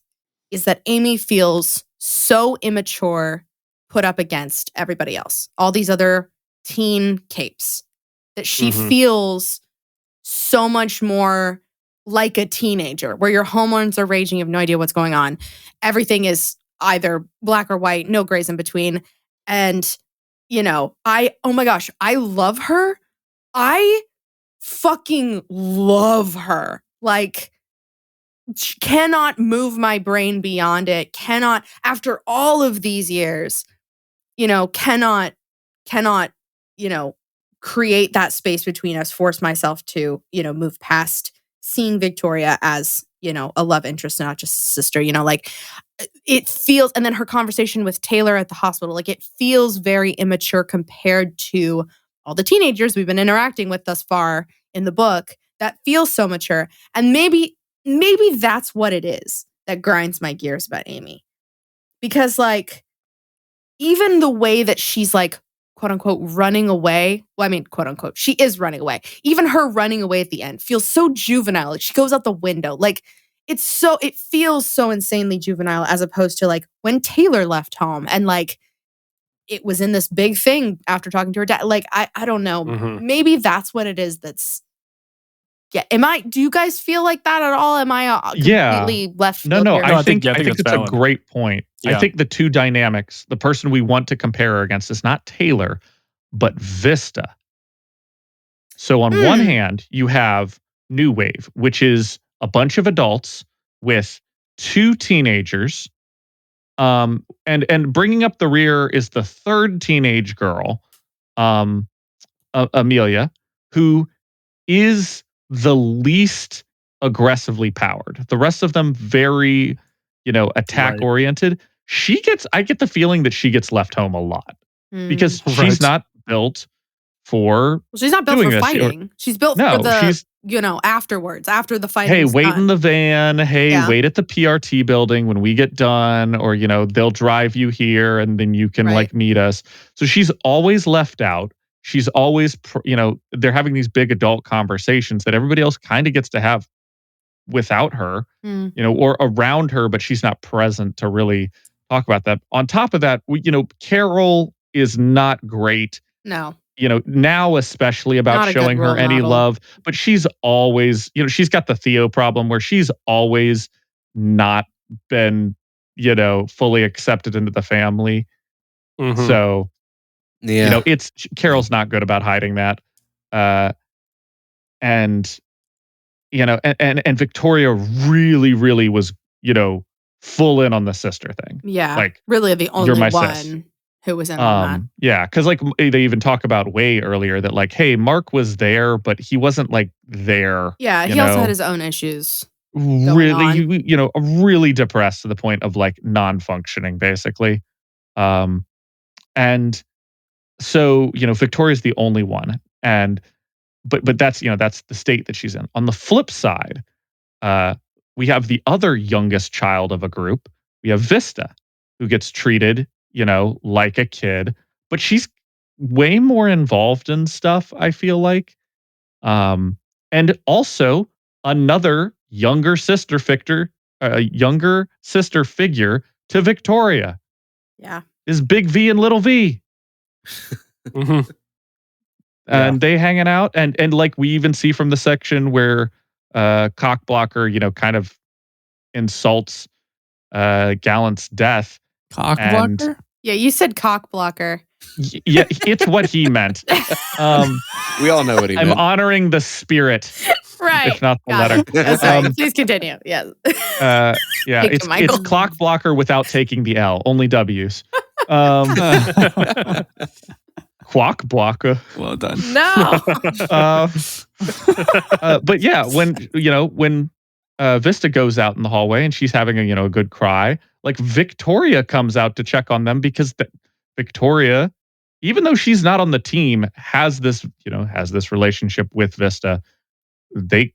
that Amy feels so immature put up against everybody else, all these other teen capes, that she Mhm. feels so much more like a teenager, where your hormones are raging, you have no idea what's going on. Everything is either black or white, no grays in between. And, oh my gosh, I love her. I fucking love her. Like, cannot move my brain beyond it. Cannot, after all of these years, cannot, create that space between us, force myself to, move past seeing Victoria as, a love interest, not just a sister, like it feels, and then her conversation with Taylor at the hospital, like it feels very immature compared to all the teenagers we've been interacting with thus far in the book that feels so mature. And maybe that's what it is that grinds my gears about Amy. Because like, even the way that she's like, quote unquote, running away. Well, I mean, quote unquote, she is running away. Even her running away at the end feels so juvenile. Like she goes out the window. Like it feels so insanely juvenile, as opposed to like when Taylor left home and like it was in this big thing after talking to her dad. Like, I don't know. Mhm. Maybe that's what it is that's. Yeah. Do you guys feel like that at all? Am I completely left field No, here? I I think think it's it's a valid. great point. Yeah. I think the two dynamics, the person we want to compare her against is not Taylor, but Vista. So on one hand, you have New Wave, which is a bunch of adults with 2 teenagers. And bringing up the rear is the 3rd teenage girl, Amelia, who is the least aggressively powered. The rest of them very, attack Right. oriented. I get the feeling that she gets left home a lot because Right. she's not built for. Well, she's not built doing for this. fighting. She's built No, for the, she's- afterwards, after the fighting. Hey, wait in the van. Hey, Yeah. wait at the PRT building when we get done, or they'll drive you here and then you can Right. like meet us. So she's always left out. She's always, they're having these big adult conversations that everybody else kind of gets to have without her, or around her, but she's not present to really talk about that. On top of that, Carol is not great. No. Now especially about Not a good showing her role any model. love, but she's always, she's got the Theo problem where she's always not been, fully accepted into the family. Mhm. So, Yeah. Carol's not good about hiding that. And Victoria really, really was, full in on the sister thing. Yeah. Like, really the you're only my one sis. who was in on that. Yeah, because like they even talk about way earlier that like, hey, Mark was there, but he wasn't like there. Yeah, he also had his own issues. Really, really depressed to the point of like non-functioning, basically. And so Victoria's the only one, and but that's that's the state that she's in. On the flip side, we have the other youngest child of a group. We have Vista, who gets treated like a kid, but she's way more involved in stuff, I feel like. And also another younger sister figure to Victoria Yeah. is Big V and Little V. Mhm. And they hanging out, and like we even see from the section where Cockblocker, kind of insults Gallant's death. Cockblocker? Yeah, you said cock blocker. Yeah, it's what he meant. We all know what he I'm meant. honoring the spirit, Right. if not the Got letter. it. Oh, sorry. Please continue. Yes. Yeah, Thank you, it's Michael. clock blocker without taking the L, only W's. Quack blocker. Well done. No. But yeah, when Vista goes out in the hallway and she's having a good cry. Like Victoria comes out to check on them because Victoria, even though she's not on the team, has this relationship with Vista. They,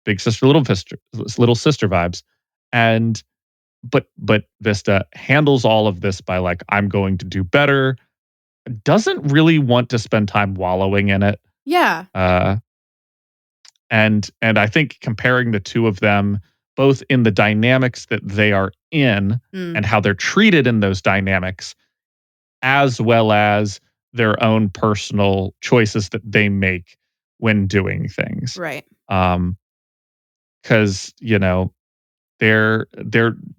big sister, little sister vibes. And but Vista handles all of this by like, I'm going to do better. Doesn't really want to spend time wallowing in it. Yeah. And I think comparing the two of them, both in the dynamics that they are in and how they're treated in those dynamics, as well as their own personal choices that they make when doing things. Right. Because, they're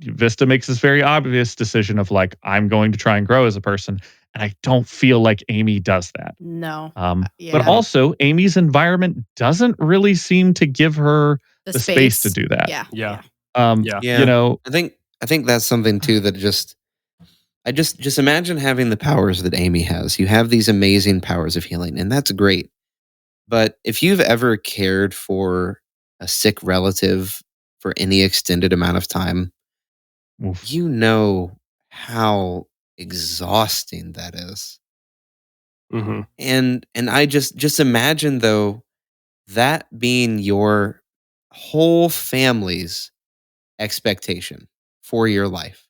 Vista makes this very obvious decision of like, I'm going to try and grow as a person. And I don't feel like Amy does that. No. But also, Amy's environment doesn't really seem to give her the space to do that. Yeah. I think that's something too that just imagine having the powers that Amy has. You have these amazing powers of healing, and that's great. But if you've ever cared for a sick relative for any extended amount of time, you know how exhausting that is. Mm-hmm. And I just imagine though that being your whole family's expectation for your life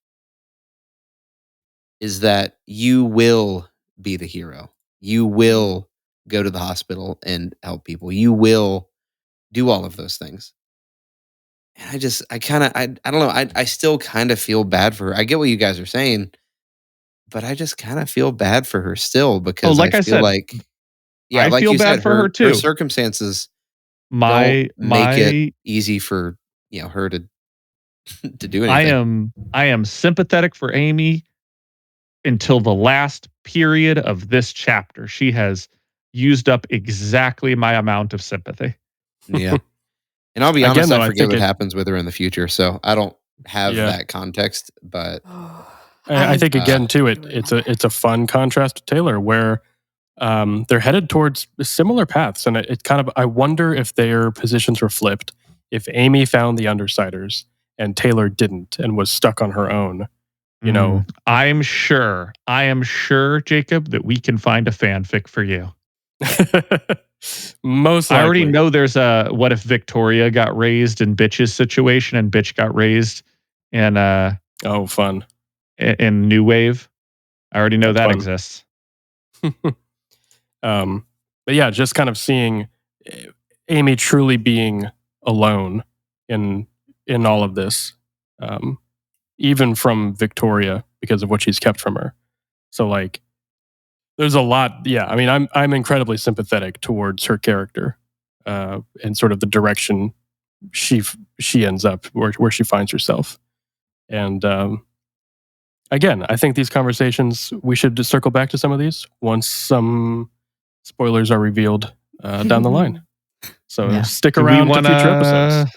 is that you will be the hero. You will go to the hospital and help people. You will do all of those things. And I don't know. I still kind of feel bad for her. I get what you guys are saying, but I just kind of feel bad for her still because like I feel said, like, I like feel you bad said, for her too. Her circumstances Make it easy for her to do anything. I am sympathetic for Amy until the last period of this chapter. She has used up exactly my amount of sympathy. Yeah. And I'll be honest, I forget what happens with her in the future, so I don't have that context. But I think again too, it's a fun contrast to Taylor, where they're headed towards similar paths, and it kind of, I wonder if their positions were flipped. If Amy found the Undersiders and Taylor didn't and was stuck on her own, I am sure, Jacob, that we can find a fanfic for you. Most likely. I already know there's a what if Victoria got raised in Bitch's situation and Bitch got raised in fun in New Wave. I already know that exists. But yeah, just kind of seeing Amy truly being alone in all of this, even from Victoria because of what she's kept from her. So like, there's a lot. Yeah, I mean, I'm incredibly sympathetic towards her character, and sort of the direction she ends up, where she finds herself. And again, I think these conversations, we should just circle back to some of these once some spoilers are revealed down the line. So stick around to future episodes.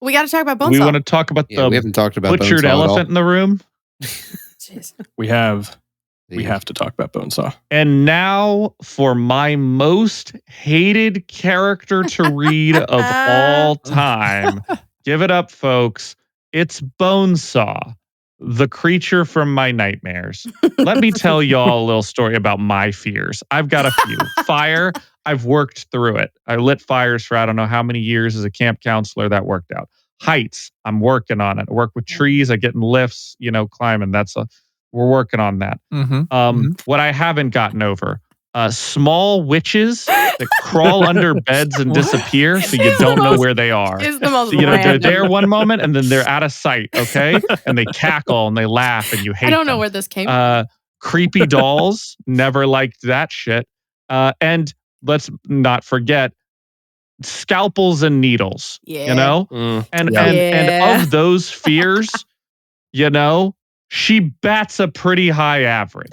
We got to talk about Bonesaw. We want to talk about we haven't talked about butchered Bonesaw elephant in the room. Jeez. We have to talk about Bonesaw. And now for my most hated character to read of all time. Give it up, folks. It's Bonesaw, the creature from my nightmares. Let me tell y'all a little story about my fears. I've got a few. Fire, I've worked through it. I lit fires for I don't know how many years as a camp counselor. That worked out. Heights, I'm working on it. I work with trees. I get in lifts, climbing. We're working on that. What I haven't gotten over, small witches that crawl under beds and disappear, so you don't know where they are. It's the most So, they're there one moment and then they're out of sight, okay? And they cackle and they laugh and you hate them. I don't know where this came from. Creepy dolls, never liked that shit. And let's not forget scalpels and needles, And of those fears, she bats a pretty high average.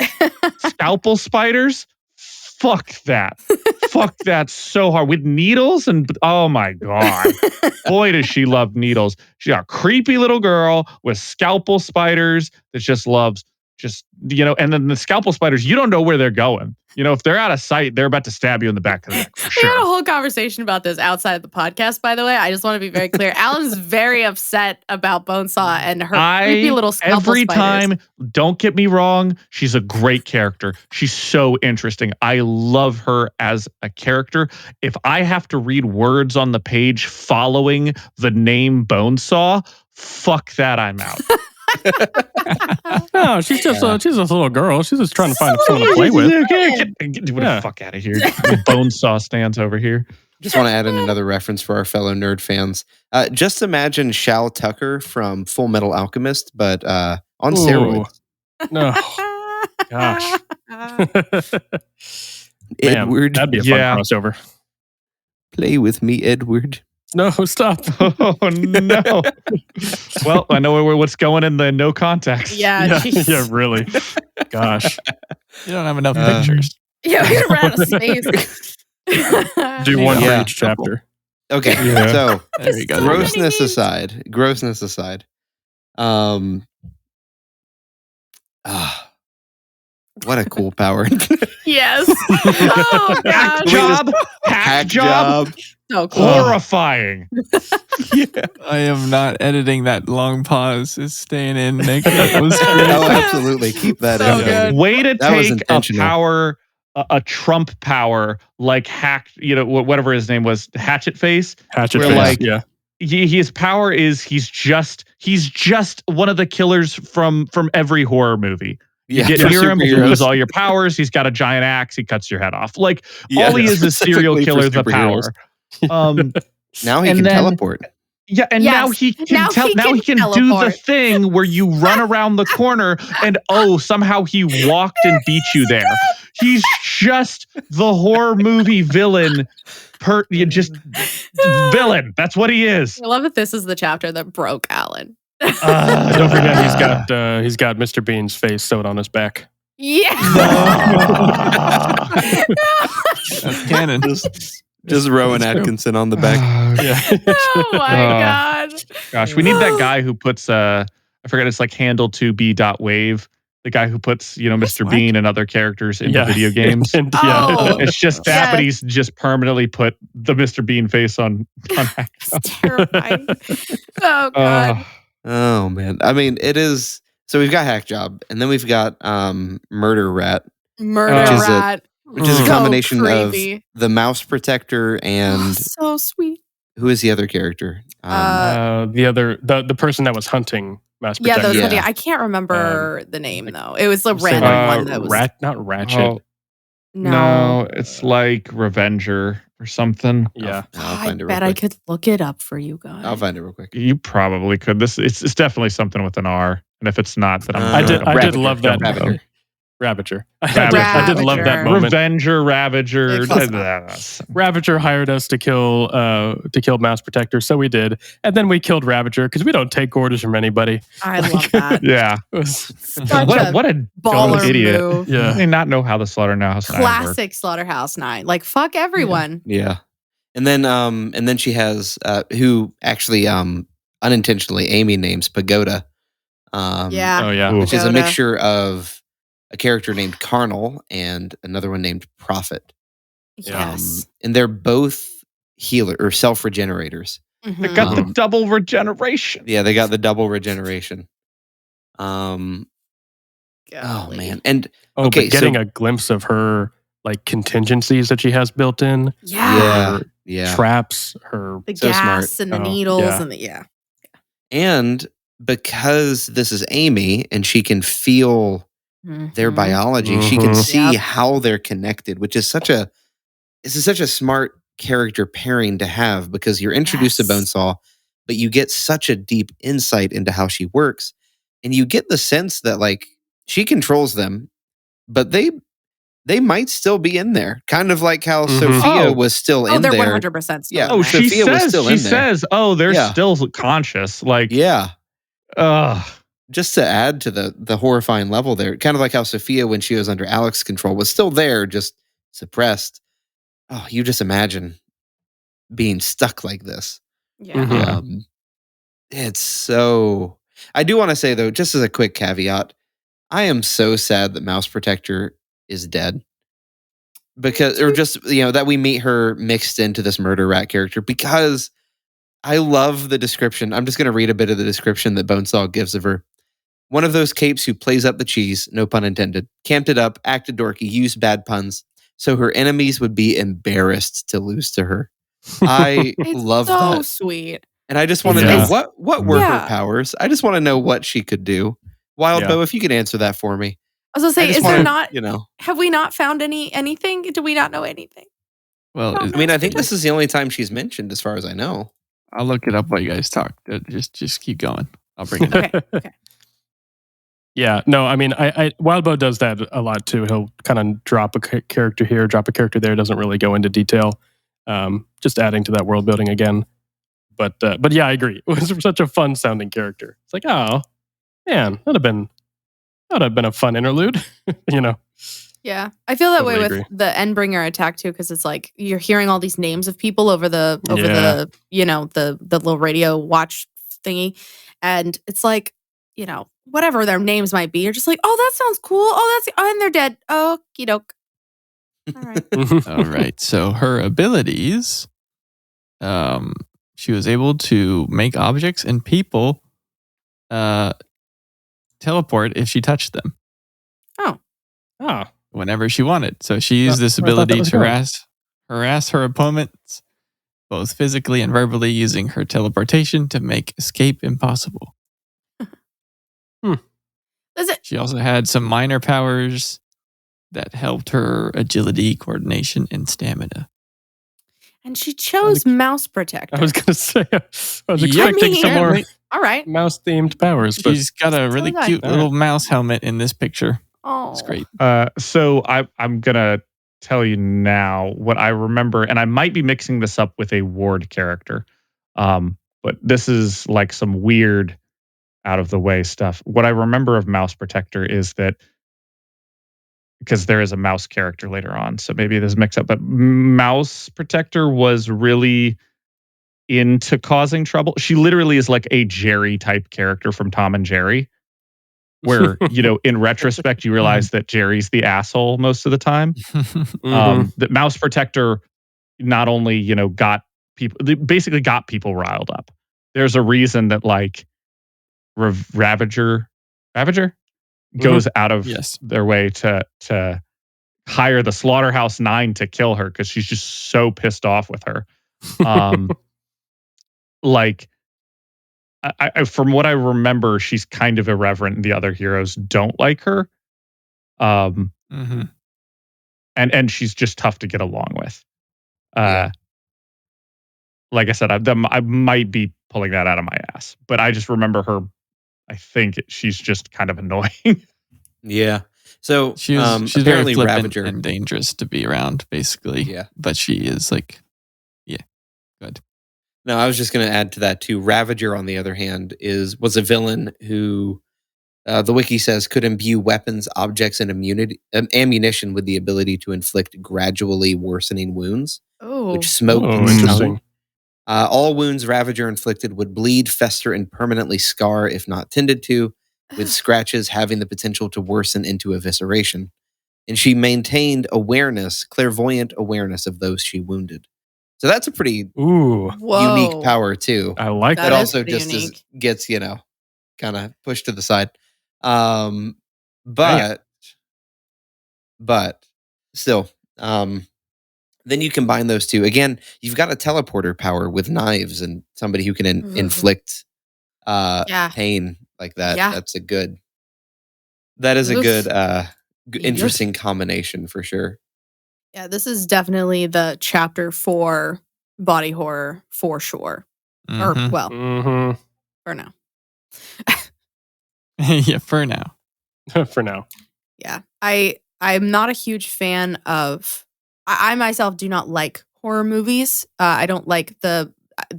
Scalpel spiders, fuck that. Fuck that so hard. With needles and oh my God. Boy, does she love needles. She's a creepy little girl with scalpel spiders that just loves just, and then the scalpel spiders, you don't know where they're going. If they're out of sight, they're about to stab you in the back of the neck for We had a sure. whole conversation about this outside of the podcast, by the way. I just want to be very clear. Alan's very upset about Bonesaw and her creepy little scalpel Every spiders. time, don't get me wrong, she's a great character. She's so interesting. I love her as a character. If I have to read words on the page following the name Bonesaw, fuck that, I'm out. No, she's just a little girl. She's just trying to find someone to play with. Get the fuck out of here. Bonesaw stands over here. Just want to add in another reference for our fellow nerd fans. Just imagine Shal Tucker from Full Metal Alchemist, but on steroids. No. Gosh. Man, Edward, that'd be a fun crossover. play with me, Edward. No, stop. Oh, no. Well, I know what's going in the no context. Yeah, jeez. Yeah, really. Gosh. You don't have enough pictures. Yeah, we ran out of space. Do one for Yeah. each chapter. Okay, Yeah. so There you go. grossness aside, what a cool power. Yes. Oh, God. Hack job. So cool. Horrifying. I am not editing that long pause. It's staying in, Nick. That was Oh, absolutely. Keep that So in. good. Way to That was take a intentional. power, a Trump power, like hack, whatever his name was, Hatchet Face. Hatchet We're face. like- Yeah. His power is he's just one of the killers from every horror movie. Yeah, Get for near him, you superheroes. lose all your powers. He's got a giant axe. He cuts your head off. Like Yeah, all he is serial specifically for killer, the superheroes. power. Now he And can then- teleport. Yeah, and Yes. now he can Now he now can he can do the teleport. thing where you run around the corner and somehow he walked and beat you there. He's just the horror movie villain. Villain. That's what he is. I love that this is the chapter that broke Alan. Don't forget he's got Mr. Bean's face sewed on his back. Yeah. That's canon. Just Rowan Atkinson on the back. Yeah. Oh my God. Gosh, we need that guy who puts I forget, it's like handle2b.wave. The guy who puts, Mr. What? Bean and other charactars into Yeah. video games. And, Oh. It's just that, Yeah. but he's just permanently put the Mr. Bean face on Hack Job. It's terrifying. Oh God. Oh man. I mean, it is. So we've got Hack Job, and then we've got Murder Rat, Murder which is a- rat. which is a So combination of creepy. the Mouse Protector Oh, and so sweet. who is the other character? the person that was hunting Mass Yeah, Protector. those. Yeah. I can't remember the name though. It was the random one that was. Not Ratchet. Oh, no. no, it's like Revenger or something. Yeah. I'll I find it real bet I quick. could look it up for you guys. I'll find it real quick. You probably could. It's definitely something with an R. And if it's not, then I'm I did Ravager. love that. Ravager. Ravager. Ravager. I did love that Ravager. moment. Revenger, Ravager. Yeah, close Ravager hired us to kill Mass Protector, so we did, and then we killed Ravager because we don't take orders from anybody. I love that. Yeah. It was, Such What a baller dumb idiot. move. I yeah. may not know how the Slaughterhouse 9 works. Classic Slaughterhouse 9. Like fuck everyone. Yeah. And then she has who actually unintentionally Amy names Pagoda. Yeah. Oh yeah. Ooh. Which is a Pagoda. mixture of a character named Carnal and another one named Prophet. Yes. And they're both healer or self-regenerators. They Mhm. got the double regeneration. Yeah, they got the double regeneration. Oh Golly. man. And Oh, Okay, but getting so- a glimpse of her like contingencies that she has built in, Yeah. yeah. traps, her The So gas smart. and the Oh, needles yeah. and the And because this is Amy and she can feel their Mhm. biology, she can Mhm. see Yep. how they're connected, which is such a smart character pairing to have because you're introduced to Yes. Bonesaw, but you get such a deep insight into how she works. And you get the sense that like she controls them, but they might still be in there. Kind of like how Mhm. Sophia Oh. was still Oh, in they're there. 100% still Yeah. in Oh, there. she Sophia was says, still she in there. says, oh, they're Yeah. still conscious. Like, Yeah. ugh. Just to add to the horrifying level there, kind of like how Sophia, when she was under Alex's control, was still there, just suppressed. Oh, you just imagine being stuck like this. Yeah. Mhm. It's so. I do want to say though, just as a quick caveat, I am so sad that Mouse Protector is dead. Because, or just, that we meet her mixed into this murder rat character, because I love the description. I'm just going to read a bit of the description that Bonesaw gives of her. One of those capes who plays up the cheese, no pun intended, camped it up, acted dorky, used bad puns, so her enemies would be embarrassed to lose to her. I It's love so that. sweet. And I just want to Yeah. know what were her Yeah. powers. I just want to know what she could do. Wild Yeah. Bow, if you could answer that for me. I was gonna say, I just is there wanna, not? Have we not found anything? Do we not know anything? Well, Oh, it- I mean, I think this is the only time she's mentioned, as far as I know. I'll look it up while you guys talk. Just keep going. I'll bring it up. Okay. Yeah, no, I mean, I Wildbow does that a lot too. He'll kind of drop a character here, drop a character there. Doesn't really go into detail, just adding to that world building again. But yeah, I agree. It was such a fun sounding character. It's like, oh man, that'd have been a fun interlude, Yeah, I feel that Totally way agree. with the Endbringer attack too, because it's like you're hearing all these names of people over the Yeah. the little radio watch thingy, and it's like whatever their names might be, you're just like, oh, that sounds cool. And they're dead. Okie doke. All right. All right. So her abilities, she was able to make objects and people teleport if she touched them Oh, whenever she wanted. So she used this I thought that ability was to going. harass her opponents, both physically and verbally, using her teleportation to make escape impossible. Is it? She also had some minor powers that helped her agility, coordination, and stamina. And she chose Mouse Protector. I was gonna say, I was Yeah, expecting some more All right. mouse themed powers, but She's got a really Totally cute fine. little mouse helmet in this picture. Oh, It's great. So I'm gonna tell you now what I remember, and I might be mixing this up with a Ward character, but this is like some weird, out of the way stuff. What I remember of Mouse Protector is that, because there is a mouse character later on, so maybe there's a mix up, but Mouse Protector was really into causing trouble. She literally is like a Jerry type character from Tom and Jerry, where, in retrospect, you realize that Jerry's the asshole most of the time. That Mouse Protector not only, got people, they basically got people riled up. There's a reason that like Ravager goes out of Yes. their way to hire the Slaughterhouse 9 to kill her, because she's just so pissed off with her. Like, I from what I remember, she's kind of irreverent, and the other heroes don't like her. Mhm. And she's just tough to get along with. Yeah. Like I said, I might be pulling that out of my ass, but I just remember her. I think she's just kind of annoying. Yeah. So She's very apparently flippant Ravager. and dangerous to be around, basically. Yeah. But she is like, good. No, I was just going to add to that too. Ravager, on the other hand, was a villain who, the wiki says, could imbue weapons, objects, and ammunition with the ability to inflict gradually worsening wounds, Oh. which smoke and interesting. stung. All wounds Ravager inflicted would bleed, fester, and permanently scar if not tended to, with scratches having the potential to worsen into evisceration. And she maintained clairvoyant awareness of those she wounded. So that's a pretty Ooh, Whoa. unique power too. I like That That that. is also pretty just unique. gets kind of pushed to the side. But still, then you combine those two. Again, you've got a teleporter power with knives and somebody who can inflict Yeah. pain like that. Yeah. That is a Oof. good Yes. interesting combination for sure. Yeah, this is definitely the chapter for body horror for sure. Or Mhm. well, Mhm. for now. Yeah, for now. For now. Yeah. I'm not a huge fan of I myself do not like horror movies. I don't like the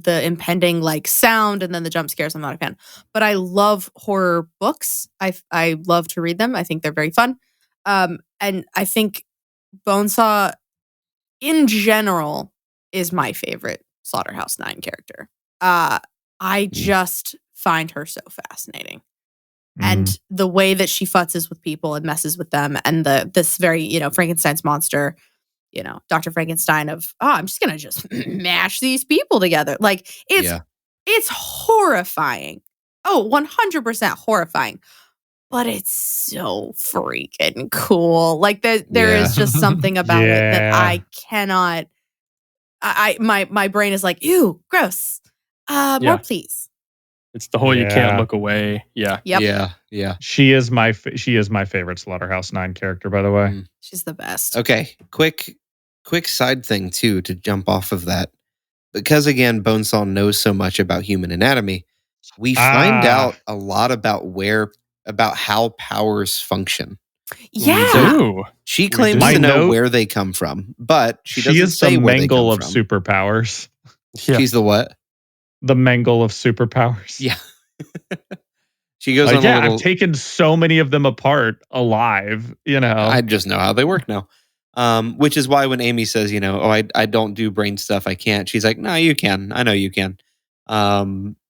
impending like sound and then the jump scares. I'm not a fan. But I love horror books. I love to read them. I think they're very fun. And I think Bonesaw in general is my favorite Slaughterhouse 9 character. I just find her so fascinating. and the way that she futzes with people and messes with them, and this very Frankenstein's monster, Dr. Frankenstein I'm just gonna just mash these people together. Like it's horrifying. Oh, 100% horrifying. But it's so freaking cool. Like there is just something about it that I cannot. My brain is like, ew, gross. More please. It's the whole you can't look away. Yeah. Yep. Yeah. She is my favorite Slaughterhouse 9 character, by the way. She's the best. Okay, quick side thing too to jump off of that, because again, Bonesaw knows so much about human anatomy. We find out a lot about how powers function. Yeah. So she claims to know where they come from, but she doesn't say where they come from. She is the Mengele of superpowers. Yeah. She's the what? The Mengele of superpowers. Yeah. She goes on a little... I've taken so many of them apart alive, I just know how they work now. Which is why when Amy says, I don't do brain stuff, I can't. She's like, no, you can. I know you can.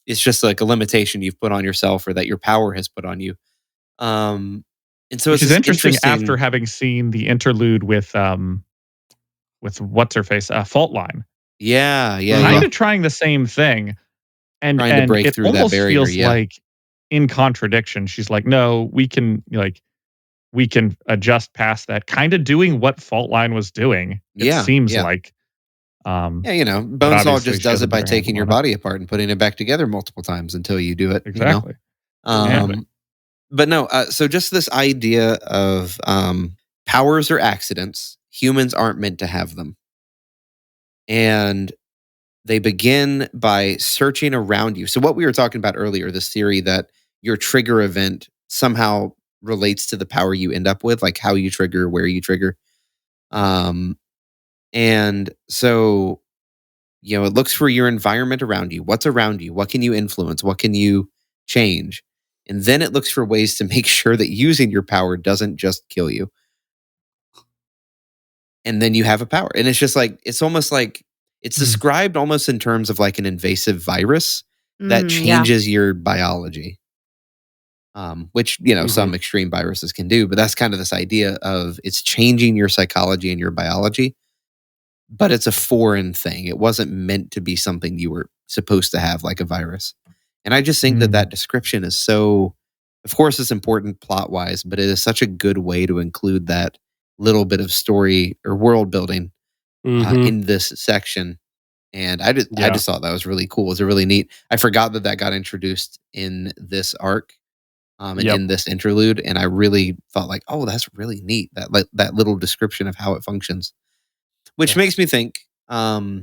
It's just like a limitation you've put on yourself or that your power has put on you. And so it's interesting after having seen the interlude with what's her face, Fault Line. Yeah. Kind of trying the same thing. And trying to break through that barrier. It almost feels like in contradiction. She's like, no, we can adjust past that. Kind of doing what Fault Line was doing. It seems like. Bonesaw just does it by taking your body apart and putting it back together multiple times until you do it. Exactly. But no, so just this idea of powers or accidents, humans aren't meant to have them. And they begin by searching around you. So what we were talking about earlier, this theory that your trigger event somehow relates to the power you end up with, like how you trigger, where you trigger. And so, it looks for your environment around you. What's around you? What can you influence? What can you change? And then it looks for ways to make sure that using your power doesn't just kill you. And then you have a power. And it's just like, it's almost like, it's described almost in terms of like an invasive virus that changes your biology. Which, some extreme viruses can do. But that's kind of this idea of it's changing your psychology and your biology. But it's a foreign thing. It wasn't meant to be something you were supposed to have, like a virus. And I just think that description is so, of course, it's important plot-wise, but it is such a good way to include that little bit of story or world building in this section. And I just thought that was really cool. It was really neat. I forgot that got introduced in this arc and in this interlude. And I really felt like, oh, that's really neat. That little description of how it functions. Which makes me think, what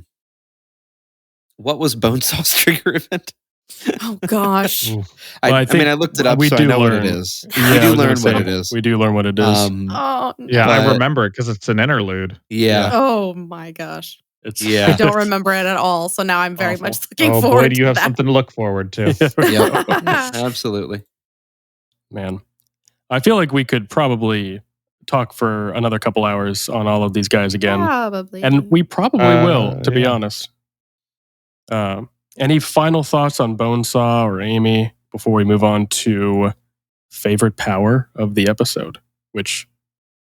was Bonesaw's trigger event? Oh gosh. I looked it up, so I know what it is. We do learn what it is. We do learn what it is. I remember it because it's an interlude. Yeah. Oh my gosh. I don't remember it at all. So now I'm very much looking forward to that. Oh boy, do you have something to look forward to. Absolutely. Man, I feel like we could probably talk for another couple hours on all of these guys again. Probably. And we probably will, to be honest. Any final thoughts on Bonesaw or Amy before we move on to favorite power of the episode, which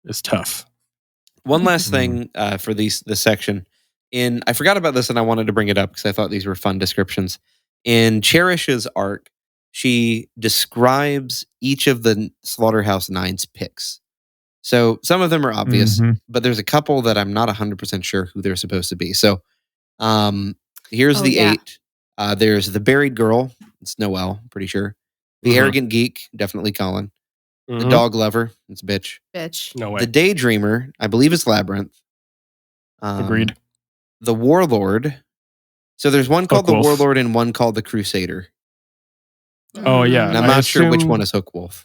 is tough? One last thing for this section. I forgot about this and I wanted to bring it up because I thought these were fun descriptions. In Cherish's arc, she describes each of the Slaughterhouse 9's picks. So some of them are obvious, but there's a couple that I'm not 100% sure who they're supposed to be. So here's the 8. There's the buried girl. It's Noelle, I'm pretty sure. The arrogant geek, definitely Colin. The dog lover, it's Bitch. No way. The daydreamer, I believe it's Labyrinth. Agreed. The warlord. So there's one called the Warlord and one called the Crusader. Oh yeah. And I'm not sure which one is Hookwolf.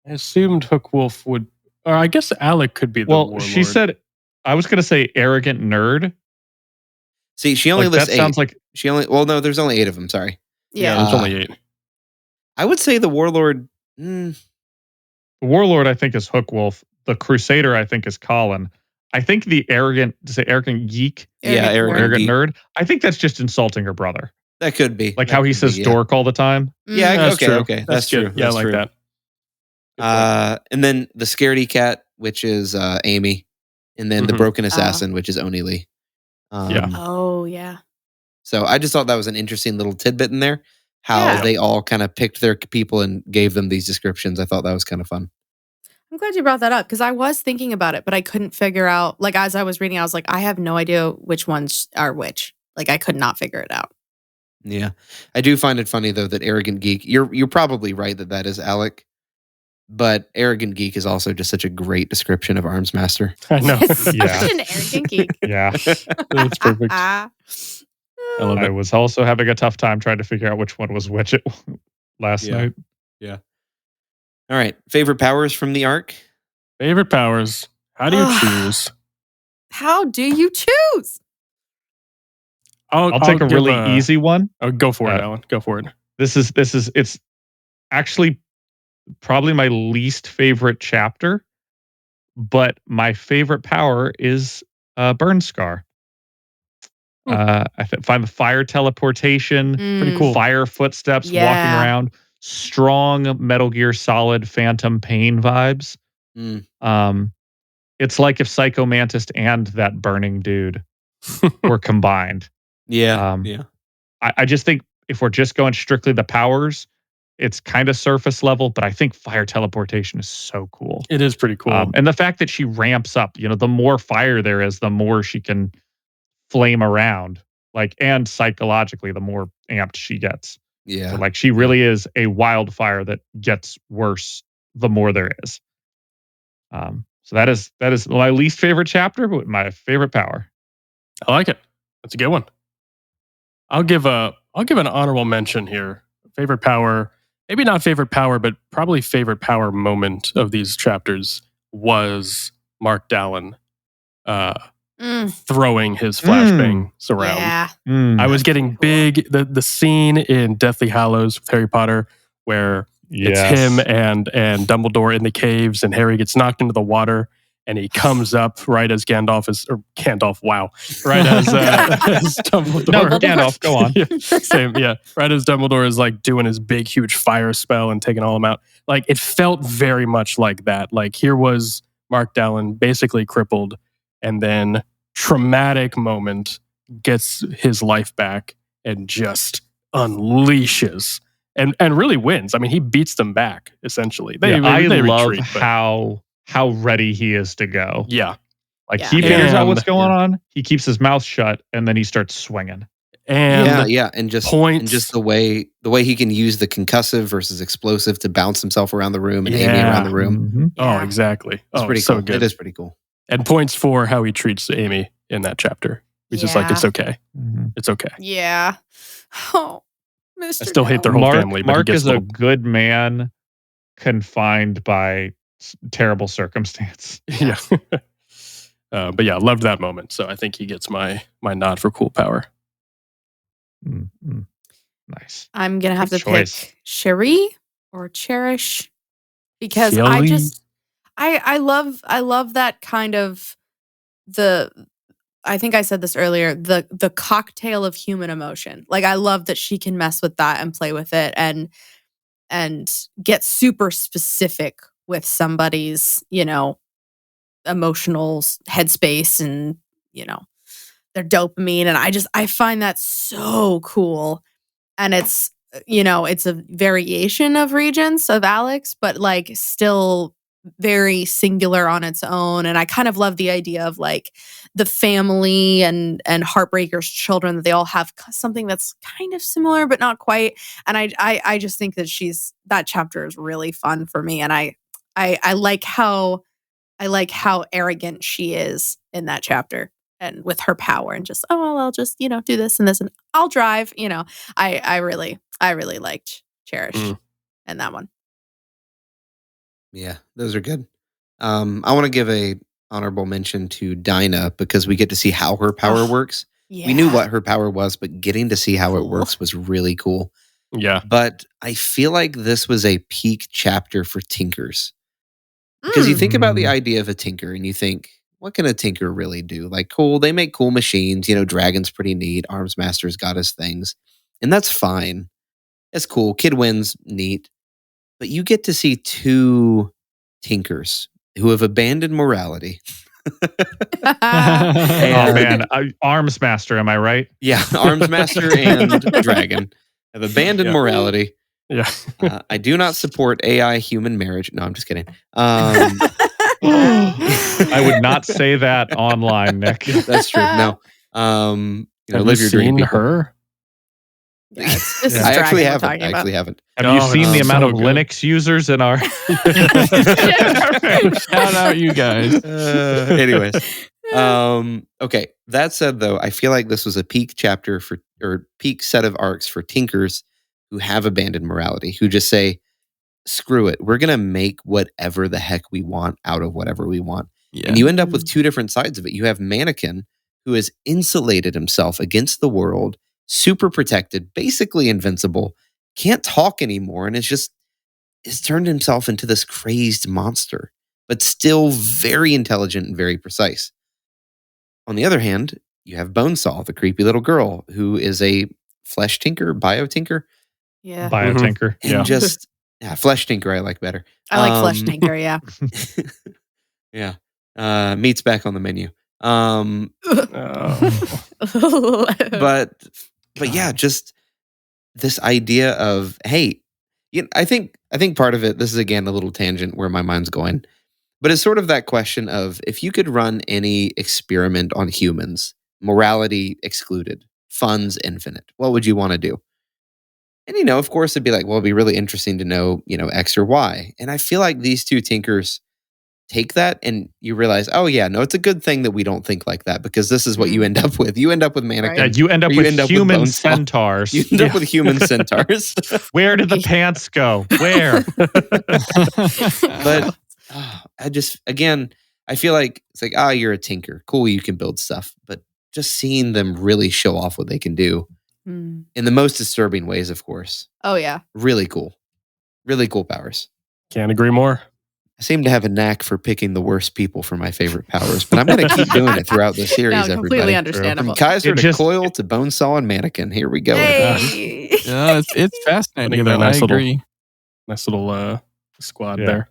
I assumed Hookwolf would, or I guess Alec could be the warlord. She said, I was going to say arrogant nerd. See, she only lists 8. Sounds like no, there's only 8 of them. Sorry. Yeah, there's only 8. I would say the warlord. The warlord, I think, is Hookwolf. The Crusader, I think, is Colin. I think the arrogant geek. Arrogant nerd. I think that's just insulting her brother. That could be. Like That how he could says be, yeah. dork all the time. Yeah, That's okay, true. okay. That's true. good. Yeah, I That's like true. that. Good point. And then the scaredy cat, which is Amy, and then the Mhm. broken assassin, which is Oni Lee. Yeah. Oh, yeah. So I just thought that was an interesting little tidbit in there. How Yeah. they all kind of picked their people and gave them these descriptions. I thought that was kind of fun. I'm glad you brought that up because I was thinking about it, but I couldn't figure out. Like as I was reading, I was like, I have no idea which ones are which. Like I could not figure it out. Yeah, I do find it funny though that arrogant geek. You're probably right that is Alec, but arrogant geek is also just such a great description of Arms Master. I know. Such Yeah. an arrogant geek. Yeah. That's perfect. I love I it. was also having a tough time trying to figure out which one was which last Yeah. night. All right, favorite powers from the arc. Favorite powers. How do you choose? How do you choose? I'll take a give really easy one. Oh, go for it, Uh, Alan. Go for it. It's actually probably my least favorite chapter, but my favorite power is Burn Scar. I find the fire teleportation, Pretty cool. fire footsteps walking Yeah. around, strong Metal Gear Solid Phantom Pain vibes. Mm. It's like if Psycho Mantis and that burning dude were combined. Yeah, Yeah. I just think if we're just going strictly the powers, it's kind of surface level, but I think fire teleportation is so cool. It is pretty cool. And the fact that she ramps up, the more fire there is, the more she can flame around. And psychologically, the more amped she gets. Yeah. So, she really is a wildfire that gets worse the more there is. So that is my least favorite chapter, but my favorite power. I like it. That's a good one. I'll give an honorable mention here. Favorite power, maybe not favorite power, but probably favorite power moment of these chapters was Mark Dallin throwing his flashbangs around. Yeah. I was getting big. The scene in Deathly Hallows with Harry Potter where it's him and Dumbledore in the caves and Harry gets knocked into the water and he comes up right as right as Dumbledore. No, Gandalf, go on. Same, yeah. Right as Dumbledore is doing his big, huge fire spell and taking all of them out. It felt very much like that. Here was Mark Dallin basically crippled and then traumatic moment gets his life back and just unleashes and really wins. I mean, he beats them back essentially. They love retreat, but how ready he is to go. yeah. He figures out what's And- going on. He keeps his mouth shut and then he starts swinging. And and just points. the way he can use the concussive versus explosive to bounce himself around the room and Amy around the room. Mhm. Oh, Yeah. exactly. It's pretty so cool. good. It is pretty cool. And points for how he treats Amy in that chapter. He's just like, Yeah. it's okay. Mhm. It's okay. Yeah. Oh, Mr. I still hate their Dallin. whole family, but Mark he gets is a a little, good man confined by terrible circumstance. yeah. But yeah, loved that moment. So I think he gets my nod for cool power. Mhm. Nice. I'm gonna have Good to choice. pick Cherie or Cherish because Cherie? I love that kind of I think I said this earlier, the cocktail of human emotion. I love that she can mess with that and play with it and get super specific with somebody's, emotional headspace and, their dopamine. And I find that so cool. And it's, it's a variation of Regents of Alex, but still very singular on its own. And I kind of love the idea of the family and Heartbreaker's children, that they all have something that's kind of similar, but not quite. And I just think that that chapter is really fun for me. And I like how arrogant she is in that chapter and with her power and just, I'll just, do this and this and I'll drive, I really liked Cherish in that one. Yeah, those are good. I want to give a honorable mention to Dinah because we get to see how her power works. Yeah. We knew what her power was, but getting to see how it Cool. works was really cool. Yeah. But I feel like this was a peak chapter for tinkers. Because you think about the idea of a tinker and you think, what can a tinker really do? Cool, they make cool machines. Dragon's pretty neat. Arms Master's got his things. And that's fine. It's cool. Kid wins, neat. But you get to see two tinkers who have abandoned morality. Oh man, Arms Master, am I right? Yeah, Arms Master and Dragon have abandoned morality. Yeah. I do not support AI human marriage. No, I'm just kidding. I would not say that online, Nick. That's true. No. Have live you your dream, seen people. her? Yes, this is I actually Dragon we're haven't. talking I about. actually haven't. Have you seen the it's amount so of good. Linux users in our? Shout out, you guys. Anyways, okay. That said, though, I feel like this was a peak chapter or peak set of arcs for tinkers who have abandoned morality, who just say, "Screw it, we're gonna make whatever the heck we want out of whatever we want." Yeah. And you end up with two different sides of it. You have Mannequin, who has insulated himself against the world, super protected, basically invincible, can't talk anymore, and has turned himself into this crazed monster, but still very intelligent and very precise. On the other hand, you have Bonesaw, the creepy little girl, who is a flesh tinker, bio tinker, Yeah. Biotinker. and flesh tinker I like better. I like Flesh Tinker, yeah. Yeah. Meat's back on the menu. Oh. But yeah, just this idea of, hey, I think part of it, this is again a little tangent where my mind's going, but it's sort of that question of, if you could run any experiment on humans, morality excluded, funds infinite, what would you want to do? And of course it'd be like, well, it'd be really interesting to know, X or Y. And I feel like these two tinkers take that, and you realize, oh yeah, no, it's a good thing that we don't think like that, because this is what you end up with. You end up with Mannequin. Yeah, you end up with human Bonesaw. centaurs. You end up with human centaurs. Where did the pants go? Where? But I feel like it's like, you're a tinker. Cool, you can build stuff. But just seeing them really show off what they can do in the most disturbing ways, of course. Oh, yeah. Really cool. Really cool powers. Can't agree more. I seem to have a knack for picking the worst people for my favorite powers, but I'm going to keep doing it throughout the series, No, completely everybody. understandable. From Kaiser to Coil to Bonesaw and Mannequin. Here we go. Hey. Yeah, it's fascinating. They're Though. I agree. Nice little squad Yeah. there.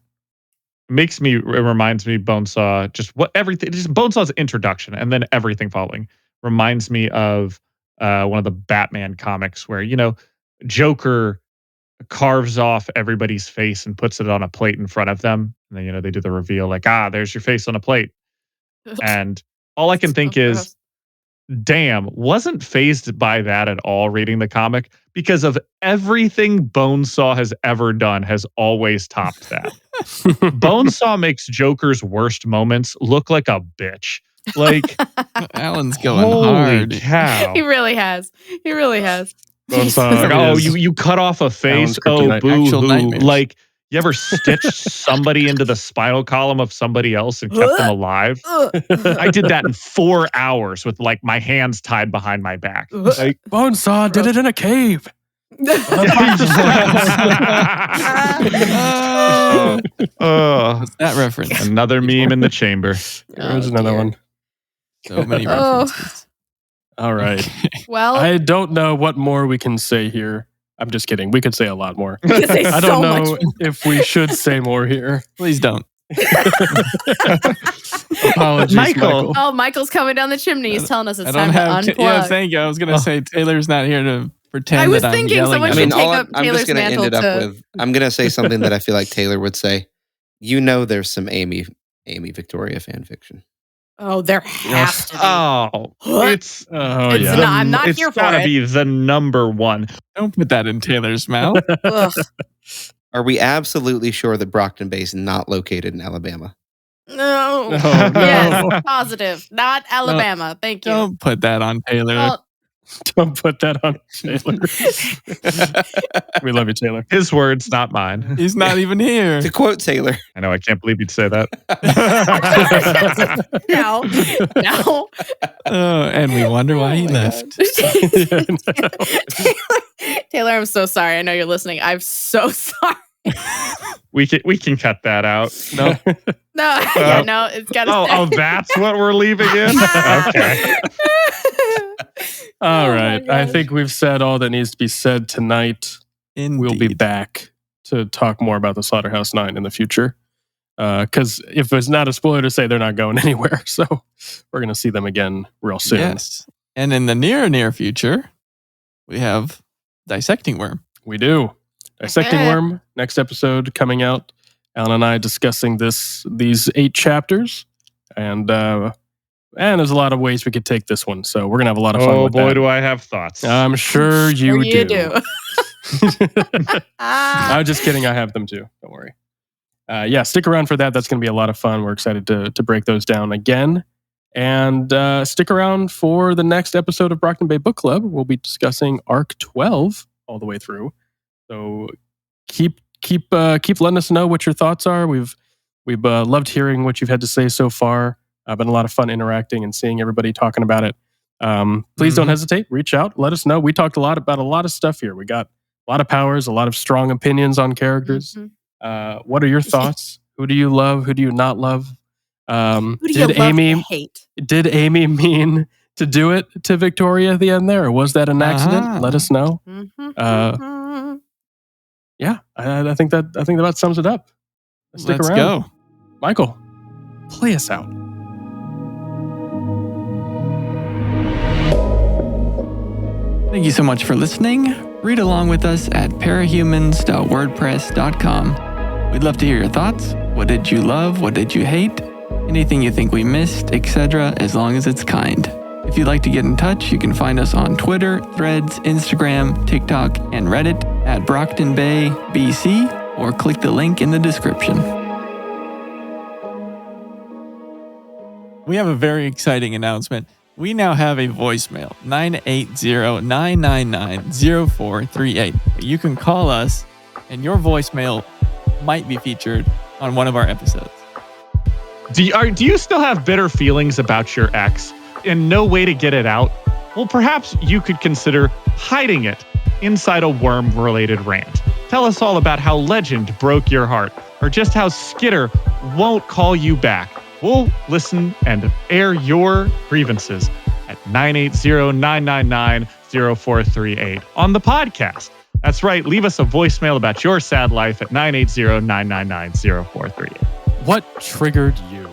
It reminds me Bonesaw, just Bonesaw's introduction and then everything following reminds me of one of the Batman comics where, Joker carves off everybody's face and puts it on a plate in front of them. And then, they do the reveal like, there's your face on a plate. And all I can think is, damn, wasn't fazed by that at all reading the comic, because of everything Bonesaw has ever done has always topped that. Bonesaw makes Joker's worst moments look like a bitch. Like, Alan's going holy hard. cow. He really has. He really has. Bonesaw Like, is you cut off a face. Alan's kryptonite. Boo Actual hoo. nightmares. Like, you ever stitched somebody into the spinal column of somebody else and kept them alive? I did that in 4 hours with like my hands tied behind my back. Like, Bonesaw did it in a cave. What's that reference? Another meme in the chamber. There's another one. So many Oh. references. All right. Well, I don't know what more we can say here. I'm just kidding. We could say a lot more. we could say I so don't much know more. if we should say more here. Please don't. Apologies, Michael. Oh, Michael's coming down the chimney. He's telling us it's I don't time to have. unplug. Yeah, thank you. I was gonna say Taylor's not here to pretend I was that I'm thinking yelling someone at should him. take up I'm Taylor's just going to end it mantle up to- with, I'm going to say something that I feel like Taylor would say. There's some Amy Victoria fan fiction. Oh, there has to be. Oh, What? it's It's yeah. not- I'm not it's here for gotta it. be the number one. Don't put that in Taylor's mouth. Ugh. Are we absolutely sure that Brocktonbaybc is not located in Alabama? No. No, Yes, no. positive. Not Alabama. Thank you. Don't put that on Taylor. Well, Don't put that on Taylor. We love you, Taylor. His words, not mine. He's not even here. To quote Taylor, I know. I can't believe you'd say that. no. No. And we wonder why he Oh my left. God. Taylor, I'm so sorry. I know you're listening. I'm so sorry. We can cut that out. No. No, yeah, no, it's got to Oh, that's what we're leaving in. Okay. All Oh my right. I gosh. think we've said all that needs to be said tonight. We'll be Indeed. back to talk more about the Slaughterhouse 9 in the future. Because if it's not a spoiler to say they're not going anywhere. So we're going to see them again real soon. Yes. And in the near future, we have Dissecting Worm. We do. Dissecting Okay. Worm, next episode coming out. Alan and I discussing these 8 chapters. And there's a lot of ways we could take this one. So we're going to have a lot of fun Oh with boy, that. do I have thoughts. I'm sure you do. Ah. I'm just kidding. I have them too. Don't worry. Yeah, stick around for that. That's going to be a lot of fun. We're excited to break those down again. And stick around for the next episode of Brockton Bay Book Club. We'll be discussing Arc 12 all the way through. So keep letting us know what your thoughts are. We've loved hearing what you've had to say so far. Been a lot of fun interacting and seeing everybody talking about it. Please don't hesitate. Reach out. Let us know. We talked about a lot of stuff here. We got a lot of powers, a lot of strong opinions on characters. Mhm. What are your thoughts? Who do you love? Who do you not love? Who do you love to hate? Did Amy mean to do it to Victoria at the end there, or was that an accident? Uh-huh. Let us know. Mhm. Yeah, I think that about sums it up. Stick Let's around. go. Michael, play us out. Thank you so much for listening. Read along with us at parahumans.wordpress.com. We'd love to hear your thoughts. What did you love? What did you hate? Anything you think we missed, etc., as long as it's kind. If you'd like to get in touch, you can find us on Twitter, Threads, Instagram, TikTok, and Reddit at Brocktonbaybc, or click the link in the description. We have a very exciting announcement. We now have a voicemail, 980-999-0438. You can call us, and your voicemail might be featured on one of our episodes. Do you still have bitter feelings about your ex and no way to get it out? Well, perhaps you could consider hiding it inside a worm-related rant. Tell us all about how Legend broke your heart, or just how Skitter won't call you back. We'll listen and air your grievances at 980-999-0438 on the podcast. That's right. Leave us a voicemail about your sad life at 980-999-0438. What triggered you?